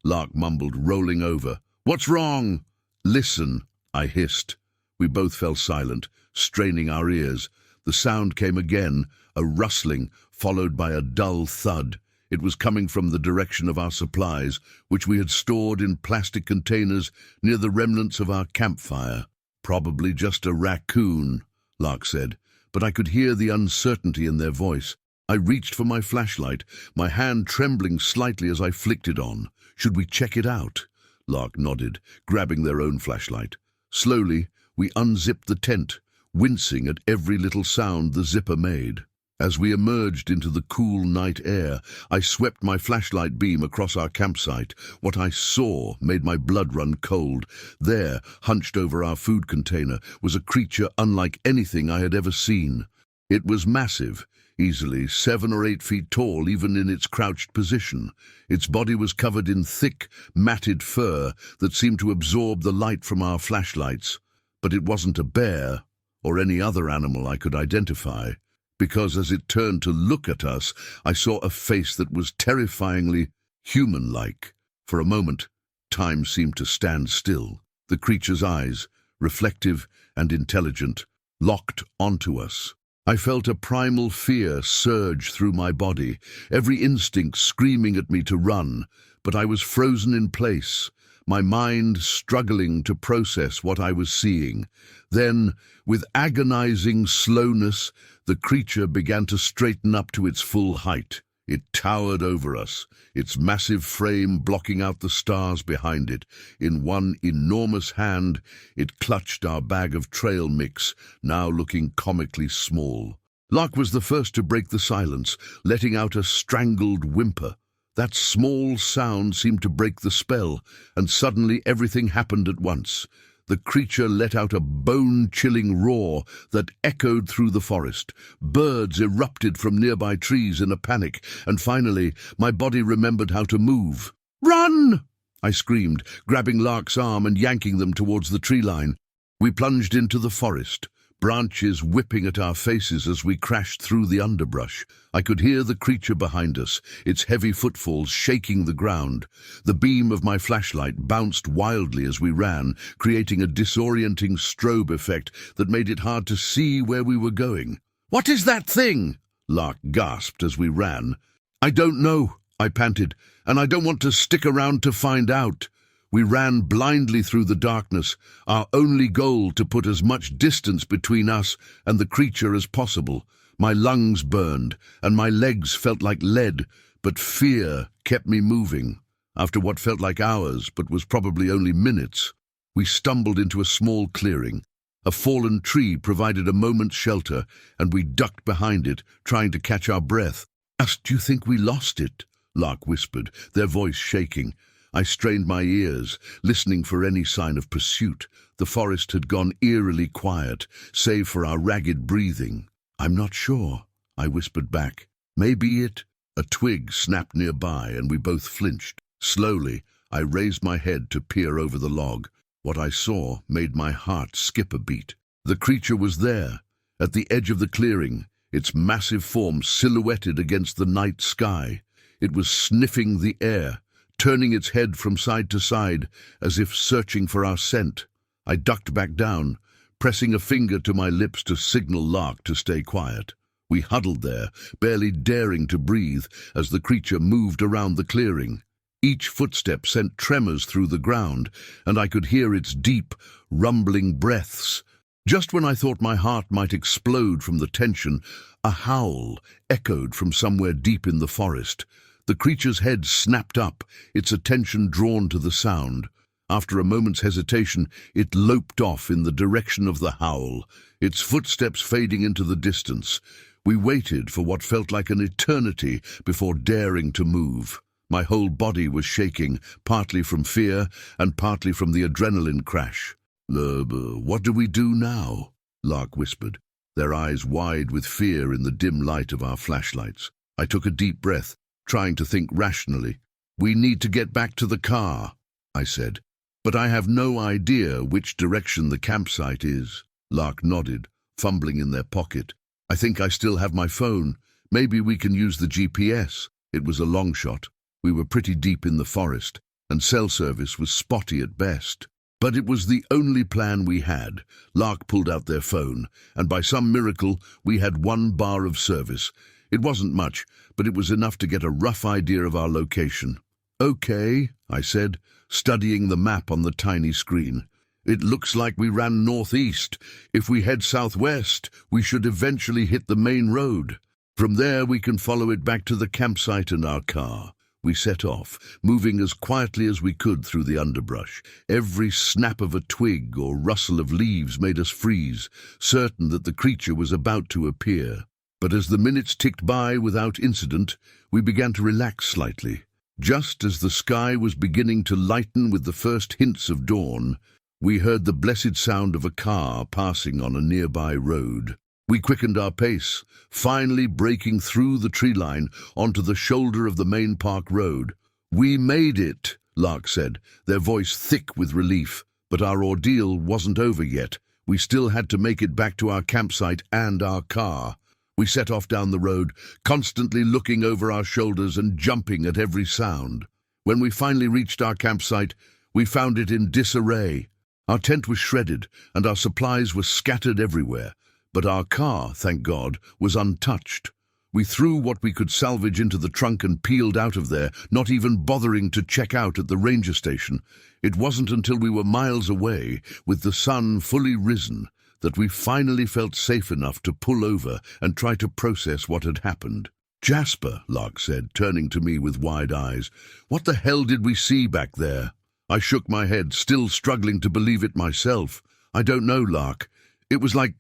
Lark mumbled, rolling over. "What's wrong?" "Listen," I hissed. We both fell silent, straining our ears. The sound came again, a rustling, followed by a dull thud. It was coming from the direction of our supplies, which we had stored in plastic containers near the remnants of our campfire. "Probably just a raccoon," Lark said, but I could hear the uncertainty in their voice. I reached for my flashlight, my hand trembling slightly as I flicked it on. "Should we check it out?" Lark nodded, grabbing their own flashlight. Slowly, we unzipped the tent, wincing at every little sound the zipper made. As we emerged into the cool night air, I swept my flashlight beam across our campsite. What I saw made my blood run cold. There, hunched over our food container, was a creature unlike anything I had ever seen. It was massive, easily 7 or 8 feet tall even in its crouched position. Its body was covered in thick, matted fur that seemed to absorb the light from our flashlights. But it wasn't a bear or any other animal I could identify, because as it turned to look at us, I saw a face that was terrifyingly human-like. For a moment, time seemed to stand still. The creature's eyes, reflective and intelligent, locked onto us. I felt a primal fear surge through my body, every instinct screaming at me to run, but I was frozen in place, my mind struggling to process what I was seeing. Then, with agonizing slowness, the creature began to straighten up to its full height. It towered over us, its massive frame blocking out the stars behind it. In one enormous hand, it clutched our bag of trail mix, now looking comically small. Lark was the first to break the silence, letting out a strangled whimper. That small sound seemed to break the spell, and suddenly everything happened at once. The creature let out a bone-chilling roar that echoed through the forest. Birds erupted from nearby trees in a panic, and finally, my body remembered how to move. "Run!" I screamed, grabbing Lark's arm and yanking them towards the tree line. We plunged into the forest, branches whipping at our faces as we crashed through the underbrush. I could hear the creature behind us, its heavy footfalls shaking the ground. The beam of my flashlight bounced wildly as we ran, creating a disorienting strobe effect that made it hard to see where we were going. "What is that thing?" Lark gasped as we ran. "I don't know," I panted, "and I don't want to stick around to find out." We ran blindly through the darkness, our only goal to put as much distance between us and the creature as possible. My lungs burned, and my legs felt like lead, but fear kept me moving. After what felt like hours, but was probably only minutes, we stumbled into a small clearing. A fallen tree provided a moment's shelter, and we ducked behind it, trying to catch our breath. "Do you think we lost it?" Lark whispered, their voice shaking. I strained my ears, listening for any sign of pursuit. The forest had gone eerily quiet, save for our ragged breathing. "I'm not sure," I whispered back. "Maybe it—" A twig snapped nearby, and we both flinched. Slowly, I raised my head to peer over the log. What I saw made my heart skip a beat. The creature was there, at the edge of the clearing, its massive form silhouetted against the night sky. It was sniffing the air, turning its head from side to side, as if searching for our scent. I ducked back down, pressing a finger to my lips to signal Lark to stay quiet. We huddled there, barely daring to breathe, as the creature moved around the clearing. Each footstep sent tremors through the ground, and I could hear its deep, rumbling breaths. Just when I thought my heart might explode from the tension, a howl echoed from somewhere deep in the forest. The creature's head snapped up, its attention drawn to the sound. After a moment's hesitation, it loped off in the direction of the howl, its footsteps fading into the distance. We waited for what felt like an eternity before daring to move. My whole body was shaking, partly from fear and partly from the adrenaline crash. "What do we do now?" Lark whispered, their eyes wide with fear in the dim light of our flashlights. I took a deep breath, trying to think rationally. "We need to get back to the car," I said. "But I have no idea which direction the campsite is." Lark nodded, fumbling in their pocket. "I think I still have my phone. Maybe we can use the GPS." It was a long shot. We were pretty deep in the forest, and cell service was spotty at best. But it was the only plan we had. Lark pulled out their phone, and by some miracle, we had 1 bar of service. It wasn't much, but it was enough to get a rough idea of our location. "Okay," I said, studying the map on the tiny screen. "It looks like we ran northeast. If we head southwest, we should eventually hit the main road. From there, we can follow it back to the campsite and our car." We set off, moving as quietly as we could through the underbrush. Every snap of a twig or rustle of leaves made us freeze, certain that the creature was about to appear. But as the minutes ticked by without incident, we began to relax slightly. Just as the sky was beginning to lighten with the first hints of dawn, we heard the blessed sound of a car passing on a nearby road. We quickened our pace, finally breaking through the tree line onto the shoulder of the main park road. "We made it," Lark said, their voice thick with relief. But our ordeal wasn't over yet. We still had to make it back to our campsite and our car. We set off down the road, constantly looking over our shoulders and jumping at every sound. When we finally reached our campsite, we found it in disarray. Our tent was shredded, and our supplies were scattered everywhere. But our car, thank God, was untouched. We threw what we could salvage into the trunk and peeled out of there, not even bothering to check out at the ranger station. It wasn't until we were miles away, with the sun fully risen, that we finally felt safe enough to pull over and try to process what had happened. "Jasper," Lark said, turning to me with wide eyes, "what the hell did we see back there?" I shook my head, still struggling to believe it myself. "I don't know, Lark. It was like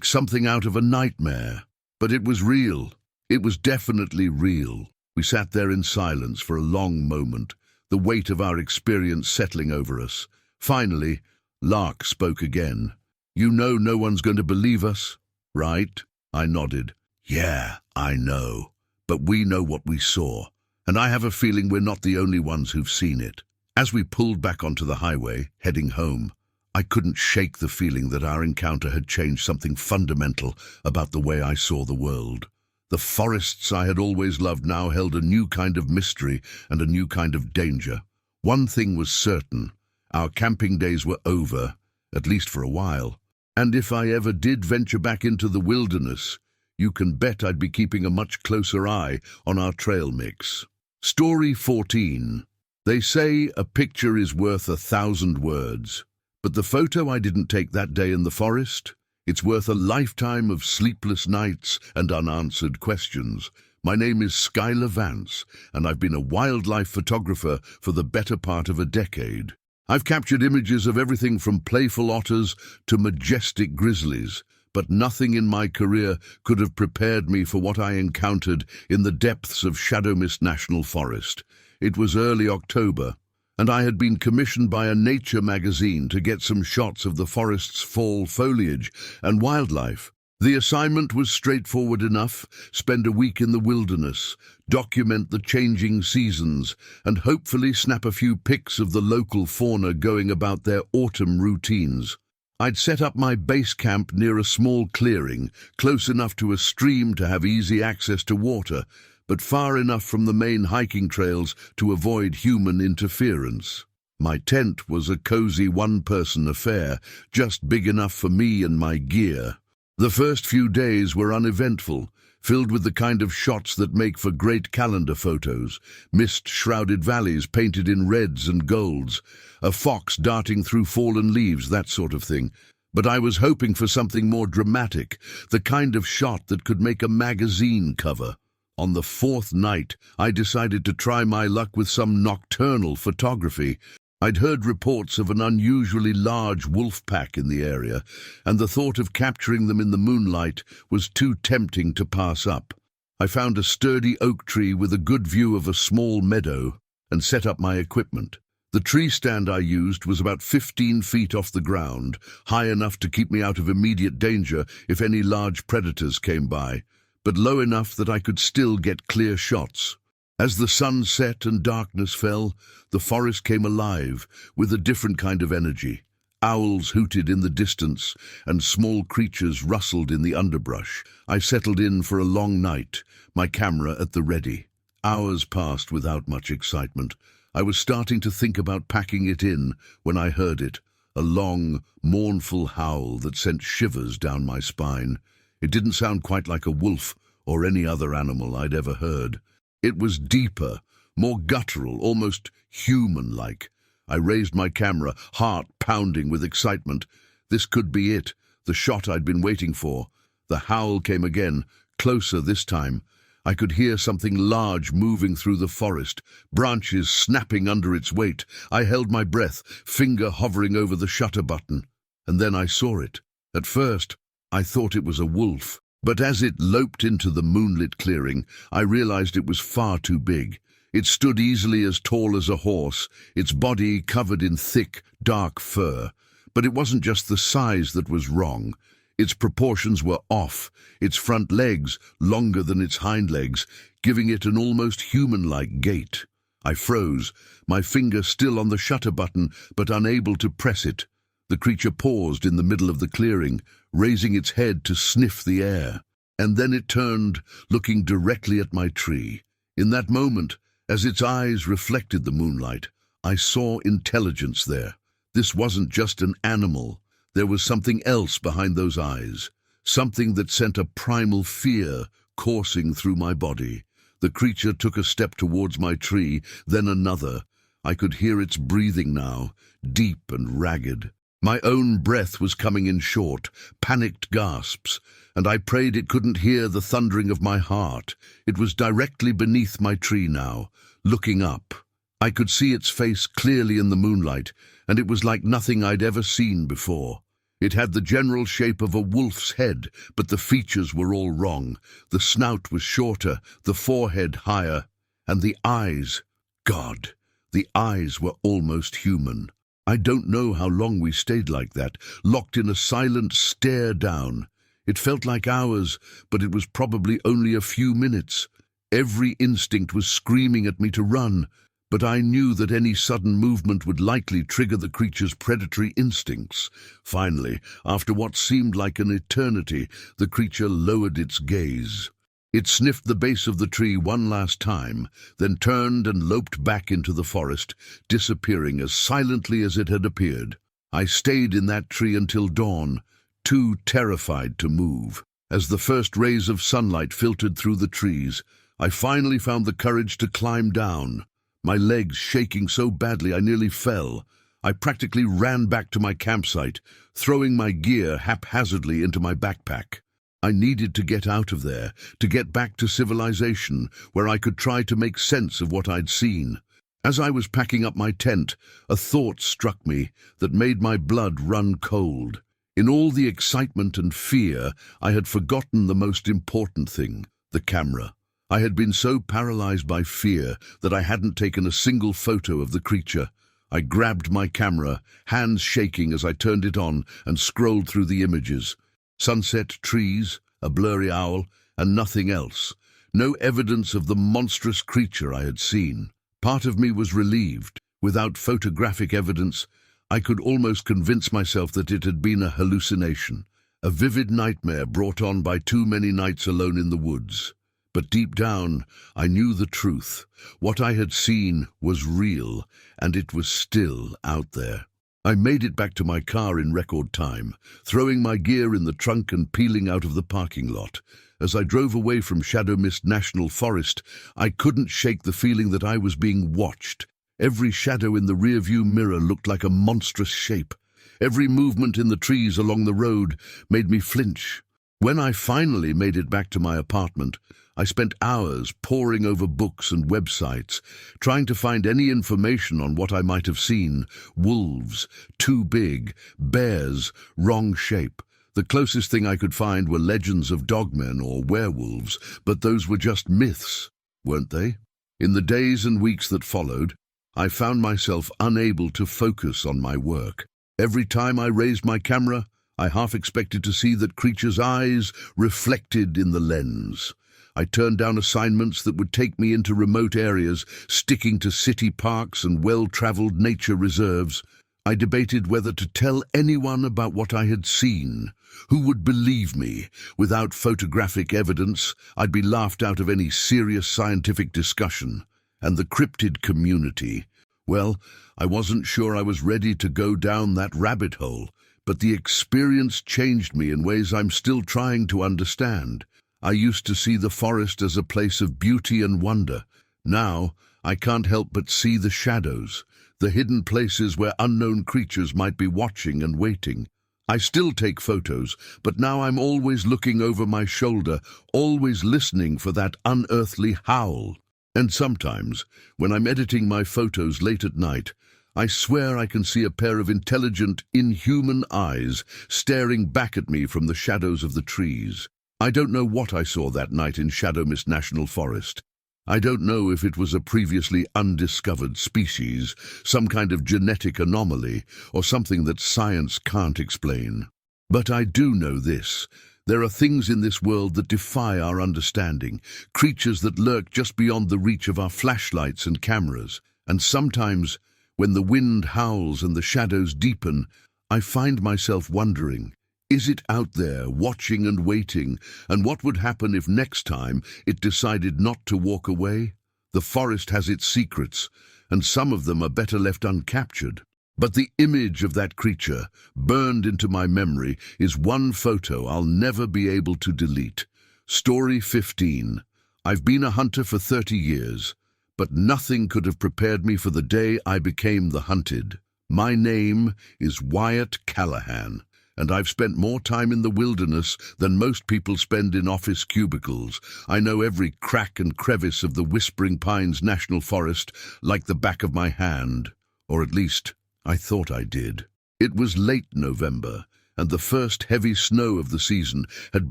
something out of a nightmare. But it was real. It was definitely real." We sat there in silence for a long moment, the weight of our experience settling over us. Finally, Lark spoke again. "You know no one's going to believe us, right?" I nodded. "Yeah, I know. But we know what we saw, and I have a feeling we're not the only ones who've seen it." As we pulled back onto the highway, heading home, I couldn't shake the feeling that our encounter had changed something fundamental about the way I saw the world. The forests I had always loved now held a new kind of mystery and a new kind of danger. One thing was certain: our camping days were over, at least for a while. And if I ever did venture back into the wilderness, you can bet I'd be keeping a much closer eye on our trail mix. Story 14. They say a picture is worth 1,000 words. But the photo I didn't take that day in the forest, it's worth a lifetime of sleepless nights and unanswered questions. My name is Skylar Vance, and I've been a wildlife photographer for the better part of a decade. I've captured images of everything from playful otters to majestic grizzlies, but nothing in my career could have prepared me for what I encountered in the depths of Shadow Mist National Forest. It was early October, and I had been commissioned by a nature magazine to get some shots of the forest's fall foliage and wildlife. The assignment was straightforward enough: spend a week in the wilderness, document the changing seasons, and hopefully snap a few pics of the local fauna going about their autumn routines. I'd set up my base camp near a small clearing, close enough to a stream to have easy access to water, but far enough from the main hiking trails to avoid human interference. My tent was a cozy one-person affair, just big enough for me and my gear. The first few days were uneventful, filled with the kind of shots that make for great calendar photos: mist-shrouded valleys painted in reds and golds, a fox darting through fallen leaves, that sort of thing. But I was hoping for something more dramatic, the kind of shot that could make a magazine cover. On the 4th night, I decided to try my luck with some nocturnal photography. I'd heard reports of an unusually large wolf pack in the area, and the thought of capturing them in the moonlight was too tempting to pass up. I found a sturdy oak tree with a good view of a small meadow and set up my equipment. The tree stand I used was about 15 feet off the ground, high enough to keep me out of immediate danger if any large predators came by. but low enough that I could still get clear shots. As the sun set and darkness fell, the forest came alive with a different kind of energy. Owls hooted in the distance, and small creatures rustled in the underbrush. I settled in for a long night, my camera at the ready. Hours passed without much excitement. I was starting to think about packing it in when I heard it, a long, mournful howl that sent shivers down my spine. It didn't sound quite like a wolf or any other animal I'd ever heard. It was deeper, more guttural, almost human-like. I raised my camera, heart pounding with excitement. This could be it, the shot I'd been waiting for. The howl came again, closer this time. I could hear something large moving through the forest, branches snapping under its weight. I held my breath, finger hovering over the shutter button. And then I saw it. At first, I thought it was a wolf, but as it loped into the moonlit clearing, I realized it was far too big. It stood easily as tall as a horse, its body covered in thick, dark fur. But it wasn't just the size that was wrong. Its proportions were off, its front legs longer than its hind legs, giving it an almost human-like gait. I froze, my finger still on the shutter button, but unable to press it. The creature paused in the middle of the clearing, raising its head to sniff the air. And then it turned, looking directly at my tree. In that moment, as its eyes reflected the moonlight, I saw intelligence there. This wasn't just an animal. There was something else behind those eyes, something that sent a primal fear coursing through my body. The creature took a step towards my tree, then another. I could hear its breathing now, deep and ragged. My own breath was coming in short, panicked gasps, and I prayed it couldn't hear the thundering of my heart. It was directly beneath my tree now, looking up. I could see its face clearly in the moonlight, and it was like nothing I'd ever seen before. It had the general shape of a wolf's head, but the features were all wrong. The snout was shorter, the forehead higher, and the eyes, God, the eyes were almost human. I don't know how long we stayed like that, locked in a silent stare down. It felt like hours, but it was probably only a few minutes. Every instinct was screaming at me to run, but I knew that any sudden movement would likely trigger the creature's predatory instincts. Finally, after what seemed like an eternity, the creature lowered its gaze. It sniffed the base of the tree one last time, then turned and loped back into the forest, disappearing as silently as it had appeared. I stayed in that tree until dawn, too terrified to move. As the first rays of sunlight filtered through the trees, I finally found the courage to climb down. My legs shaking so badly I nearly fell. I practically ran back to my campsite, throwing my gear haphazardly into my backpack. I needed to get out of there, to get back to civilization, where I could try to make sense of what I'd seen. As I was packing up my tent, a thought struck me that made my blood run cold. In all the excitement and fear, I had forgotten the most important thing, the camera. I had been so paralyzed by fear that I hadn't taken a single photo of the creature. I grabbed my camera, hands shaking as I turned it on and scrolled through the images. Sunset, trees, a blurry owl, and nothing else. No evidence of the monstrous creature I had seen. Part of me was relieved. Without photographic evidence, I could almost convince myself that it had been a hallucination, a vivid nightmare brought on by too many nights alone in the woods. But deep down, I knew the truth. What I had seen was real, and it was still out there. I made it back to my car in record time, throwing my gear in the trunk and peeling out of the parking lot. As I drove away from Shadow Mist National Forest, I couldn't shake the feeling that I was being watched. Every shadow in the rearview mirror looked like a monstrous shape. Every movement in the trees along the road made me flinch. When I finally made it back to my apartment, I spent hours poring over books and websites, trying to find any information on what I might have seen. Wolves, too big, bears, wrong shape. The closest thing I could find were legends of dogmen or werewolves, but those were just myths, weren't they? In the days and weeks that followed, I found myself unable to focus on my work. Every time I raised my camera, I half expected to see that creature's eyes reflected in the lens. I turned down assignments that would take me into remote areas, sticking to city parks and well-traveled nature reserves. I debated whether to tell anyone about what I had seen. Who would believe me? Without photographic evidence, I'd be laughed out of any serious scientific discussion. And the cryptid community. Well, I wasn't sure I was ready to go down that rabbit hole, but the experience changed me in ways I'm still trying to understand. I used to see the forest as a place of beauty and wonder. Now, I can't help but see the shadows, the hidden places where unknown creatures might be watching and waiting. I still take photos, but now I'm always looking over my shoulder, always listening for that unearthly howl. And sometimes, when I'm editing my photos late at night, I swear I can see a pair of intelligent, inhuman eyes staring back at me from the shadows of the trees. I don't know what I saw that night in Shadow Mist National Forest. I don't know if it was a previously undiscovered species, some kind of genetic anomaly, or something that science can't explain. But I do know this. There are things in this world that defy our understanding, creatures that lurk just beyond the reach of our flashlights and cameras. And sometimes, when the wind howls and the shadows deepen, I find myself wondering, is it out there, watching and waiting, and what would happen if next time it decided not to walk away? The forest has its secrets, and some of them are better left uncaptured. But the image of that creature, burned into my memory, is one photo I'll never be able to delete. Story 15. I've been a hunter for 30 years, but nothing could have prepared me for the day I became the hunted. My name is Wyatt Callahan, and I've spent more time in the wilderness than most people spend in office cubicles. I know every crack and crevice of the Whispering Pines National Forest like the back of my hand, or at least I thought I did. It was late November, and the first heavy snow of the season had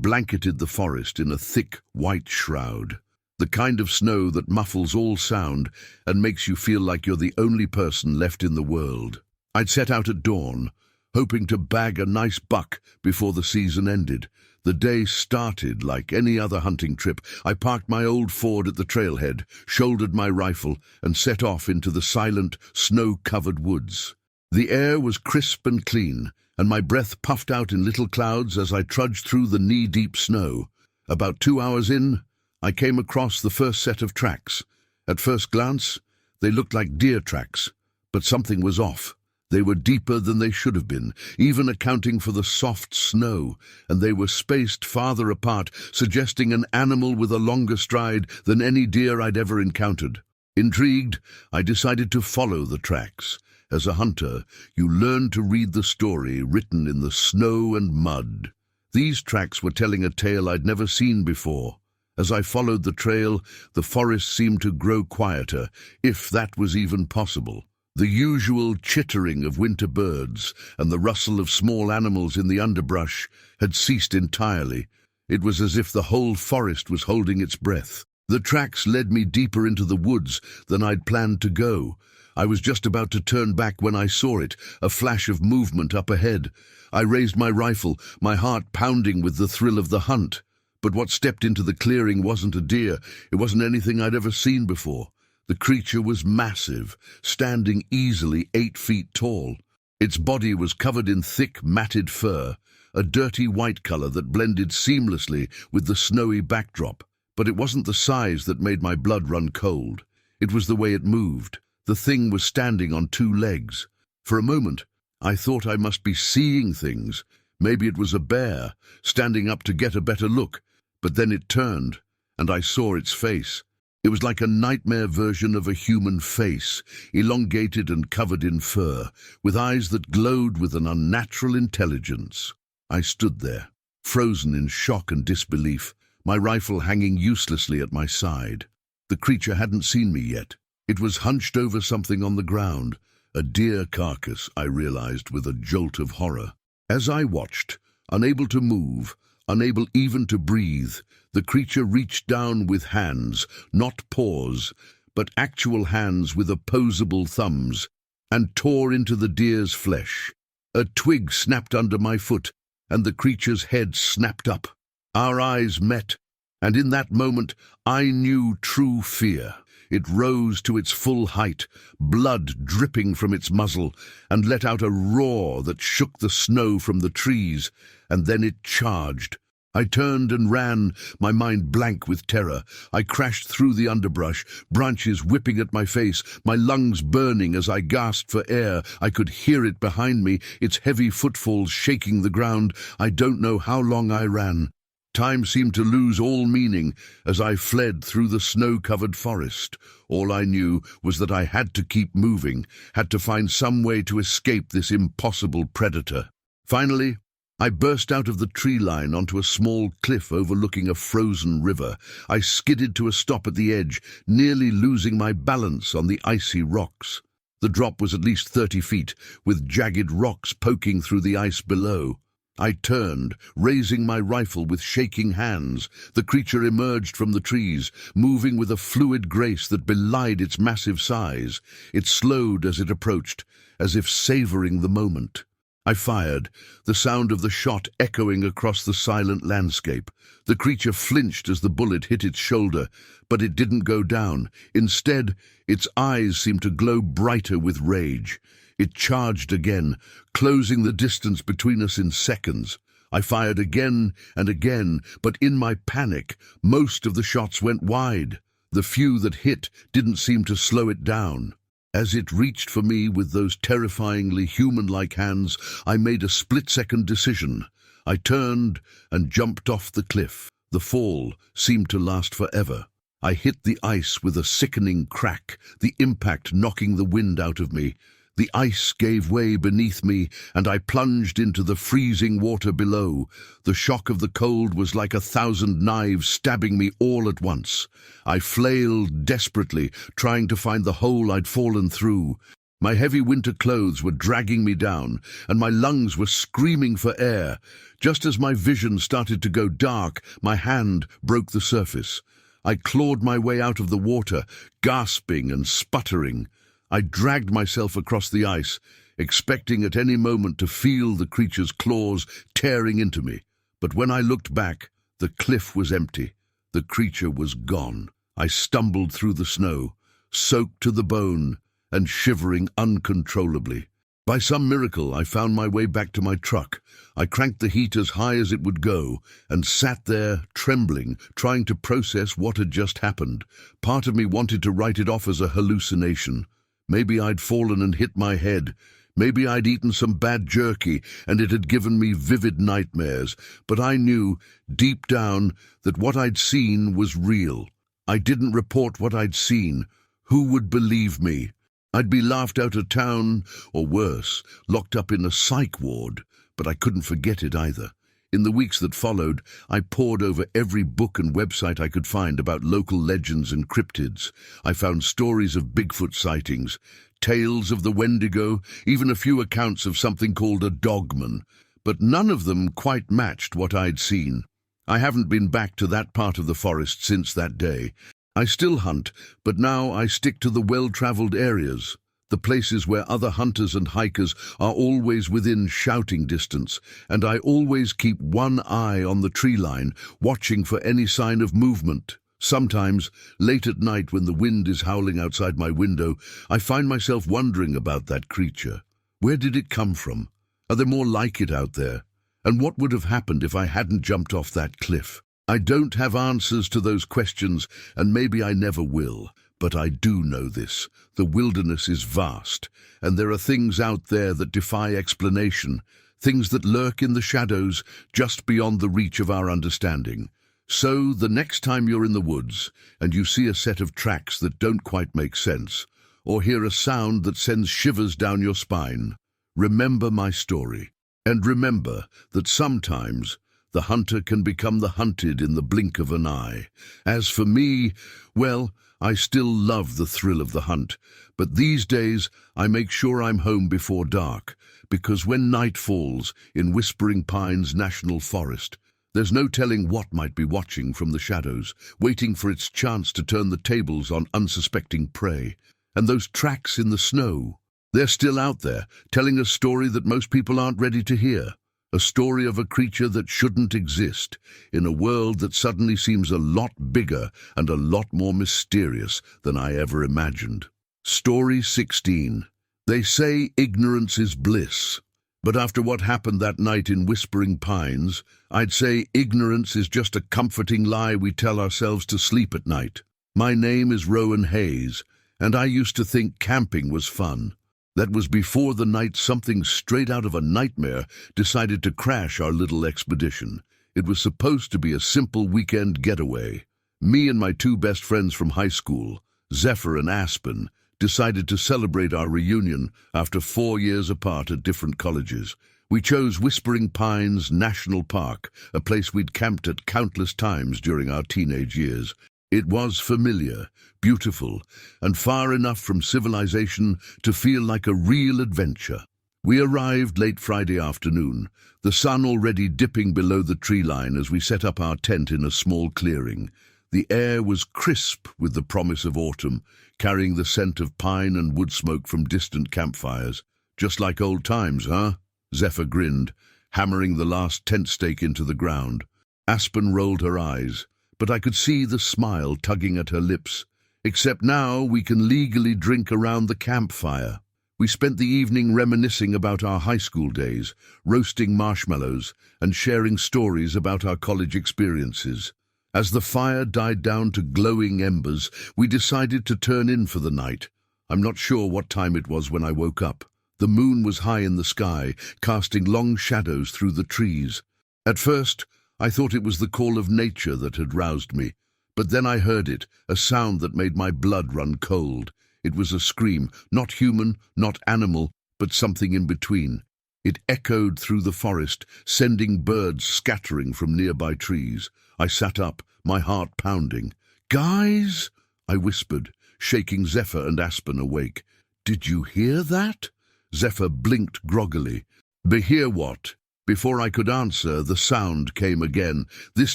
blanketed the forest in a thick white shroud. The kind of snow that muffles all sound and makes you feel like you're the only person left in the world. I'd set out at dawn, hoping to bag a nice buck before the season ended. The day started like any other hunting trip. I parked my old Ford at the trailhead, shouldered my rifle, and set off into the silent, snow-covered woods. The air was crisp and clean, and my breath puffed out in little clouds as I trudged through the knee-deep snow. About 2 hours in, I came across the first set of tracks. At first glance, they looked like deer tracks, but something was off. They were deeper than they should have been, even accounting for the soft snow, and they were spaced farther apart, suggesting an animal with a longer stride than any deer I'd ever encountered. Intrigued, I decided to follow the tracks. As a hunter, you learn to read the story written in the snow and mud. These tracks were telling a tale I'd never seen before. As I followed the trail, the forest seemed to grow quieter, if that was even possible. The usual chittering of winter birds and the rustle of small animals in the underbrush had ceased entirely. It was as if the whole forest was holding its breath. The tracks led me deeper into the woods than I'd planned to go. I was just about to turn back when I saw it, a flash of movement up ahead. I raised my rifle, my heart pounding with the thrill of the hunt. But what stepped into the clearing wasn't a deer. It wasn't anything I'd ever seen before. The creature was massive, standing easily 8 feet tall. Its body was covered in thick, matted fur, a dirty white color that blended seamlessly with the snowy backdrop. But it wasn't the size that made my blood run cold. It was the way it moved. The thing was standing on 2 legs. For a moment, I thought I must be seeing things. Maybe it was a bear, standing up to get a better look. But then it turned, and I saw its face. It was like a nightmare version of a human face, elongated and covered in fur, with eyes that glowed with an unnatural intelligence. I stood there, frozen in shock and disbelief, my rifle hanging uselessly at my side. The creature hadn't seen me yet. It was hunched over something on the ground, a deer carcass, I realized with a jolt of horror. As I watched, unable to move, unable even to breathe, the creature reached down with hands, not paws, but actual hands with opposable thumbs, and tore into the deer's flesh. A twig snapped under my foot, and the creature's head snapped up. Our eyes met, and in that moment I knew true fear. It rose to its full height, blood dripping from its muzzle, and let out a roar that shook the snow from the trees, and then it charged. I turned and ran, my mind blank with terror. I crashed through the underbrush, branches whipping at my face, my lungs burning as I gasped for air. I could hear it behind me, its heavy footfalls shaking the ground. I don't know how long I ran. Time seemed to lose all meaning as I fled through the snow-covered forest. All I knew was that I had to keep moving, had to find some way to escape this impossible predator. Finally, I burst out of the tree line onto a small cliff overlooking a frozen river. I skidded to a stop at the edge, nearly losing my balance on the icy rocks. The drop was at least 30 feet, with jagged rocks poking through the ice below. I turned, raising my rifle with shaking hands. The creature emerged from the trees, moving with a fluid grace that belied its massive size. It slowed as it approached, as if savoring the moment. I fired, the sound of the shot echoing across the silent landscape. The creature flinched as the bullet hit its shoulder, but it didn't go down. Instead, its eyes seemed to glow brighter with rage. It charged again, closing the distance between us in seconds. I fired again and again, but in my panic, most of the shots went wide. The few that hit didn't seem to slow it down. As it reached for me with those terrifyingly human-like hands, I made a split-second decision. I turned and jumped off the cliff. The fall seemed to last forever. I hit the ice with a sickening crack, the impact knocking the wind out of me. The ice gave way beneath me, and I plunged into the freezing water below. The shock of the cold was like 1,000 knives stabbing me all at once. I flailed desperately, trying to find the hole I'd fallen through. My heavy winter clothes were dragging me down, and my lungs were screaming for air. Just as my vision started to go dark, my hand broke the surface. I clawed my way out of the water, gasping and sputtering. I dragged myself across the ice, expecting at any moment to feel the creature's claws tearing into me. But when I looked back, the cliff was empty. The creature was gone. I stumbled through the snow, soaked to the bone and shivering uncontrollably. By some miracle, I found my way back to my truck. I cranked the heat as high as it would go and sat there, trembling, trying to process what had just happened. Part of me wanted to write it off as a hallucination. Maybe I'd fallen and hit my head. Maybe I'd eaten some bad jerky and it had given me vivid nightmares. But I knew, deep down, that what I'd seen was real. I didn't report what I'd seen. Who would believe me? I'd be laughed out of town, or worse, locked up in a psych ward. But I couldn't forget it either. In the weeks that followed, I pored over every book and website I could find about local legends and cryptids. I found stories of Bigfoot sightings, tales of the Wendigo, even a few accounts of something called a Dogman. But none of them quite matched what I'd seen. I haven't been back to that part of the forest since that day. I still hunt, but now I stick to the well-traveled areas. The places where other hunters and hikers are always within shouting distance, and I always keep one eye on the tree line, watching for any sign of movement. Sometimes, late at night when the wind is howling outside my window, I find myself wondering about that creature. Where did it come from? Are there more like it out there? And what would have happened if I hadn't jumped off that cliff? I don't have answers to those questions, and maybe I never will. But I do know this. The wilderness is vast, and there are things out there that defy explanation, things that lurk in the shadows just beyond the reach of our understanding. So, the next time you're in the woods, and you see a set of tracks that don't quite make sense, or hear a sound that sends shivers down your spine, remember my story. And remember that sometimes the hunter can become the hunted in the blink of an eye. As for me, well, I still love the thrill of the hunt, but these days I make sure I'm home before dark, because when night falls in Whispering Pines National Forest, there's no telling what might be watching from the shadows, waiting for its chance to turn the tables on unsuspecting prey. And those tracks in the snow, they're still out there, telling a story that most people aren't ready to hear. A story of a creature that shouldn't exist, in a world that suddenly seems a lot bigger and a lot more mysterious than I ever imagined. Story 16. They say ignorance is bliss. But after what happened that night in Whispering Pines, I'd say ignorance is just a comforting lie we tell ourselves to sleep at night. My name is Rowan Hayes, and I used to think camping was fun. That was before the night something straight out of a nightmare decided to crash our little expedition. It was supposed to be a simple weekend getaway. Me and my two best friends from high school, Zephyr and Aspen, decided to celebrate our reunion after 4 years apart at different colleges. We chose Whispering Pines National Park, a place we'd camped at countless times during our teenage years. It was familiar, beautiful, and far enough from civilization to feel like a real adventure. We arrived late Friday afternoon, the sun already dipping below the tree line as we set up our tent in a small clearing. The air was crisp with the promise of autumn, carrying the scent of pine and wood smoke from distant campfires. Just like old times, huh? Zephyr grinned, hammering the last tent stake into the ground. Aspen rolled her eyes, but I could see the smile tugging at her lips. Except now we can legally drink around the campfire. We spent the evening reminiscing about our high school days, roasting marshmallows, and sharing stories about our college experiences. As the fire died down to glowing embers, we decided to turn in for the night. I'm not sure what time it was when I woke up. The moon was high in the sky, casting long shadows through the trees. At first, I thought it was the call of nature that had roused me, but then I heard it, a sound that made my blood run cold. It was a scream, not human, not animal, but something in between. It echoed through the forest, sending birds scattering from nearby trees. I sat up, my heart pounding. "Guys," I whispered, shaking Zephyr and Aspen awake. "Did you hear that?" Zephyr blinked groggily. "Hear what?" Before I could answer, the sound came again. This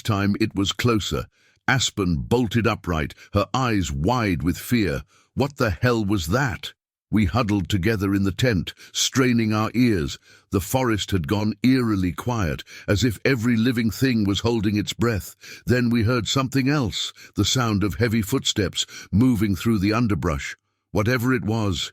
time it was closer. Aspen bolted upright, her eyes wide with fear. What the hell was that? We huddled together in the tent, straining our ears. The forest had gone eerily quiet, as if every living thing was holding its breath. Then we heard something else, the sound of heavy footsteps moving through the underbrush. Whatever it was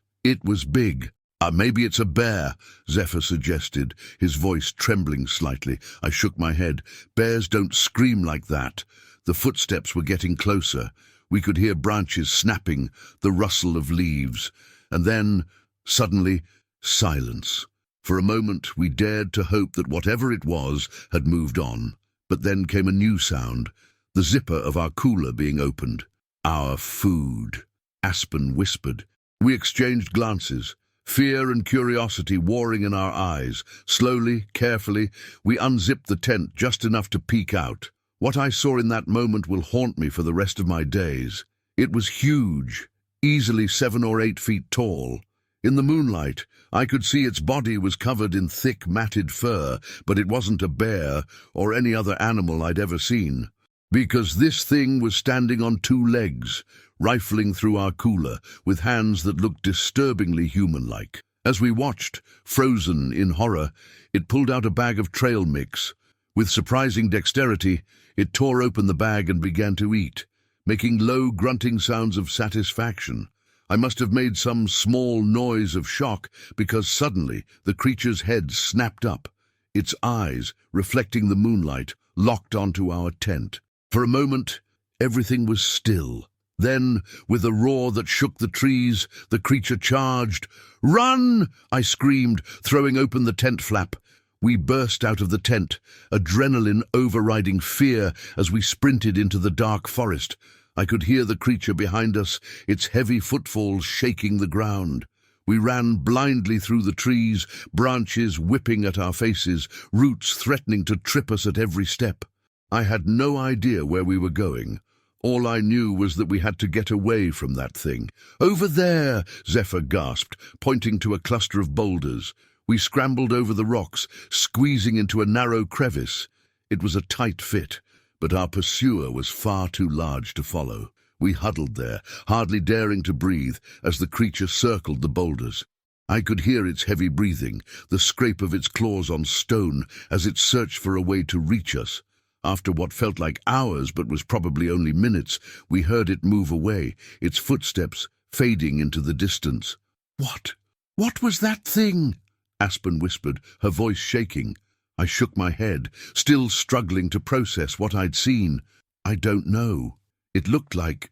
big. Maybe it's a bear," Zephyr suggested, his voice trembling slightly. I shook my head. Bears don't scream like that. The footsteps were getting closer. We could hear branches snapping, the rustle of leaves. And then, suddenly, silence. For a moment, we dared to hope that whatever it was had moved on. But then came a new sound, the zipper of our cooler being opened. "Our food," Aspen whispered. We exchanged glances. Fear and curiosity warring in our eyes. Slowly, carefully, we unzipped the tent just enough to peek out. What I saw in that moment will haunt me for the rest of my days. It was huge, easily 7 or 8 feet tall. In the moonlight, I could see its body was covered in thick, matted fur, but it wasn't a bear or any other animal I'd ever seen. Because this thing was standing on 2 legs, rifling through our cooler, with hands that looked disturbingly human-like. As we watched, frozen in horror, it pulled out a bag of trail mix. With surprising dexterity, it tore open the bag and began to eat, making low, grunting sounds of satisfaction. I must have made some small noise of shock, because suddenly the creature's head snapped up. Its eyes, reflecting the moonlight, locked onto our tent. For a moment, everything was still. Then, with a roar that shook the trees, the creature charged. "Run!" I screamed, throwing open the tent flap. We burst out of the tent, adrenaline overriding fear as we sprinted into the dark forest. I could hear the creature behind us, its heavy footfalls shaking the ground. We ran blindly through the trees, branches whipping at our faces, roots threatening to trip us at every step. I had no idea where we were going. All I knew was that we had to get away from that thing. "Over there!" Zephyr gasped, pointing to a cluster of boulders. We scrambled over the rocks, squeezing into a narrow crevice. It was a tight fit, but our pursuer was far too large to follow. We huddled there, hardly daring to breathe, as the creature circled the boulders. I could hear its heavy breathing, the scrape of its claws on stone as it searched for a way to reach us. After what felt like hours but was probably only minutes, we heard it move away, its footsteps fading into the distance. "What? What was that thing?" Aspen whispered, her voice shaking. I shook my head, still struggling to process what I'd seen. "I don't know. It looked like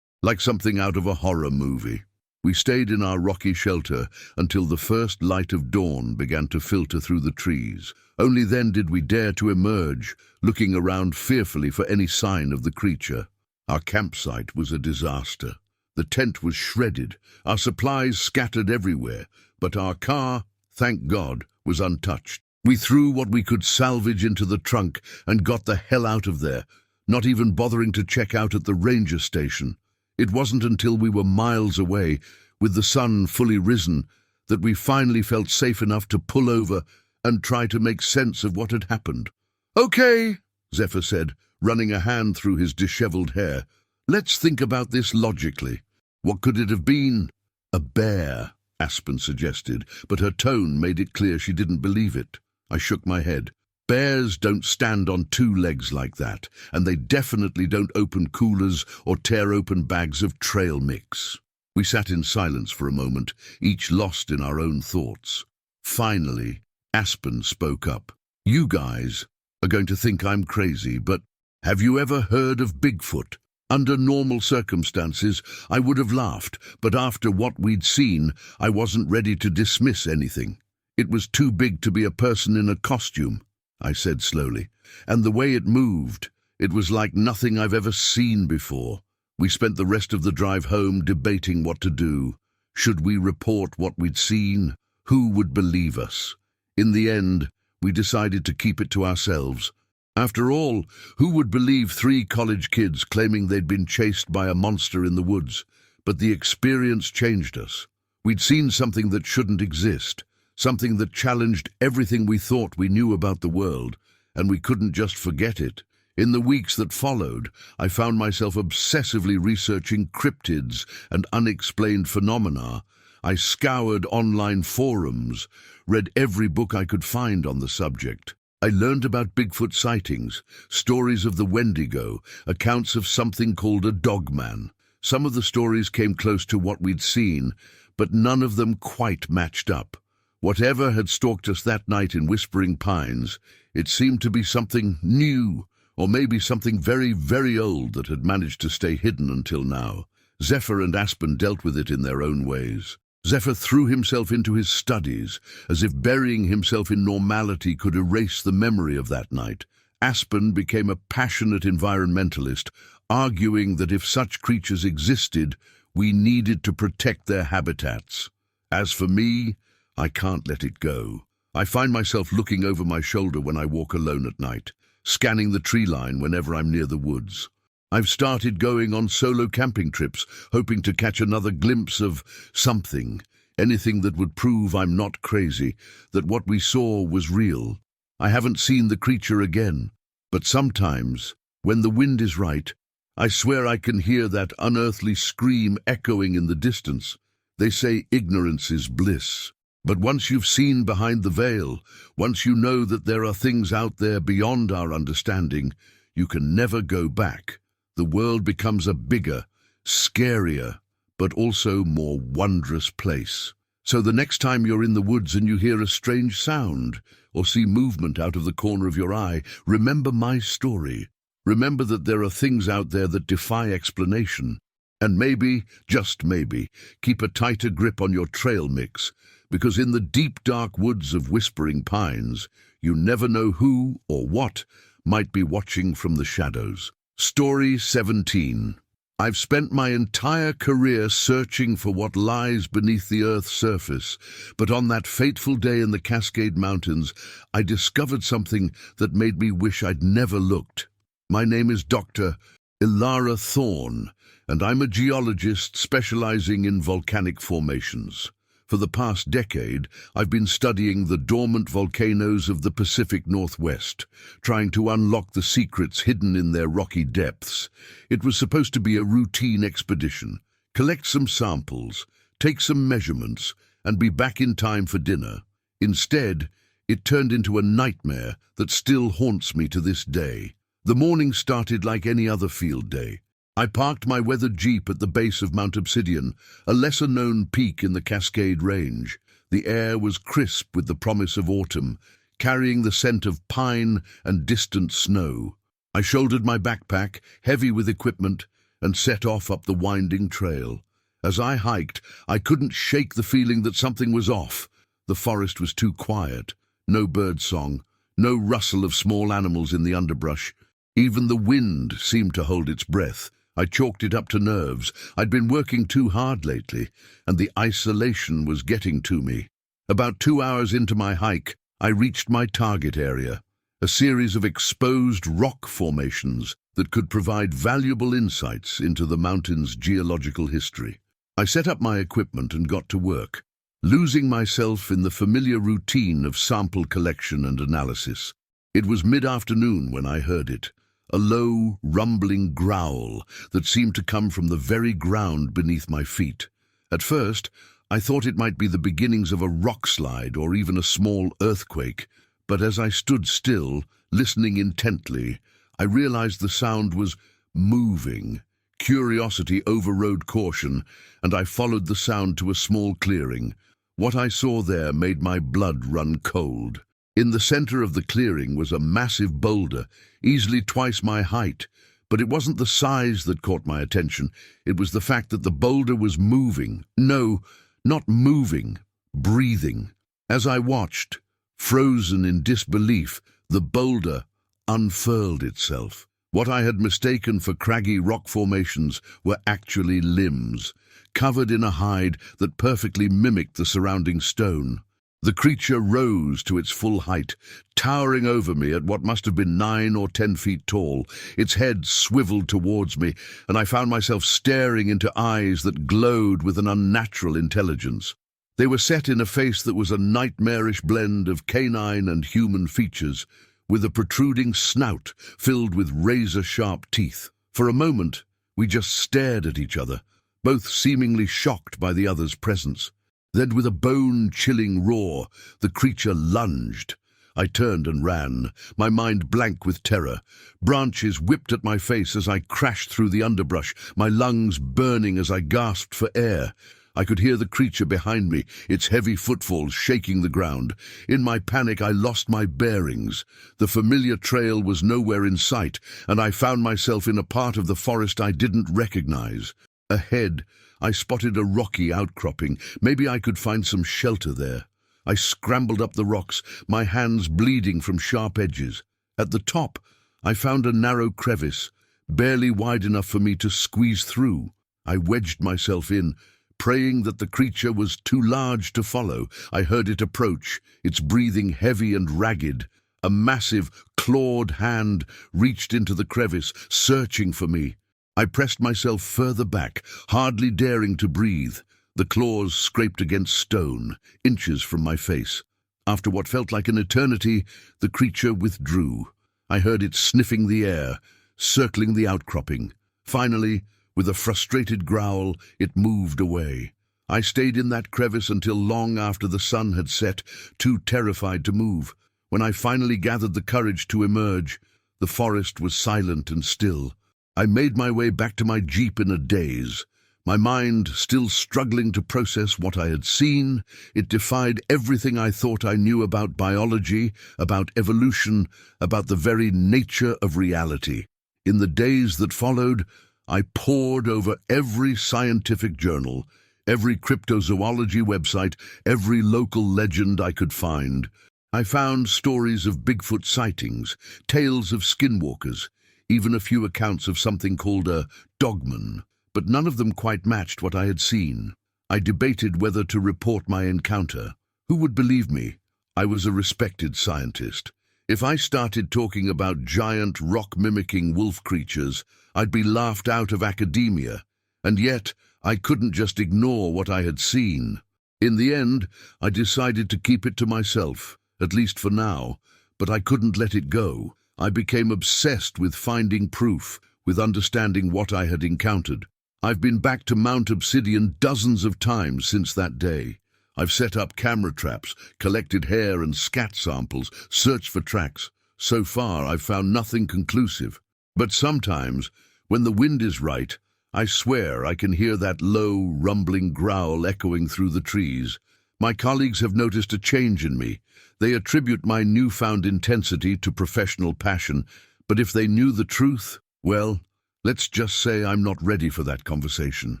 something out of a horror movie." We stayed in our rocky shelter until the first light of dawn began to filter through the trees. Only then did we dare to emerge, looking around fearfully for any sign of the creature. Our campsite was a disaster. The tent was shredded, our supplies scattered everywhere, but our car, thank God, was untouched. We threw what we could salvage into the trunk and got the hell out of there, not even bothering to check out at the ranger station. It wasn't until we were miles away, with the sun fully risen, that we finally felt safe enough to pull over and try to make sense of what had happened. "Okay," Zephyr said, running a hand through his disheveled hair. "Let's think about this logically. What could it have been?" "A bear," Aspen suggested, but her tone made it clear she didn't believe it. I shook my head. Bears don't stand on two legs like that, and they definitely don't open coolers or tear open bags of trail mix. We sat in silence for a moment, each lost in our own thoughts. Finally, Aspen spoke up. "You guys are going to think I'm crazy, but have you ever heard of Bigfoot? Under normal circumstances, I would have laughed, but after what we'd seen, I wasn't ready to dismiss anything. It was too big to be a person in a costume," I said slowly, "and the way it moved, it was like nothing I've ever seen before." We spent the rest of the drive home debating what to do. Should we report what we'd seen? Who would believe us? In the end, we decided to keep it to ourselves. After all, who would believe 3 college kids claiming they'd been chased by a monster in the woods? But the experience changed us. We'd seen something that shouldn't exist, something that challenged everything we thought we knew about the world, and we couldn't just forget it. In the weeks that followed, I found myself obsessively researching cryptids and unexplained phenomena. I scoured online forums, read every book I could find on the subject. I learned about Bigfoot sightings, stories of the Wendigo, accounts of something called a Dogman. Some of the stories came close to what we'd seen, but none of them quite matched up. Whatever had stalked us that night in Whispering Pines, it seemed to be something new, or maybe something very, very old that had managed to stay hidden until now. Zephyr and Aspen dealt with it in their own ways. Zephyr threw himself into his studies, as if burying himself in normality could erase the memory of that night. Aspen became a passionate environmentalist, arguing that if such creatures existed, we needed to protect their habitats. As for me, I can't let it go. I find myself looking over my shoulder when I walk alone at night, scanning the tree line whenever I'm near the woods. I've started going on solo camping trips, hoping to catch another glimpse of something, anything that would prove I'm not crazy, that what we saw was real. I haven't seen the creature again, but sometimes, when the wind is right, I swear I can hear that unearthly scream echoing in the distance. They say ignorance is bliss. But once you've seen behind the veil, once you know that there are things out there beyond our understanding, you can never go back. The world becomes a bigger, scarier, but also more wondrous place. So the next time you're in the woods and you hear a strange sound, or see movement out of the corner of your eye, remember my story. Remember that there are things out there that defy explanation. And maybe, just maybe, keep a tighter grip on your trail mix, because in the deep dark woods of Whispering Pines, you never know who or what might be watching from the shadows. Story 17. I've spent my entire career searching for what lies beneath the Earth's surface, but on that fateful day in the Cascade Mountains, I discovered something that made me wish I'd never looked. My name is Dr. Ilara Thorne, and I'm a geologist specializing in volcanic formations. For the past decade, I've been studying the dormant volcanoes of the Pacific Northwest, trying to unlock the secrets hidden in their rocky depths. It was supposed to be a routine expedition. Collect some samples, take some measurements, and be back in time for dinner. Instead, it turned into a nightmare that still haunts me to this day. The morning started like any other field day. I parked my weathered Jeep at the base of Mount Obsidian, a lesser-known peak in the Cascade Range. The air was crisp with the promise of autumn, carrying the scent of pine and distant snow. I shouldered my backpack, heavy with equipment, and set off up the winding trail. As I hiked, I couldn't shake the feeling that something was off. The forest was too quiet. No birdsong, no rustle of small animals in the underbrush. Even the wind seemed to hold its breath. I chalked it up to nerves. I'd been working too hard lately, and the isolation was getting to me. About 2 hours into my hike, I reached my target area, a series of exposed rock formations that could provide valuable insights into the mountain's geological history. I set up my equipment and got to work, losing myself in the familiar routine of sample collection and analysis. It was mid-afternoon when I heard it, a low, rumbling growl that seemed to come from the very ground beneath my feet. At first, I thought it might be the beginnings of a rock slide or even a small earthquake, but as I stood still, listening intently, I realized the sound was moving. Curiosity overrode caution, and I followed the sound to a small clearing. What I saw there made my blood run cold. In the center of the clearing was a massive boulder, easily twice my height, but it wasn't the size that caught my attention. It was the fact that the boulder was moving. No, not moving, breathing. As I watched, frozen in disbelief, the boulder unfurled itself. What I had mistaken for craggy rock formations were actually limbs, covered in a hide that perfectly mimicked the surrounding stone. The creature rose to its full height, towering over me at what must have been 9 or 10 feet tall. Its head swiveled towards me, and I found myself staring into eyes that glowed with an unnatural intelligence. They were set in a face that was a nightmarish blend of canine and human features, with a protruding snout filled with razor-sharp teeth. For a moment, we just stared at each other, both seemingly shocked by the other's presence. Then, with a bone-chilling roar, the creature lunged. I turned and ran, my mind blank with terror. Branches whipped at my face as I crashed through the underbrush, my lungs burning as I gasped for air. I could hear the creature behind me, its heavy footfalls shaking the ground. In my panic, I lost my bearings. The familiar trail was nowhere in sight, and I found myself in a part of the forest I didn't recognize. Ahead, I spotted a rocky outcropping. Maybe I could find some shelter there. I scrambled up the rocks, my hands bleeding from sharp edges. At the top, I found a narrow crevice, barely wide enough for me to squeeze through. I wedged myself in, praying that the creature was too large to follow. I heard it approach, its breathing heavy and ragged. A massive, clawed hand reached into the crevice, searching for me. I pressed myself further back, hardly daring to breathe. The claws scraped against stone, inches from my face. After what felt like an eternity, the creature withdrew. I heard it sniffing the air, circling the outcropping. Finally, with a frustrated growl, it moved away. I stayed in that crevice until long after the sun had set, too terrified to move. When I finally gathered the courage to emerge, the forest was silent and still. I made my way back to my Jeep in a daze. My mind still struggling to process what I had seen. It defied everything I thought I knew about biology, about evolution, about the very nature of reality. In the days that followed, I pored over every scientific journal, every cryptozoology website, every local legend I could find. I found stories of Bigfoot sightings, tales of skinwalkers, even a few accounts of something called a Dogman, but none of them quite matched what I had seen. I debated whether to report my encounter. Who would believe me? I was a respected scientist. If I started talking about giant rock-mimicking wolf creatures, I'd be laughed out of academia. And yet, I couldn't just ignore what I had seen. In the end, I decided to keep it to myself, at least for now, but I couldn't let it go. I became obsessed with finding proof, with understanding what I had encountered. I've been back to Mount Obsidian dozens of times since that day. I've set up camera traps, collected hair and scat samples, searched for tracks. So far, I've found nothing conclusive. But sometimes, when the wind is right, I swear I can hear that low, rumbling growl echoing through the trees. My colleagues have noticed a change in me. They attribute my newfound intensity to professional passion, but if they knew the truth, well, let's just say I'm not ready for that conversation.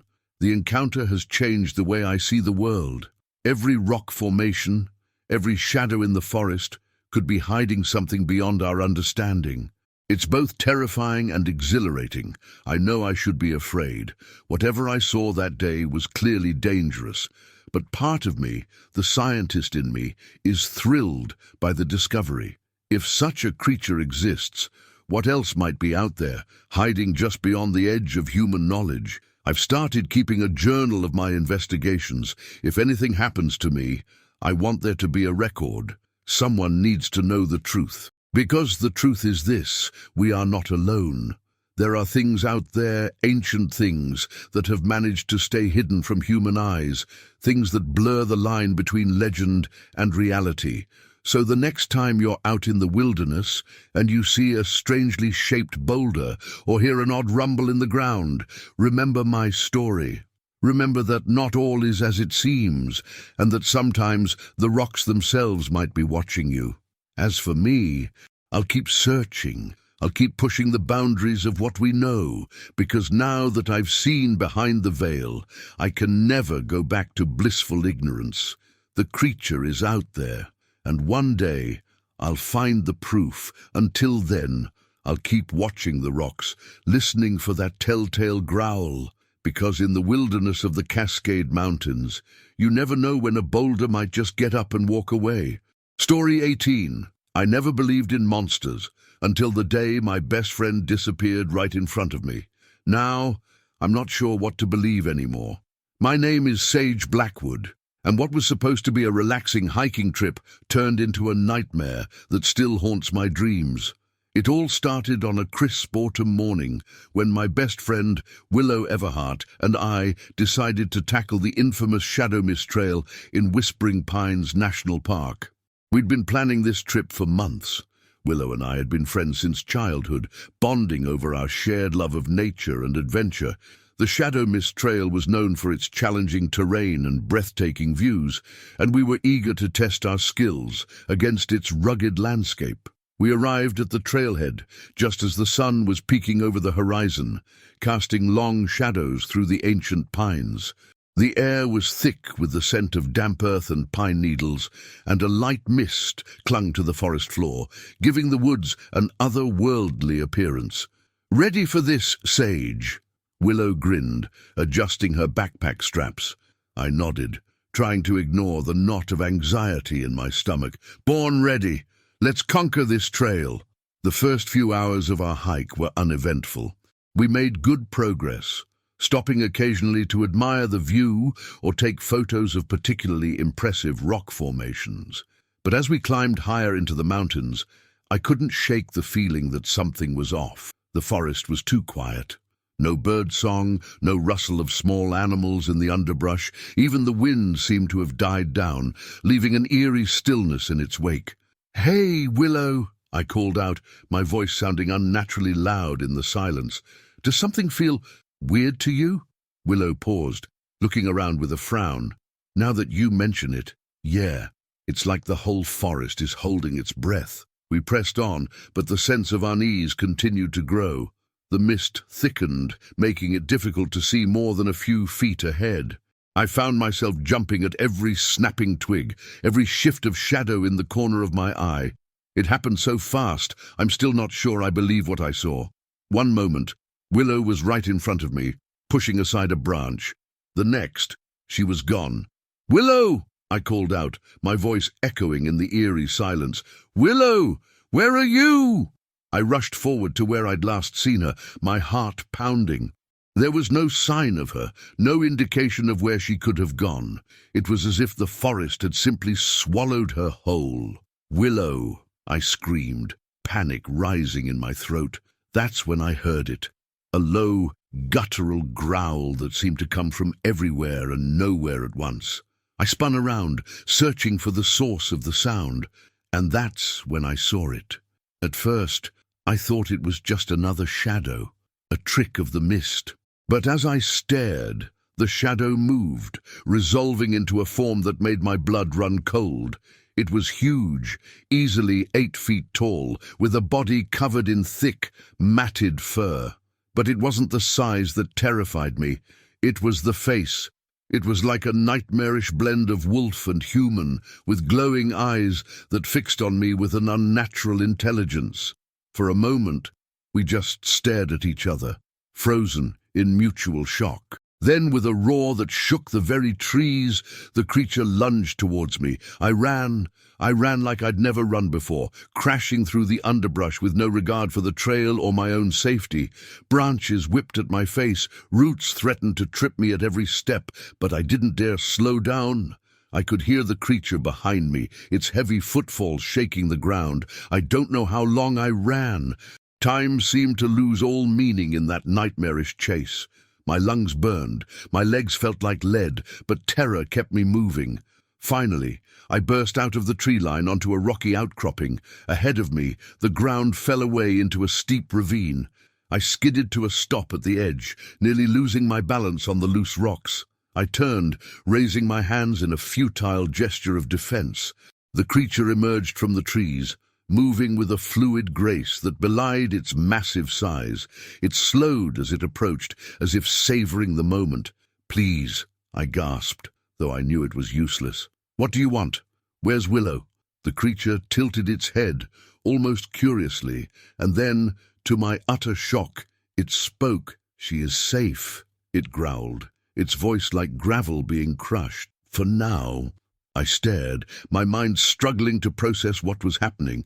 The encounter has changed the way I see the world. Every rock formation, every shadow in the forest, could be hiding something beyond our understanding. It's both terrifying and exhilarating. I know I should be afraid. Whatever I saw that day was clearly dangerous. But part of me, the scientist in me, is thrilled by the discovery. If such a creature exists, what else might be out there, hiding just beyond the edge of human knowledge? I've started keeping a journal of my investigations. If anything happens to me, I want there to be a record. Someone needs to know the truth. Because the truth is this: we are not alone. There are things out there, ancient things, that have managed to stay hidden from human eyes, things that blur the line between legend and reality. So the next time you're out in the wilderness and you see a strangely shaped boulder or hear an odd rumble in the ground, remember my story. Remember that not all is as it seems, and that sometimes the rocks themselves might be watching you. As for me, I'll keep searching. I'll keep pushing the boundaries of what we know, because now that I've seen behind the veil, I can never go back to blissful ignorance. The creature is out there, and one day I'll find the proof. Until then, I'll keep watching the rocks, listening for that telltale growl, because in the wilderness of the Cascade Mountains, you never know when a boulder might just get up and walk away. Story 18. I never believed in monsters until the day my best friend disappeared right in front of me. Now, I'm not sure what to believe anymore. My name is Sage Blackwood, and what was supposed to be a relaxing hiking trip turned into a nightmare that still haunts my dreams. It all started on a crisp autumn morning when my best friend, Willow Everhart, and I decided to tackle the infamous Shadow Mist Trail in Whispering Pines National Park. We'd been planning this trip for months. Willow and I had been friends since childhood, bonding over our shared love of nature and adventure. The Shadow Mist Trail was known for its challenging terrain and breathtaking views, and we were eager to test our skills against its rugged landscape. We arrived at the trailhead just as the sun was peeking over the horizon, casting long shadows through the ancient pines. The air was thick with the scent of damp earth and pine needles, and a light mist clung to the forest floor, giving the woods an otherworldly appearance. "Ready for this, Sage?" Willow grinned, adjusting her backpack straps. I nodded, trying to ignore the knot of anxiety in my stomach. "Born ready. Let's conquer this trail." The first few hours of our hike were uneventful. We made good progress, stopping occasionally to admire the view or take photos of particularly impressive rock formations. But as we climbed higher into the mountains, I couldn't shake the feeling that something was off. The forest was too quiet. No bird song, no rustle of small animals in the underbrush. Even the wind seemed to have died down, leaving an eerie stillness in its wake. "Hey, Willow," I called out, my voice sounding unnaturally loud in the silence. "Does something feel weird to you?" Willow paused, looking around with a frown. "Now that you mention it, yeah, it's like the whole forest is holding its breath." We pressed on, but the sense of unease continued to grow. The mist thickened, making it difficult to see more than a few feet ahead. I found myself jumping at every snapping twig, every shift of shadow in the corner of my eye. It happened so fast, I'm still not sure I believe what I saw. One moment, Willow was right in front of me, pushing aside a branch. The next, she was gone. "Willow!" I called out, my voice echoing in the eerie silence. "Willow! Where are you?" I rushed forward to where I'd last seen her, my heart pounding. There was no sign of her, no indication of where she could have gone. It was as if the forest had simply swallowed her whole. "Willow!" I screamed, panic rising in my throat. That's when I heard it. A low, guttural growl that seemed to come from everywhere and nowhere at once. I spun around, searching for the source of the sound, and that's when I saw it. At first, I thought it was just another shadow, a trick of the mist. But as I stared, the shadow moved, resolving into a form that made my blood run cold. It was huge, easily 8 feet tall, with a body covered in thick, matted fur. But it wasn't the size that terrified me. It was the face. It was like a nightmarish blend of wolf and human, with glowing eyes that fixed on me with an unnatural intelligence. For a moment, we just stared at each other, frozen in mutual shock. Then, with a roar that shook the very trees, the creature lunged towards me. I ran like I'd never run before, crashing through the underbrush with no regard for the trail or my own safety. Branches whipped at my face, roots threatened to trip me at every step, but I didn't dare slow down. I could hear the creature behind me, its heavy footfalls shaking the ground. I don't know how long I ran. Time seemed to lose all meaning in that nightmarish chase. My lungs burned, my legs felt like lead, but terror kept me moving. Finally, I burst out of the tree line onto a rocky outcropping. Ahead of me, the ground fell away into a steep ravine. I skidded to a stop at the edge, nearly losing my balance on the loose rocks. I turned, raising my hands in a futile gesture of defense. The creature emerged from the trees, moving with a fluid grace that belied its massive size. It slowed as it approached, as if savoring the moment. "Please," I gasped, though I knew it was useless. "What do you want? Where's Willow?" The creature tilted its head, almost curiously, and then, to my utter shock, it spoke. "She is safe," it growled, its voice like gravel being crushed. "For now." I stared, my mind struggling to process what was happening.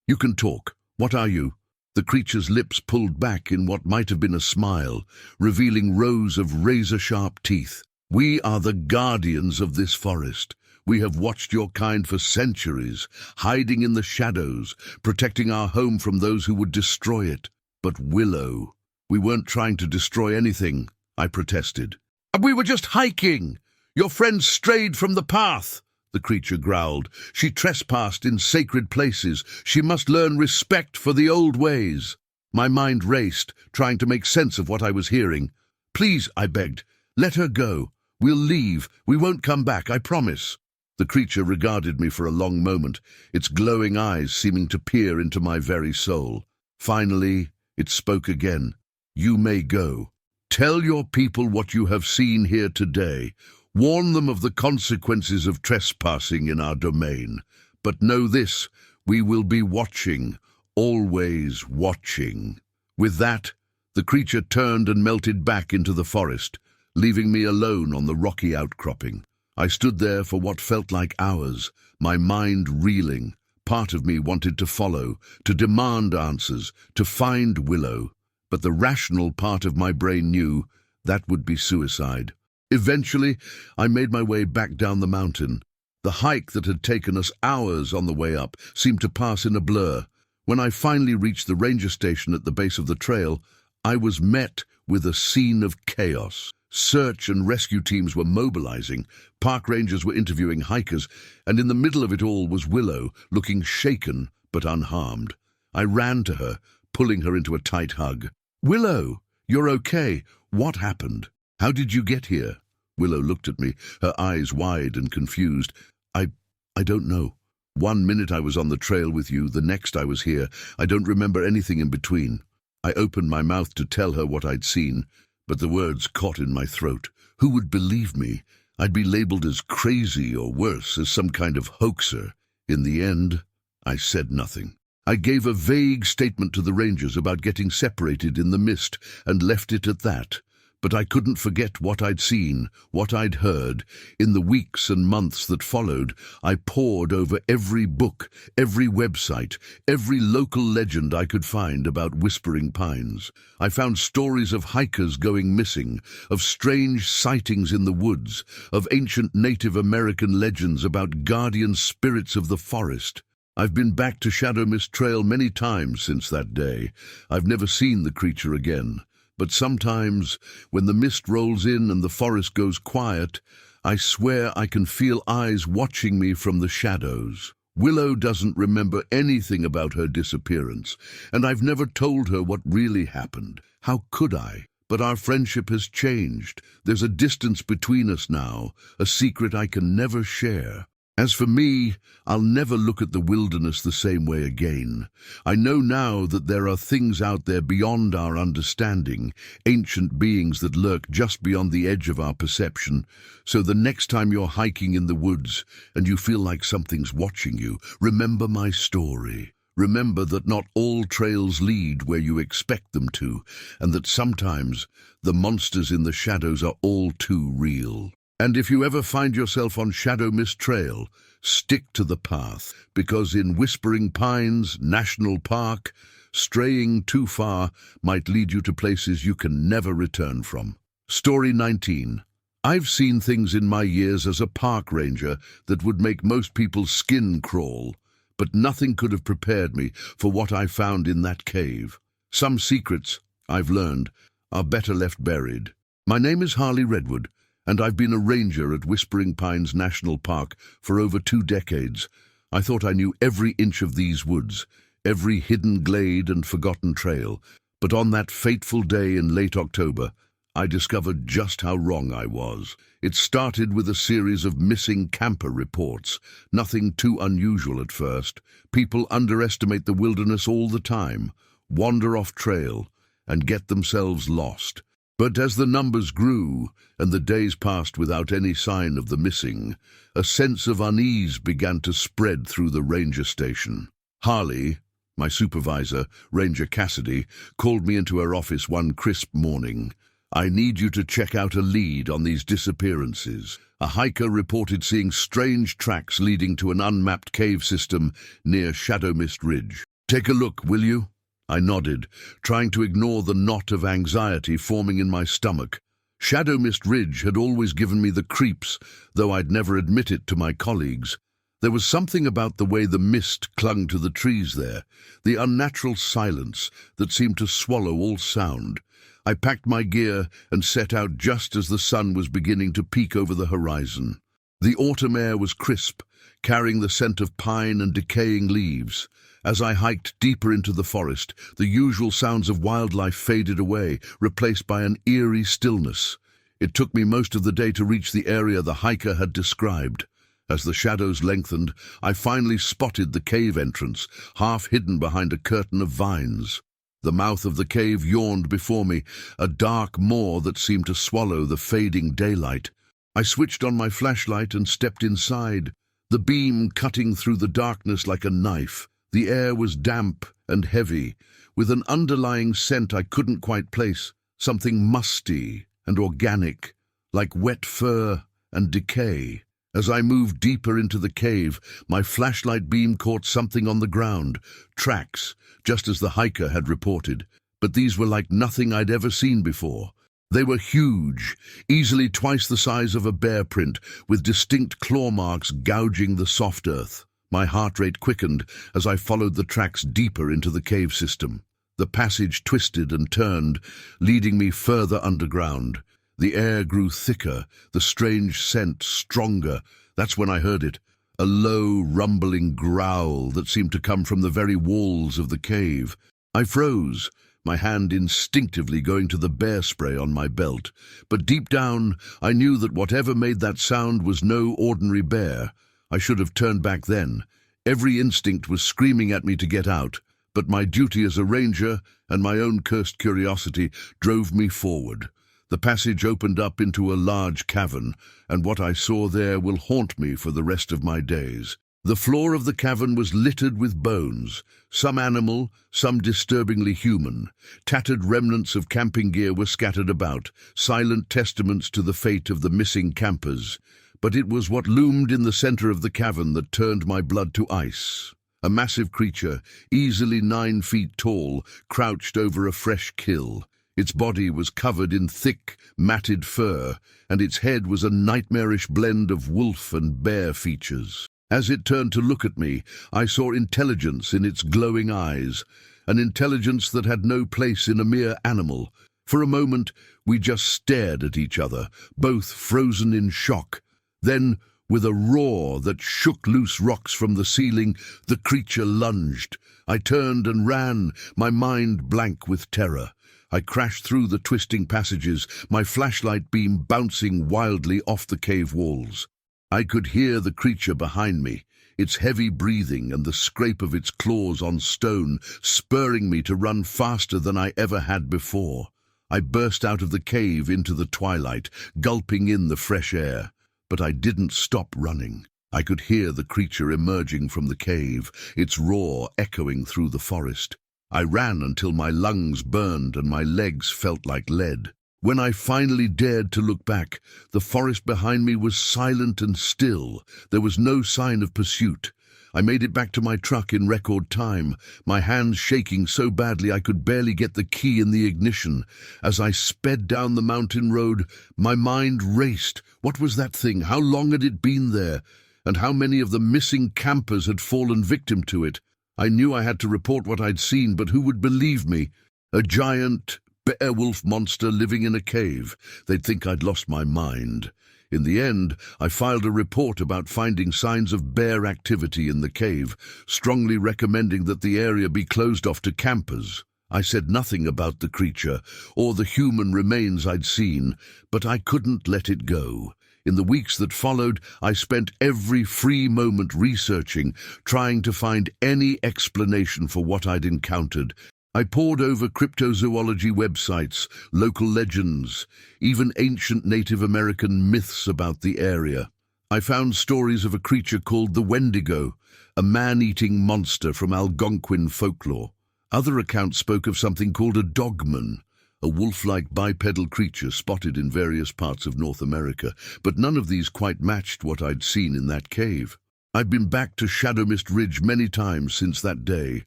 You can talk. What are you?" The creature's lips pulled back in what might have been a smile, revealing rows of razor-sharp teeth. "We are the guardians of this forest. We have watched your kind for centuries, hiding in the shadows, protecting our home from those who would destroy it. But Willow, we weren't trying to destroy anything," I protested. "We were just hiking. Your friend strayed from the path," the creature growled. "She trespassed in sacred places. She must learn respect for the old ways." My mind raced, trying to make sense of what I was hearing. "Please," I begged, "let her go. We'll leave. We won't come back, I promise." The creature regarded me for a long moment, its glowing eyes seeming to peer into my very soul. Finally, it spoke again. "You may go. Tell your people what you have seen here today. Warn them of the consequences of trespassing in our domain. But know this, we will be watching, always watching." With that, the creature turned and melted back into the forest, leaving me alone on the rocky outcropping. I stood there for what felt like hours, my mind reeling. Part of me wanted to follow, to demand answers, to find Willow. But the rational part of my brain knew that would be suicide. Eventually, I made my way back down the mountain. The hike that had taken us hours on the way up seemed to pass in a blur. When I finally reached the ranger station at the base of the trail, I was met with a scene of chaos. Search and rescue teams were mobilizing, park rangers were interviewing hikers, and in the middle of it all was Willow, looking shaken but unharmed. I ran to her, pulling her into a tight hug. "Willow, you're okay. What happened? How did you get here?" Willow looked at me, her eyes wide and confused. I don't know. One minute I was on the trail with you, the next I was here. I don't remember anything in between." I opened my mouth to tell her what I'd seen, but the words caught in my throat. Who would believe me? I'd be labeled as crazy or worse, as some kind of hoaxer. In the end, I said nothing. I gave a vague statement to the rangers about getting separated in the mist and left it at that. But I couldn't forget what I'd seen, what I'd heard. In the weeks and months that followed, I pored over every book, every website, every local legend I could find about Whispering Pines. I found stories of hikers going missing, of strange sightings in the woods, of ancient Native American legends about guardian spirits of the forest. I've been back to Shadow Mist Trail many times since that day. I've never seen the creature again. But sometimes, when the mist rolls in and the forest goes quiet, I swear I can feel eyes watching me from the shadows. Willow doesn't remember anything about her disappearance, and I've never told her what really happened. How could I? But our friendship has changed. There's a distance between us now, a secret I can never share. As for me, I'll never look at the wilderness the same way again. I know now that there are things out there beyond our understanding, ancient beings that lurk just beyond the edge of our perception. So the next time you're hiking in the woods and you feel like something's watching you, remember my story. Remember that not all trails lead where you expect them to, and that sometimes the monsters in the shadows are all too real. And if you ever find yourself on Shadow Mist Trail, stick to the path, because in Whispering Pines National Park, straying too far might lead you to places you can never return from. Story 19. I've seen things in my years as a park ranger that would make most people's skin crawl, but nothing could have prepared me for what I found in that cave. Some secrets, I've learned, are better left buried. My name is Harley Redwood, and I've been a ranger at Whispering Pines National Park for over 2 decades. I thought I knew every inch of these woods, every hidden glade and forgotten trail. But on that fateful day in late October, I discovered just how wrong I was. It started with a series of missing camper reports. Nothing too unusual at first. People underestimate the wilderness all the time, wander off trail, and get themselves lost. But as the numbers grew and the days passed without any sign of the missing, a sense of unease began to spread through the ranger station. Harley, my supervisor, Ranger Cassidy, called me into her office one crisp morning. "I need you to check out a lead on these disappearances." A hiker reported seeing strange tracks leading to an unmapped cave system near Shadow Mist Ridge. "Take a look, will you?" I nodded, trying to ignore the knot of anxiety forming in my stomach. Shadow Mist Ridge had always given me the creeps, though I'd never admit it to my colleagues. There was something about the way the mist clung to the trees there, the unnatural silence that seemed to swallow all sound. I packed my gear and set out just as the sun was beginning to peek over the horizon. The autumn air was crisp, carrying the scent of pine and decaying leaves. As I hiked deeper into the forest, the usual sounds of wildlife faded away, replaced by an eerie stillness. It took me most of the day to reach the area the hiker had described. As the shadows lengthened, I finally spotted the cave entrance, half hidden behind a curtain of vines. The mouth of the cave yawned before me, a dark maw that seemed to swallow the fading daylight. I switched on my flashlight and stepped inside, the beam cutting through the darkness like a knife. The air was damp and heavy, with an underlying scent I couldn't quite place, something musty and organic, like wet fur and decay. As I moved deeper into the cave, my flashlight beam caught something on the ground, tracks, just as the hiker had reported. But these were like nothing I'd ever seen before. They were huge, easily twice the size of a bear print, with distinct claw marks gouging the soft earth. My heart rate quickened as I followed the tracks deeper into the cave system. The passage twisted and turned, leading me further underground. The air grew thicker, the strange scent stronger. That's when I heard it, a low, rumbling growl that seemed to come from the very walls of the cave. I froze, my hand instinctively going to the bear spray on my belt. But deep down, I knew that whatever made that sound was no ordinary bear. I should have turned back then. Every instinct was screaming at me to get out, but my duty as a ranger and my own cursed curiosity drove me forward. The passage opened up into a large cavern, and what I saw there will haunt me for the rest of my days. The floor of the cavern was littered with bones, some animal, some disturbingly human. Tattered remnants of camping gear were scattered about, silent testaments to the fate of the missing campers. But it was what loomed in the center of the cavern that turned my blood to ice. A massive creature, easily 9 feet tall, crouched over a fresh kill. Its body was covered in thick, matted fur, and its head was a nightmarish blend of wolf and bear features. As it turned to look at me, I saw intelligence in its glowing eyes, an intelligence that had no place in a mere animal. For a moment, we just stared at each other, both frozen in shock. Then, with a roar that shook loose rocks from the ceiling, the creature lunged. I turned and ran, my mind blank with terror. I crashed through the twisting passages, my flashlight beam bouncing wildly off the cave walls. I could hear the creature behind me, its heavy breathing and the scrape of its claws on stone, spurring me to run faster than I ever had before. I burst out of the cave into the twilight, gulping in the fresh air. But I didn't stop running. I could hear the creature emerging from the cave, its roar echoing through the forest. I ran until my lungs burned and my legs felt like lead. When I finally dared to look back, the forest behind me was silent and still. There was no sign of pursuit. I made it back to my truck in record time, my hands shaking so badly I could barely get the key in the ignition. As I sped down the mountain road, my mind raced. What was that thing? How long had it been there? And how many of the missing campers had fallen victim to it? I knew I had to report what I'd seen, but who would believe me? A giant werewolf monster living in a cave. They'd think I'd lost my mind. In the end, I filed a report about finding signs of bear activity in the cave, strongly recommending that the area be closed off to campers. I said nothing about the creature or the human remains I'd seen, but I couldn't let it go. In the weeks that followed, I spent every free moment researching, trying to find any explanation for what I'd encountered. I pored over cryptozoology websites, local legends, even ancient Native American myths about the area. I found stories of a creature called the Wendigo, a man-eating monster from Algonquin folklore. Other accounts spoke of something called a Dogman, a wolf-like bipedal creature spotted in various parts of North America, but none of these quite matched what I'd seen in that cave. I've been back to Shadow Mist Ridge many times since that day,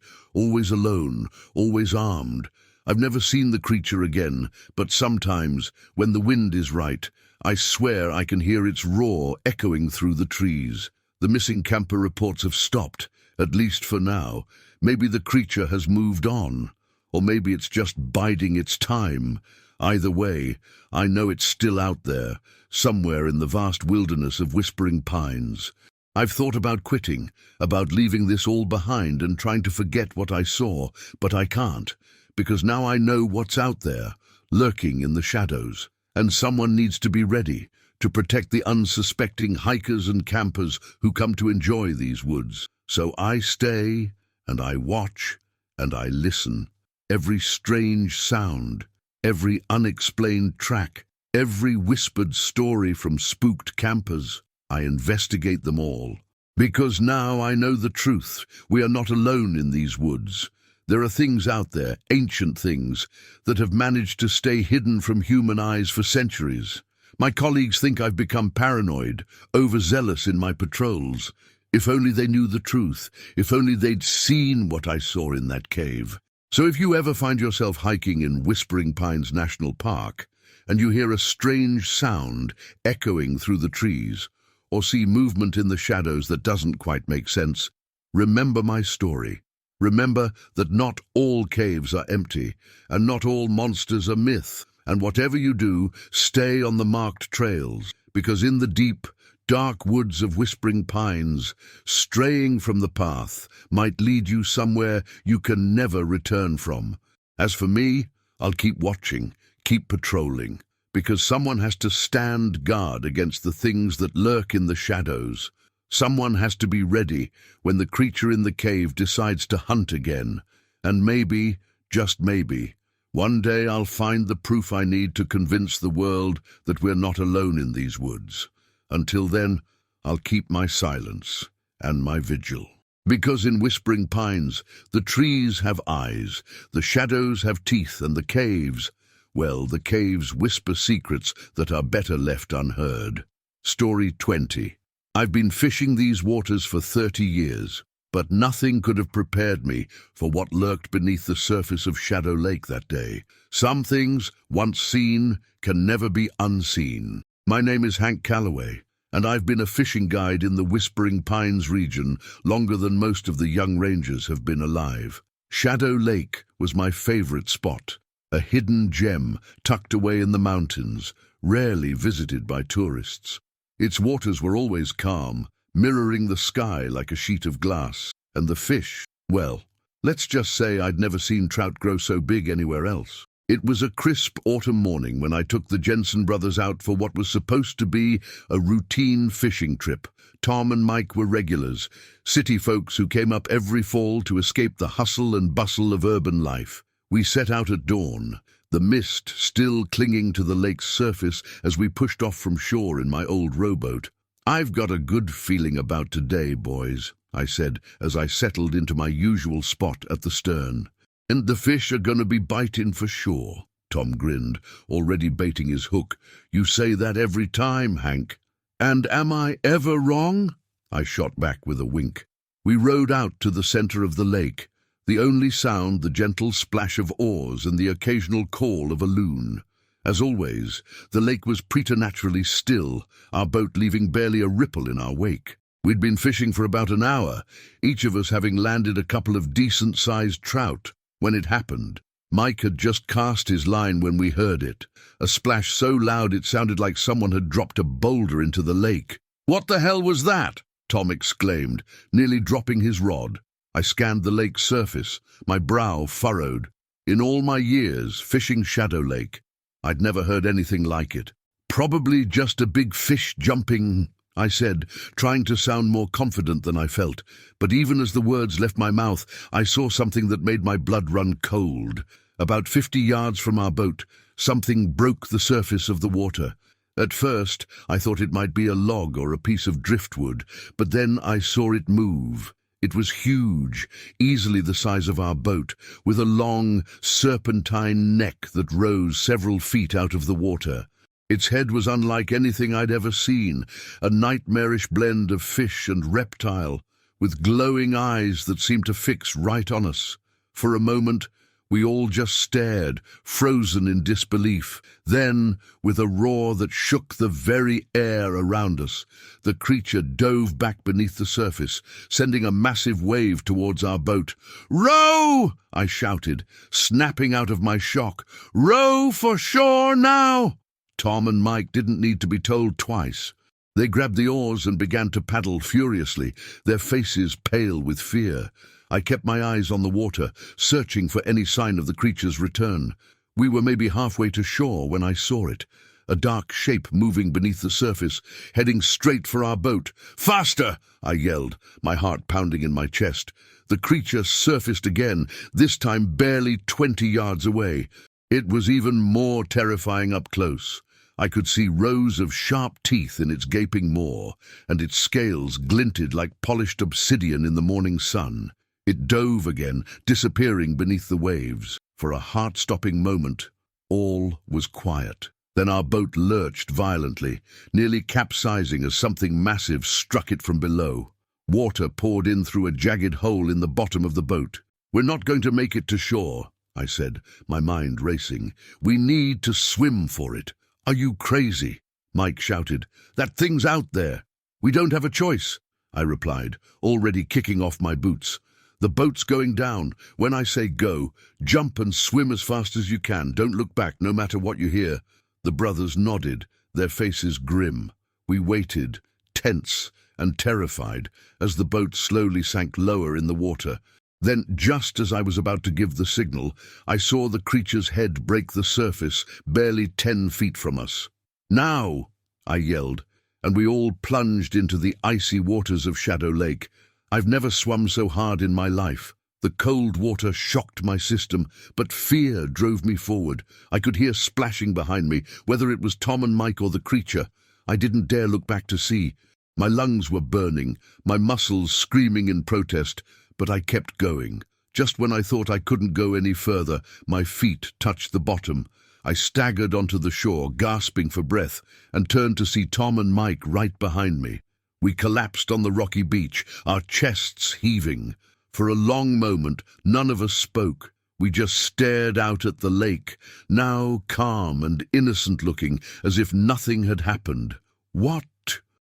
always alone, always armed. I've never seen the creature again, but sometimes, when the wind is right, I swear I can hear its roar echoing through the trees. The missing camper reports have stopped, at least for now. Maybe the creature has moved on, or maybe it's just biding its time. Either way, I know it's still out there, somewhere in the vast wilderness of whispering pines. I've thought about quitting, about leaving this all behind and trying to forget what I saw, but I can't, because now I know what's out there, lurking in the shadows, and someone needs to be ready to protect the unsuspecting hikers and campers who come to enjoy these woods. So I stay, and I watch, and I listen. Every strange sound, every unexplained track, every whispered story from spooked campers, I investigate them all. Because now I know the truth. We are not alone in these woods. There are things out there, ancient things, that have managed to stay hidden from human eyes for centuries. My colleagues think I've become paranoid, overzealous in my patrols. If only they knew the truth. If only they'd seen what I saw in that cave. So if you ever find yourself hiking in Whispering Pines National Park, and you hear a strange sound echoing through the trees, or see movement in the shadows that doesn't quite make sense, remember my story. Remember that not all caves are empty, and not all monsters are myth. And whatever you do, stay on the marked trails, because in the deep, dark woods of Whispering Pines, straying from the path might lead you somewhere you can never return from. As for me, I'll keep watching, keep patrolling, because someone has to stand guard against the things that lurk in the shadows. Someone has to be ready when the creature in the cave decides to hunt again. And maybe, just maybe, one day I'll find the proof I need to convince the world that we're not alone in these woods. Until then, I'll keep my silence and my vigil. Because in Whispering Pines, the trees have eyes, the shadows have teeth, and the caves, well, the caves whisper secrets that are better left unheard. Story 20. I've been fishing these waters for 30 years, but nothing could have prepared me for what lurked beneath the surface of Shadow Lake that day. Some things, once seen, can never be unseen. My name is Hank Calloway, and I've been a fishing guide in the Whispering Pines region longer than most of the young rangers have been alive. Shadow Lake was my favorite spot, a hidden gem tucked away in the mountains, rarely visited by tourists. Its waters were always calm, mirroring the sky like a sheet of glass. And the fish, well, let's just say I'd never seen trout grow so big anywhere else. It was a crisp autumn morning when I took the Jensen brothers out for what was supposed to be a routine fishing trip. Tom and Mike were regulars, city folks who came up every fall to escape the hustle and bustle of urban life. We set out at dawn, the mist still clinging to the lake's surface as we pushed off from shore in my old rowboat. "I've got a good feeling about today, boys," I said as I settled into my usual spot at the stern. "And the fish are gonna be biting for sure." Tom grinned, already baiting his hook. "You say that every time, Hank." "And am I ever wrong?" I shot back with a wink. We rowed out to the center of the lake, the only sound the gentle splash of oars and the occasional call of a loon. As always, the lake was preternaturally still, our boat leaving barely a ripple in our wake. We'd been fishing for about an hour, each of us having landed a couple of decent-sized trout. When it happened, Mike had just cast his line when we heard it, a splash so loud it sounded like someone had dropped a boulder into the lake. "What the hell was that?" Tom exclaimed, nearly dropping his rod. I scanned the lake's surface, my brow furrowed. In all my years fishing Shadow Lake, I'd never heard anything like it. "Probably just a big fish jumping," I said, trying to sound more confident than I felt. But even as the words left my mouth, I saw something that made my blood run cold. About 50 yards from our boat, something broke the surface of the water. At first, I thought it might be a log or a piece of driftwood, but then I saw it move. It was huge, easily the size of our boat, with a long, serpentine neck that rose several feet out of the water. Its head was unlike anything I'd ever seen, a nightmarish blend of fish and reptile, with glowing eyes that seemed to fix right on us. For a moment, we all just stared, frozen in disbelief. Then, with a roar that shook the very air around us, the creature dove back beneath the surface, sending a massive wave towards our boat. "Row!" I shouted, snapping out of my shock. "Row for shore now!" Tom and Mike didn't need to be told twice. They grabbed the oars and began to paddle furiously, their faces pale with fear. I kept my eyes on the water, searching for any sign of the creature's return. We were maybe halfway to shore when I saw it, a dark shape moving beneath the surface, heading straight for our boat. "Faster!" I yelled, my heart pounding in my chest. The creature surfaced again, this time barely 20 yards away. It was even more terrifying up close. I could see rows of sharp teeth in its gaping maw, and its scales glinted like polished obsidian in the morning sun. It dove again, disappearing beneath the waves. For a heart-stopping moment, all was quiet. Then our boat lurched violently, nearly capsizing as something massive struck it from below. Water poured in through a jagged hole in the bottom of the boat. "We're not going to make it to shore," I said, my mind racing. "We need to swim for it." "Are you crazy?" Mike shouted. "That thing's out there." "We don't have a choice," I replied, already kicking off my boots. "The boat's going down. When I say go, jump and swim as fast as you can. Don't look back, no matter what you hear." The brothers nodded, their faces grim. We waited, tense and terrified, as the boat slowly sank lower in the water. Then, just as I was about to give the signal, I saw the creature's head break the surface, barely 10 feet from us. "Now!" I yelled, and we all plunged into the icy waters of Shadow Lake. I've never swum so hard in my life. The cold water shocked my system, but fear drove me forward. I could hear splashing behind me, whether it was Tom and Mike or the creature. I didn't dare look back to see. My lungs were burning, my muscles screaming in protest, but I kept going. Just when I thought I couldn't go any further, my feet touched the bottom. I staggered onto the shore, gasping for breath, and turned to see Tom and Mike right behind me. We collapsed on the rocky beach, our chests heaving. For a long moment, none of us spoke. We just stared out at the lake, now calm and innocent-looking, as if nothing had happened. What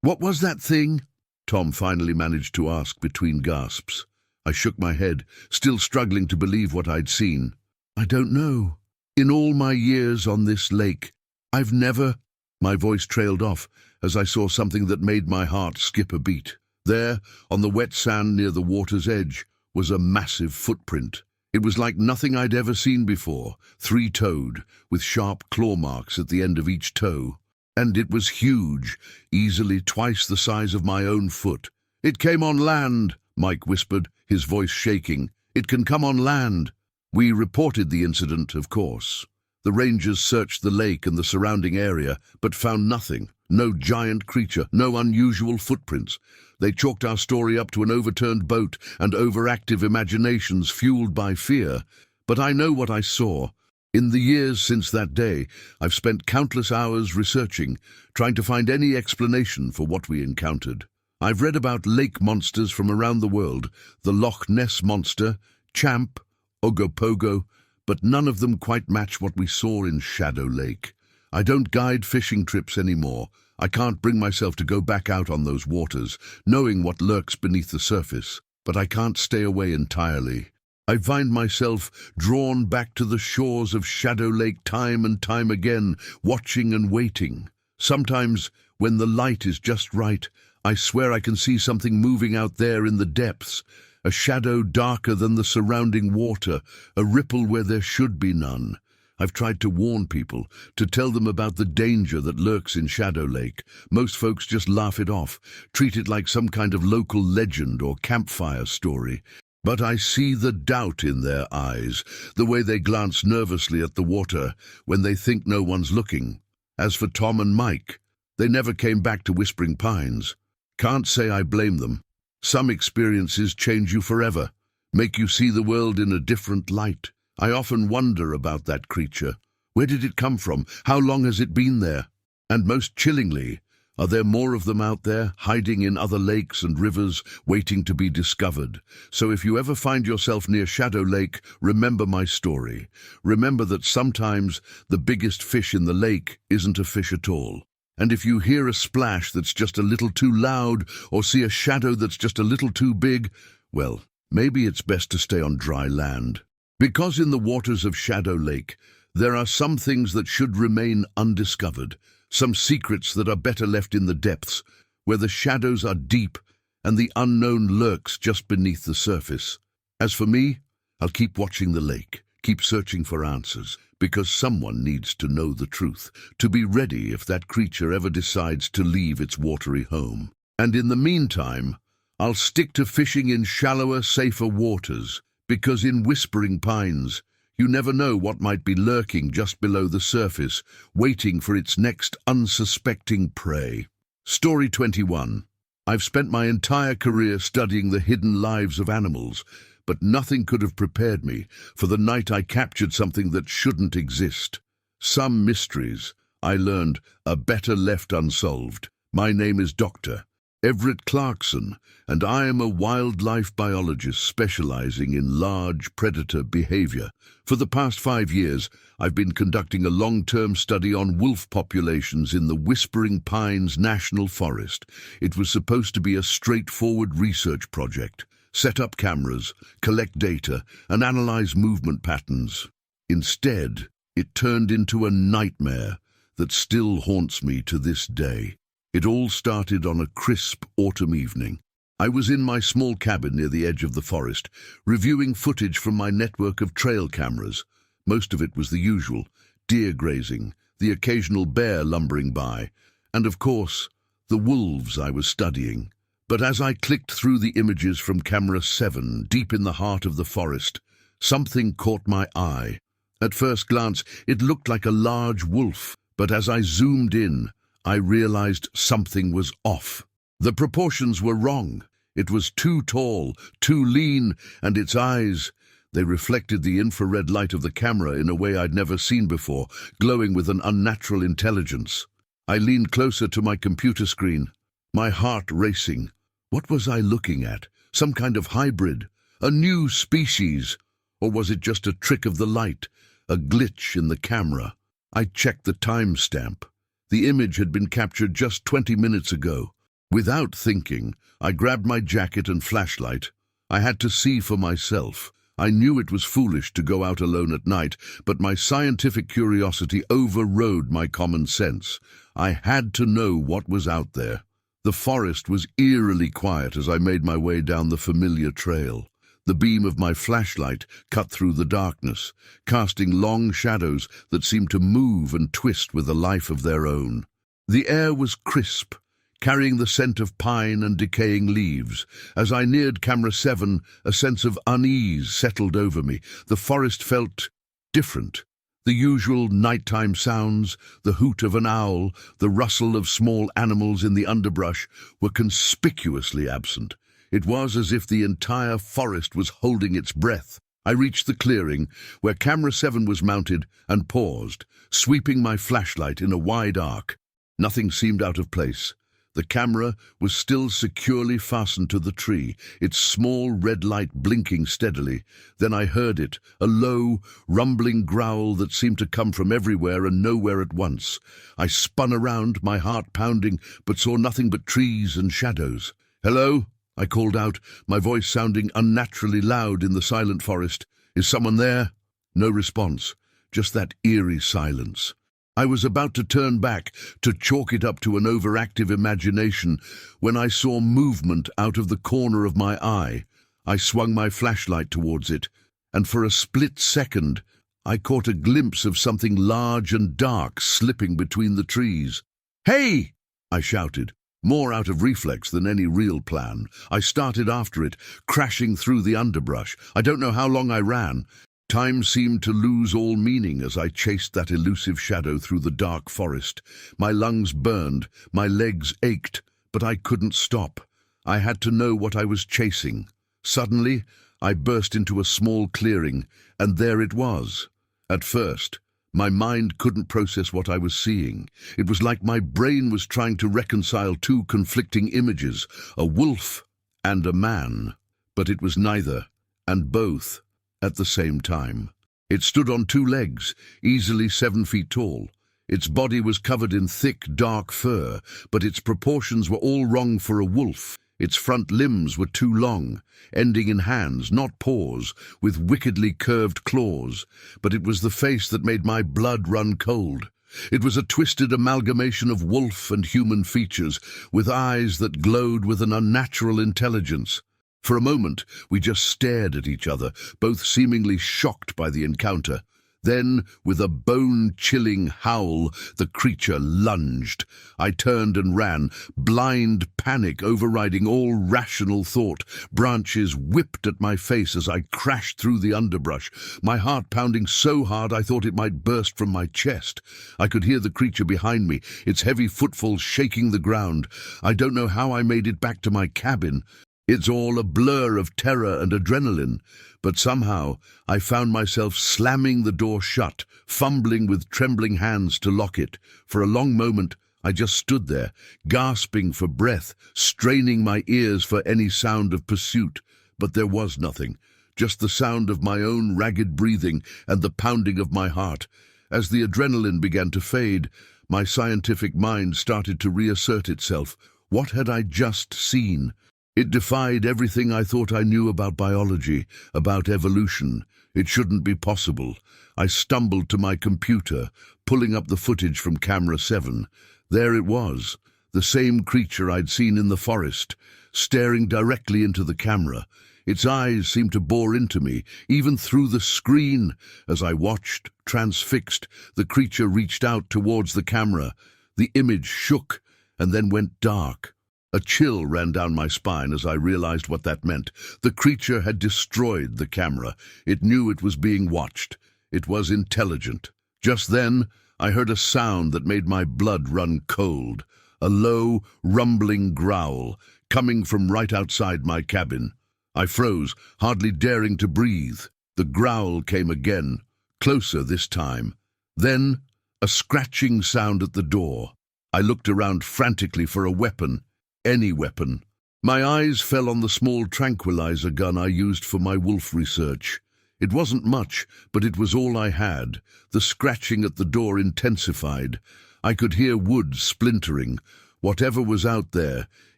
was that thing?" Tom finally managed to ask between gasps. I shook my head, still struggling to believe what I'd seen. "I don't know. In all my years on this lake, I've never..." My voice trailed off as I saw something that made my heart skip a beat. There, on the wet sand near the water's edge, was a massive footprint. It was like nothing I'd ever seen before, three-toed, with sharp claw marks at the end of each toe. And it was huge, easily twice the size of my own foot. "It came on land," Mike whispered, his voice shaking. "It can come on land." We reported the incident, of course. The rangers searched the lake and the surrounding area, but found nothing. No giant creature, no unusual footprints. They chalked our story up to an overturned boat and overactive imaginations fueled by fear. But I know what I saw. In the years since that day, I've spent countless hours researching, trying to find any explanation for what we encountered. I've read about lake monsters from around the world, the Loch Ness Monster, Champ, Ogopogo, but none of them quite match what we saw in Shadow Lake. I don't guide fishing trips anymore. I can't bring myself to go back out on those waters, knowing what lurks beneath the surface, but I can't stay away entirely. I find myself drawn back to the shores of Shadow Lake time and time again, watching and waiting. Sometimes, when the light is just right, I swear I can see something moving out there in the depths, a shadow darker than the surrounding water, a ripple where there should be none. I've tried to warn people, to tell them about the danger that lurks in Shadow Lake. Most folks just laugh it off, treat it like some kind of local legend or campfire story. But I see the doubt in their eyes, the way they glance nervously at the water when they think no one's looking. As for Tom and Mike, they never came back to Whispering Pines. Can't say I blame them. Some experiences change you forever, make you see the world in a different light. I often wonder about that creature. Where did it come from? How long has it been there? And most chillingly, are there more of them out there, hiding in other lakes and rivers, waiting to be discovered? So if you ever find yourself near Shadow Lake, remember my story. Remember that sometimes the biggest fish in the lake isn't a fish at all. And if you hear a splash that's just a little too loud, or see a shadow that's just a little too big, well, maybe it's best to stay on dry land. Because in the waters of Shadow Lake, there are some things that should remain undiscovered, some secrets that are better left in the depths, where the shadows are deep and the unknown lurks just beneath the surface. As for me, I'll keep watching the lake, keep searching for answers, because someone needs to know the truth, to be ready if that creature ever decides to leave its watery home. And in the meantime, I'll stick to fishing in shallower, safer waters, because in Whispering Pines, you never know what might be lurking just below the surface, waiting for its next unsuspecting prey. Story 21. I've spent my entire career studying the hidden lives of animals, but nothing could have prepared me for the night I captured something that shouldn't exist. Some mysteries, I learned, are better left unsolved. My name is Dr. Everett Clarkson, and I am a wildlife biologist specializing in large predator behavior. For the past 5 years, I've been conducting a long-term study on wolf populations in the Whispering Pines National Forest. It was supposed to be a straightforward research project. Set up cameras, collect data, and analyze movement patterns. Instead, it turned into a nightmare that still haunts me to this day. It all started on a crisp autumn evening. I was in my small cabin near the edge of the forest, reviewing footage from my network of trail cameras. Most of it was the usual: deer grazing, the occasional bear lumbering by, and of course, the wolves I was studying. But as I clicked through the images from camera 7, deep in the heart of the forest, something caught my eye. At first glance, it looked like a large wolf, but as I zoomed in, I realized something was off. The proportions were wrong. It was too tall, too lean, and its eyes, they reflected the infrared light of the camera in a way I'd never seen before, glowing with an unnatural intelligence. I leaned closer to my computer screen, my heart racing. What was I looking at? Some kind of hybrid? A new species? Or was it just a trick of the light, a glitch in the camera? I checked the timestamp. The image had been captured just 20 minutes ago. Without thinking, I grabbed my jacket and flashlight. I had to see for myself. I knew it was foolish to go out alone at night, but my scientific curiosity overrode my common sense. I had to know what was out there. The forest was eerily quiet as I made my way down the familiar trail. The beam of my flashlight cut through the darkness, casting long shadows that seemed to move and twist with a life of their own. The air was crisp, carrying the scent of pine and decaying leaves. As I neared Camera 7, a sense of unease settled over me. The forest felt different. The usual nighttime sounds, the hoot of an owl, the rustle of small animals in the underbrush, were conspicuously absent. It was as if the entire forest was holding its breath. I reached the clearing, where Camera 7 was mounted, and paused, sweeping my flashlight in a wide arc. Nothing seemed out of place. The camera was still securely fastened to the tree, its small red light blinking steadily. Then I heard it, a low, rumbling growl that seemed to come from everywhere and nowhere at once. I spun around, my heart pounding, but saw nothing but trees and shadows. "Hello?" I called out, my voice sounding unnaturally loud in the silent forest. "Is someone there?" No response, just that eerie silence. I was about to turn back, to chalk it up to an overactive imagination, when I saw movement out of the corner of my eye. I swung my flashlight towards it, and for a split second, I caught a glimpse of something large and dark slipping between the trees. "Hey!" I shouted, more out of reflex than any real plan. I started after it, crashing through the underbrush. I don't know how long I ran. Time seemed to lose all meaning as I chased that elusive shadow through the dark forest. My lungs burned, my legs ached, but I couldn't stop. I had to know what I was chasing. Suddenly, I burst into a small clearing, and there it was. At first, my mind couldn't process what I was seeing. It was like my brain was trying to reconcile two conflicting images, a wolf and a man. But it was neither, and both, at the same time. It stood on two legs, easily 7 feet tall. Its body was covered in thick, dark fur, but its proportions were all wrong for a wolf. Its front limbs were too long, ending in hands, not paws, with wickedly curved claws. But it was the face that made my blood run cold. It was a twisted amalgamation of wolf and human features, with eyes that glowed with an unnatural intelligence. For a moment, we just stared at each other, both seemingly shocked by the encounter. Then, with a bone-chilling howl, the creature lunged. I turned and ran, blind panic overriding all rational thought. Branches whipped at my face as I crashed through the underbrush, my heart pounding so hard I thought it might burst from my chest. I could hear the creature behind me, its heavy footfalls shaking the ground. I don't know how I made it back to my cabin. It's all a blur of terror and adrenaline, but somehow I found myself slamming the door shut, fumbling with trembling hands to lock it. For a long moment, I just stood there, gasping for breath, straining my ears for any sound of pursuit. But there was nothing, just the sound of my own ragged breathing and the pounding of my heart. As the adrenaline began to fade, my scientific mind started to reassert itself. What had I just seen? It defied everything I thought I knew about biology, about evolution. It shouldn't be possible. I stumbled to my computer, pulling up the footage from Camera 7. There it was, the same creature I'd seen in the forest, staring directly into the camera. Its eyes seemed to bore into me, even through the screen. As I watched, transfixed, the creature reached out towards the camera. The image shook and then went dark. A chill ran down my spine as I realized what that meant. The creature had destroyed the camera. It knew it was being watched. It was intelligent. Just then, I heard a sound that made my blood run cold. A low, rumbling growl, coming from right outside my cabin. I froze, hardly daring to breathe. The growl came again, closer this time. Then, a scratching sound at the door. I looked around frantically for a weapon. Any weapon. My eyes fell on the small tranquilizer gun I used for my wolf research. It wasn't much, but it was all I had. The scratching at the door intensified. I could hear wood splintering. Whatever was out there,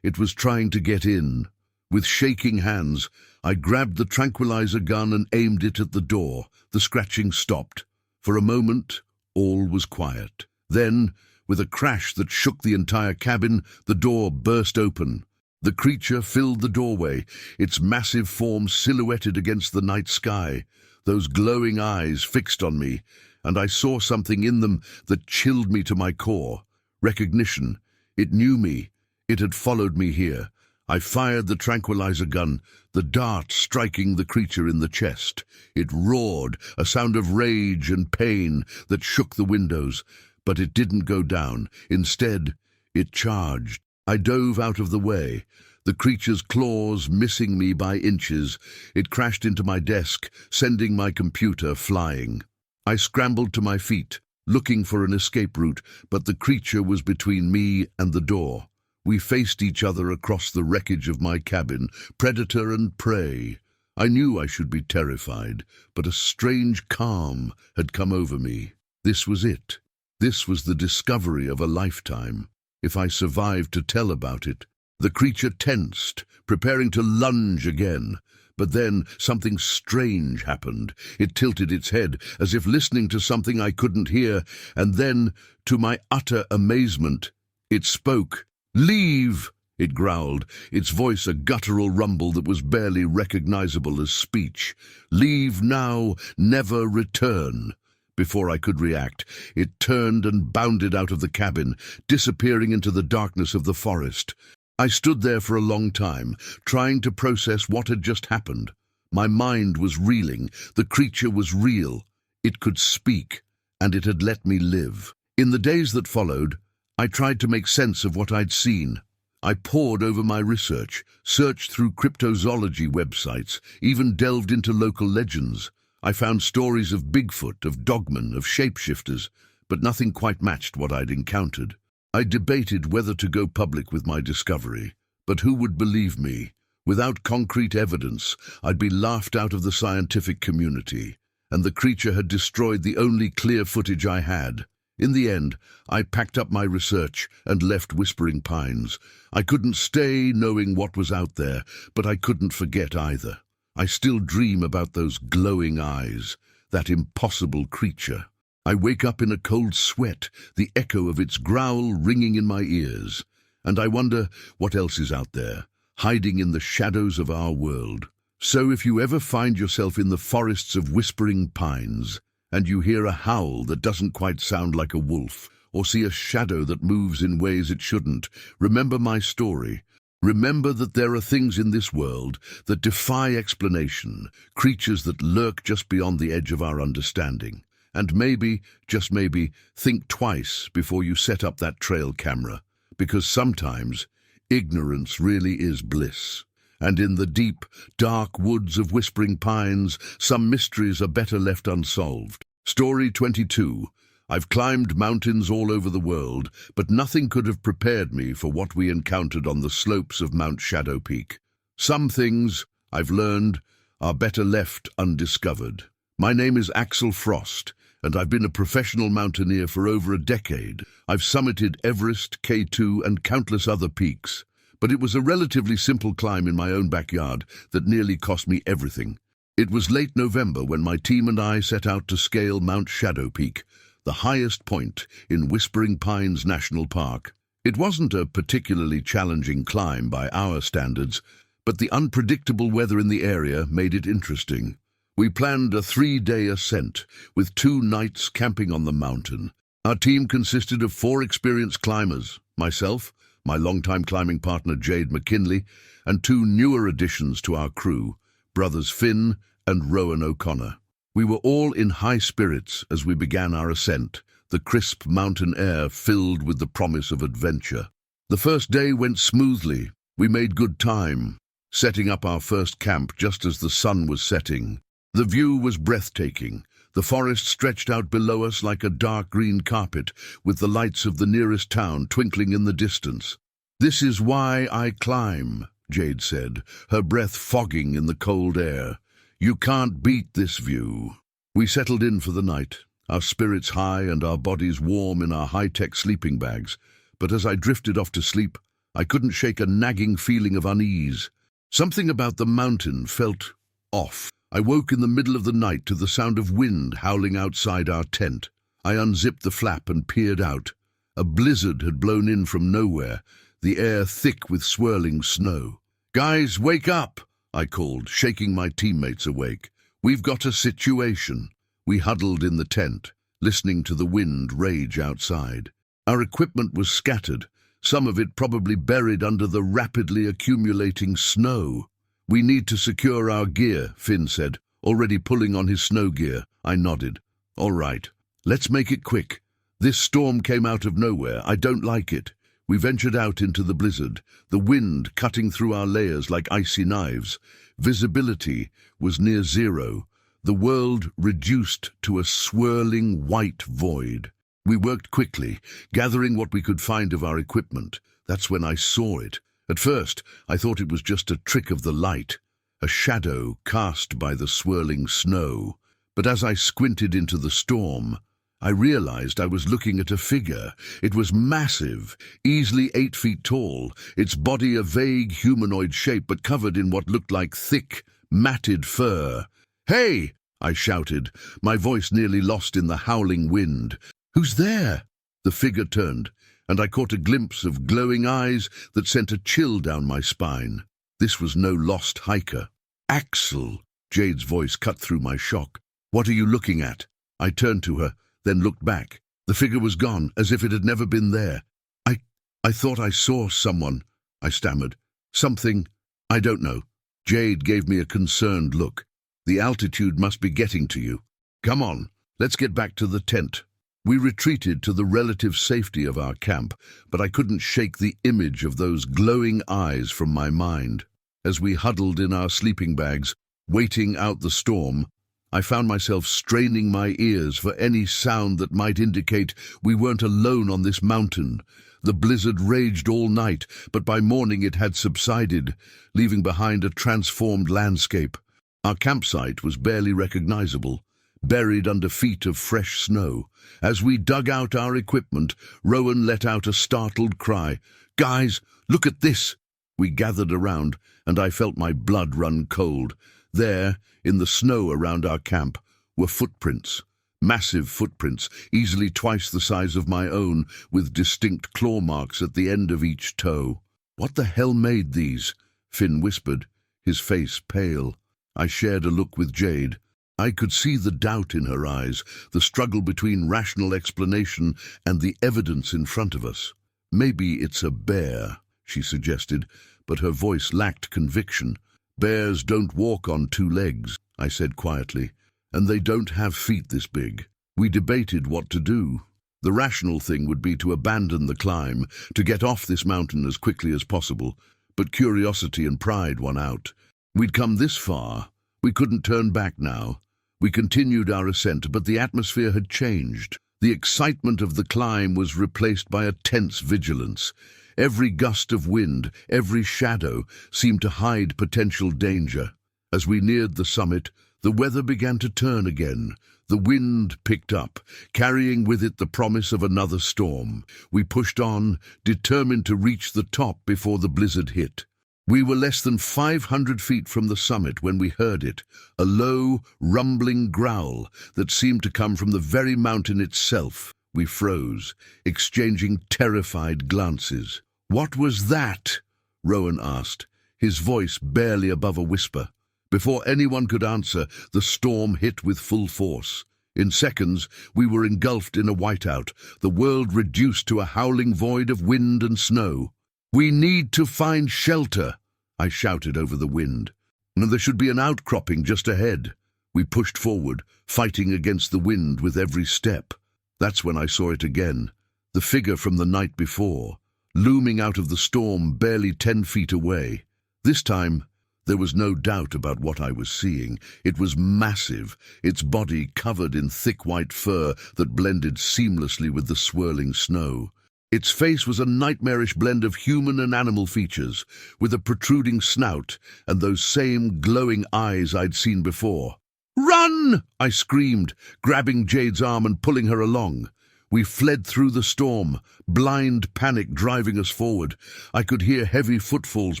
it was trying to get in. With shaking hands, I grabbed the tranquilizer gun and aimed it at the door. The scratching stopped. For a moment, all was quiet. Then, with a crash that shook the entire cabin, the door burst open. The creature filled the doorway, its massive form silhouetted against the night sky, those glowing eyes fixed on me, and I saw something in them that chilled me to my core. Recognition. It knew me. It had followed me here. I fired the tranquilizer gun, the dart striking the creature in the chest. It roared, a sound of rage and pain that shook the windows, but it didn't go down. Instead, it charged. I dove out of the way, the creature's claws missing me by inches. It crashed into my desk, sending my computer flying. I scrambled to my feet, looking for an escape route, but the creature was between me and the door. We faced each other across the wreckage of my cabin, predator and prey. I knew I should be terrified, but a strange calm had come over me. This was it. This was the discovery of a lifetime. If I survived to tell about it. The creature tensed, preparing to lunge again. But then something strange happened. It tilted its head, as if listening to something I couldn't hear, and then, to my utter amazement, it spoke. "Leave!" it growled, its voice a guttural rumble that was barely recognizable as speech. "Leave now, never return." Before I could react, it turned and bounded out of the cabin, disappearing into the darkness of the forest. I stood there for a long time, trying to process what had just happened. My mind was reeling. The creature was real. It could speak, and it had let me live. In the days that followed, I tried to make sense of what I'd seen. I pored over my research, searched through cryptozoology websites, even delved into local legends. I found stories of Bigfoot, of Dogman, of shapeshifters, but nothing quite matched what I'd encountered. I debated whether to go public with my discovery, but who would believe me? Without concrete evidence, I'd be laughed out of the scientific community, and the creature had destroyed the only clear footage I had. In the end, I packed up my research and left Whispering Pines. I couldn't stay knowing what was out there, but I couldn't forget either. I still dream about those glowing eyes, that impossible creature. I wake up in a cold sweat, the echo of its growl ringing in my ears. And I wonder what else is out there, hiding in the shadows of our world. So if you ever find yourself in the forests of Whispering Pines, and you hear a howl that doesn't quite sound like a wolf, or see a shadow that moves in ways it shouldn't, remember my story. Remember that there are things in this world that defy explanation, creatures that lurk just beyond the edge of our understanding. And maybe, just maybe, think twice before you set up that trail camera, because sometimes ignorance really is bliss. And in the deep, dark woods of Whispering Pines, some mysteries are better left unsolved. Story 22. I've climbed mountains all over the world, but nothing could have prepared me for what we encountered on the slopes of Mount Shadow Peak. Some things, I've learned, are better left undiscovered. My name is Axel Frost, and I've been a professional mountaineer for over a decade. I've summited Everest, K2, and countless other peaks. But it was a relatively simple climb in my own backyard that nearly cost me everything. It was late November when my team and I set out to scale Mount Shadow Peak, the highest point in Whispering Pines National Park. It wasn't a particularly challenging climb by our standards, but the unpredictable weather in the area made it interesting. We planned a 3-day ascent, with 2 nights camping on the mountain. Our team consisted of 4 experienced climbers, myself, my longtime climbing partner Jade McKinley, and 2 newer additions to our crew, brothers Finn and Rowan O'Connor. We were all in high spirits as we began our ascent, the crisp mountain air filled with the promise of adventure. The first day went smoothly. We made good time, setting up our first camp just as the sun was setting. The view was breathtaking. The forest stretched out below us like a dark green carpet, with the lights of the nearest town twinkling in the distance. "This is why I climb," Jade said, her breath fogging in the cold air. "You can't beat this view." We settled in for the night, our spirits high and our bodies warm in our high-tech sleeping bags. But as I drifted off to sleep, I couldn't shake a nagging feeling of unease. Something about the mountain felt off. I woke in the middle of the night to the sound of wind howling outside our tent. I unzipped the flap and peered out. A blizzard had blown in from nowhere, the air thick with swirling snow. "Guys, wake up!" I called, shaking my teammates awake. "We've got a situation." We huddled in the tent, listening to the wind rage outside. Our equipment was scattered, some of it probably buried under the rapidly accumulating snow. "We need to secure our gear," Finn said, already pulling on his snow gear. I nodded. "All right, let's make it quick. This storm came out of nowhere. I don't like it." We ventured out into the blizzard, the wind cutting through our layers like icy knives. Visibility was near zero, the world reduced to a swirling white void. We worked quickly, gathering what we could find of our equipment. That's when I saw it. At first, I thought it was just a trick of the light, a shadow cast by the swirling snow. But as I squinted into the storm, I realized I was looking at a figure. It was massive, easily 8 feet tall, its body a vague humanoid shape but covered in what looked like thick, matted fur. "Hey!" I shouted, my voice nearly lost in the howling wind. "Who's there?" The figure turned, and I caught a glimpse of glowing eyes that sent a chill down my spine. This was no lost hiker. "Axel!" Jade's voice cut through my shock. "What are you looking at?" I turned to her, then looked back. The figure was gone, as if it had never been there. I thought I saw someone," I stammered. "Something, I don't know." Jade gave me a concerned look. "The altitude must be getting to you. Come on, let's get back to the tent." We retreated to the relative safety of our camp, but I couldn't shake the image of those glowing eyes from my mind. As we huddled in our sleeping bags, waiting out the storm, I found myself straining my ears for any sound that might indicate we weren't alone on this mountain. The blizzard raged all night, but by morning it had subsided, leaving behind a transformed landscape. Our campsite was barely recognizable, buried under feet of fresh snow. As we dug out our equipment, Rowan let out a startled cry. "Guys, look at this!" We gathered around, and I felt my blood run cold. There, in the snow around our camp, were footprints. Massive footprints, easily twice the size of my own, with distinct claw marks at the end of each toe. "What the hell made these?" Finn whispered, his face pale. I shared a look with Jade. I could see the doubt in her eyes, the struggle between rational explanation and the evidence in front of us. "Maybe it's a bear," she suggested, but her voice lacked conviction. "Bears don't walk on 2 legs, I said quietly, "and they don't have feet this big." We debated what to do. The rational thing would be to abandon the climb, to get off this mountain as quickly as possible, but curiosity and pride won out. We'd come this far. We couldn't turn back now. We continued our ascent, but the atmosphere had changed. The excitement of the climb was replaced by a tense vigilance. Every gust of wind, every shadow, seemed to hide potential danger. As we neared the summit, the weather began to turn again. The wind picked up, carrying with it the promise of another storm. We pushed on, determined to reach the top before the blizzard hit. We were less than 500 feet from the summit when we heard it, a low, rumbling growl that seemed to come from the very mountain itself. We froze, exchanging terrified glances. "What was that?" Rowan asked, his voice barely above a whisper. Before anyone could answer, the storm hit with full force. In seconds, we were engulfed in a whiteout, the world reduced to a howling void of wind and snow. "We need to find shelter," I shouted over the wind. "And there should be an outcropping just ahead." We pushed forward, fighting against the wind with every step. That's when I saw it again, the figure from the night before, looming out of the storm barely 10 feet away. This time, there was no doubt about what I was seeing. It was massive, its body covered in thick white fur that blended seamlessly with the swirling snow. Its face was a nightmarish blend of human and animal features, with a protruding snout and those same glowing eyes I'd seen before. "Run!" I screamed, grabbing Jade's arm and pulling her along. We fled through the storm, blind panic driving us forward. I could hear heavy footfalls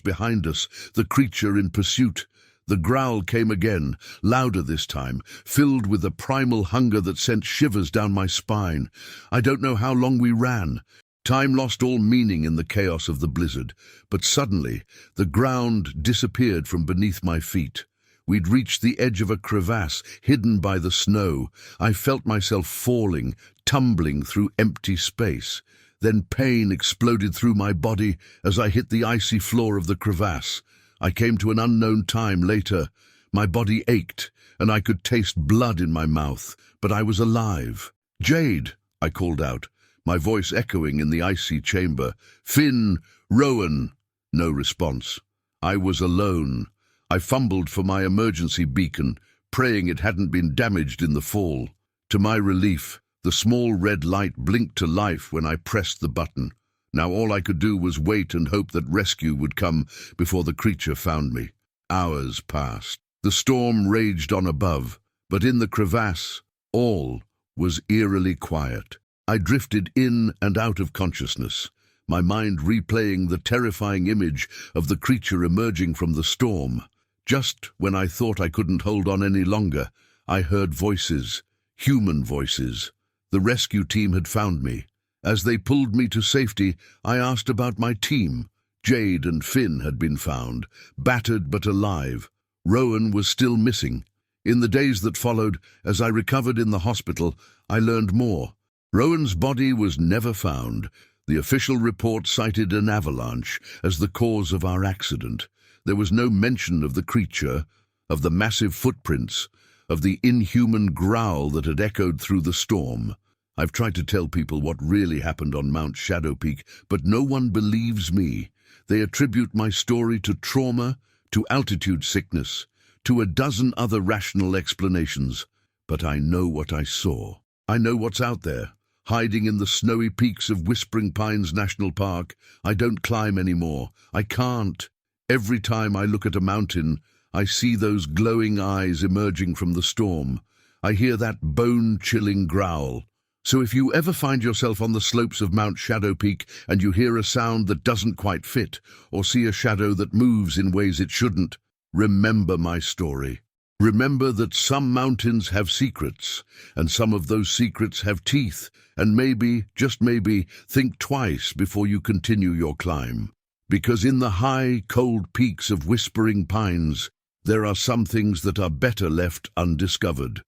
behind us, the creature in pursuit. The growl came again, louder this time, filled with a primal hunger that sent shivers down my spine. I don't know how long we ran. Time lost all meaning in the chaos of the blizzard, but suddenly the ground disappeared from beneath my feet. We'd reached the edge of a crevasse, hidden by the snow. I felt myself falling, tumbling through empty space. Then pain exploded through my body as I hit the icy floor of the crevasse. I came to an unknown time later. My body ached, and I could taste blood in my mouth, but I was alive. "Jade," I called out, my voice echoing in the icy chamber. "Finn, Rowan." No response. I was alone. I fumbled for my emergency beacon, praying it hadn't been damaged in the fall. To my relief, the small red light blinked to life when I pressed the button. Now all I could do was wait and hope that rescue would come before the creature found me. Hours passed. The storm raged on above, but in the crevasse, all was eerily quiet. I drifted in and out of consciousness, my mind replaying the terrifying image of the creature emerging from the storm. Just when I thought I couldn't hold on any longer, I heard voices, human voices. The rescue team had found me. As they pulled me to safety, I asked about my team. Jade and Finn had been found, battered but alive. Rowan was still missing. In the days that followed, as I recovered in the hospital, I learned more. Rowan's body was never found. The official report cited an avalanche as the cause of our accident. There was no mention of the creature, of the massive footprints, of the inhuman growl that had echoed through the storm. I've tried to tell people what really happened on Mount Shadow Peak, but no one believes me. They attribute my story to trauma, to altitude sickness, to a dozen other rational explanations. But I know what I saw. I know what's out there, hiding in the snowy peaks of Whispering Pines National Park. I don't climb anymore. I can't. Every time I look at a mountain, I see those glowing eyes emerging from the storm. I hear that bone-chilling growl. So if you ever find yourself on the slopes of Mount Shadow Peak and you hear a sound that doesn't quite fit, or see a shadow that moves in ways it shouldn't, remember my story. Remember that some mountains have secrets, and some of those secrets have teeth, and maybe, just maybe, think twice before you continue your climb. Because in the high, cold peaks of Whispering Pines, there are some things that are better left undiscovered.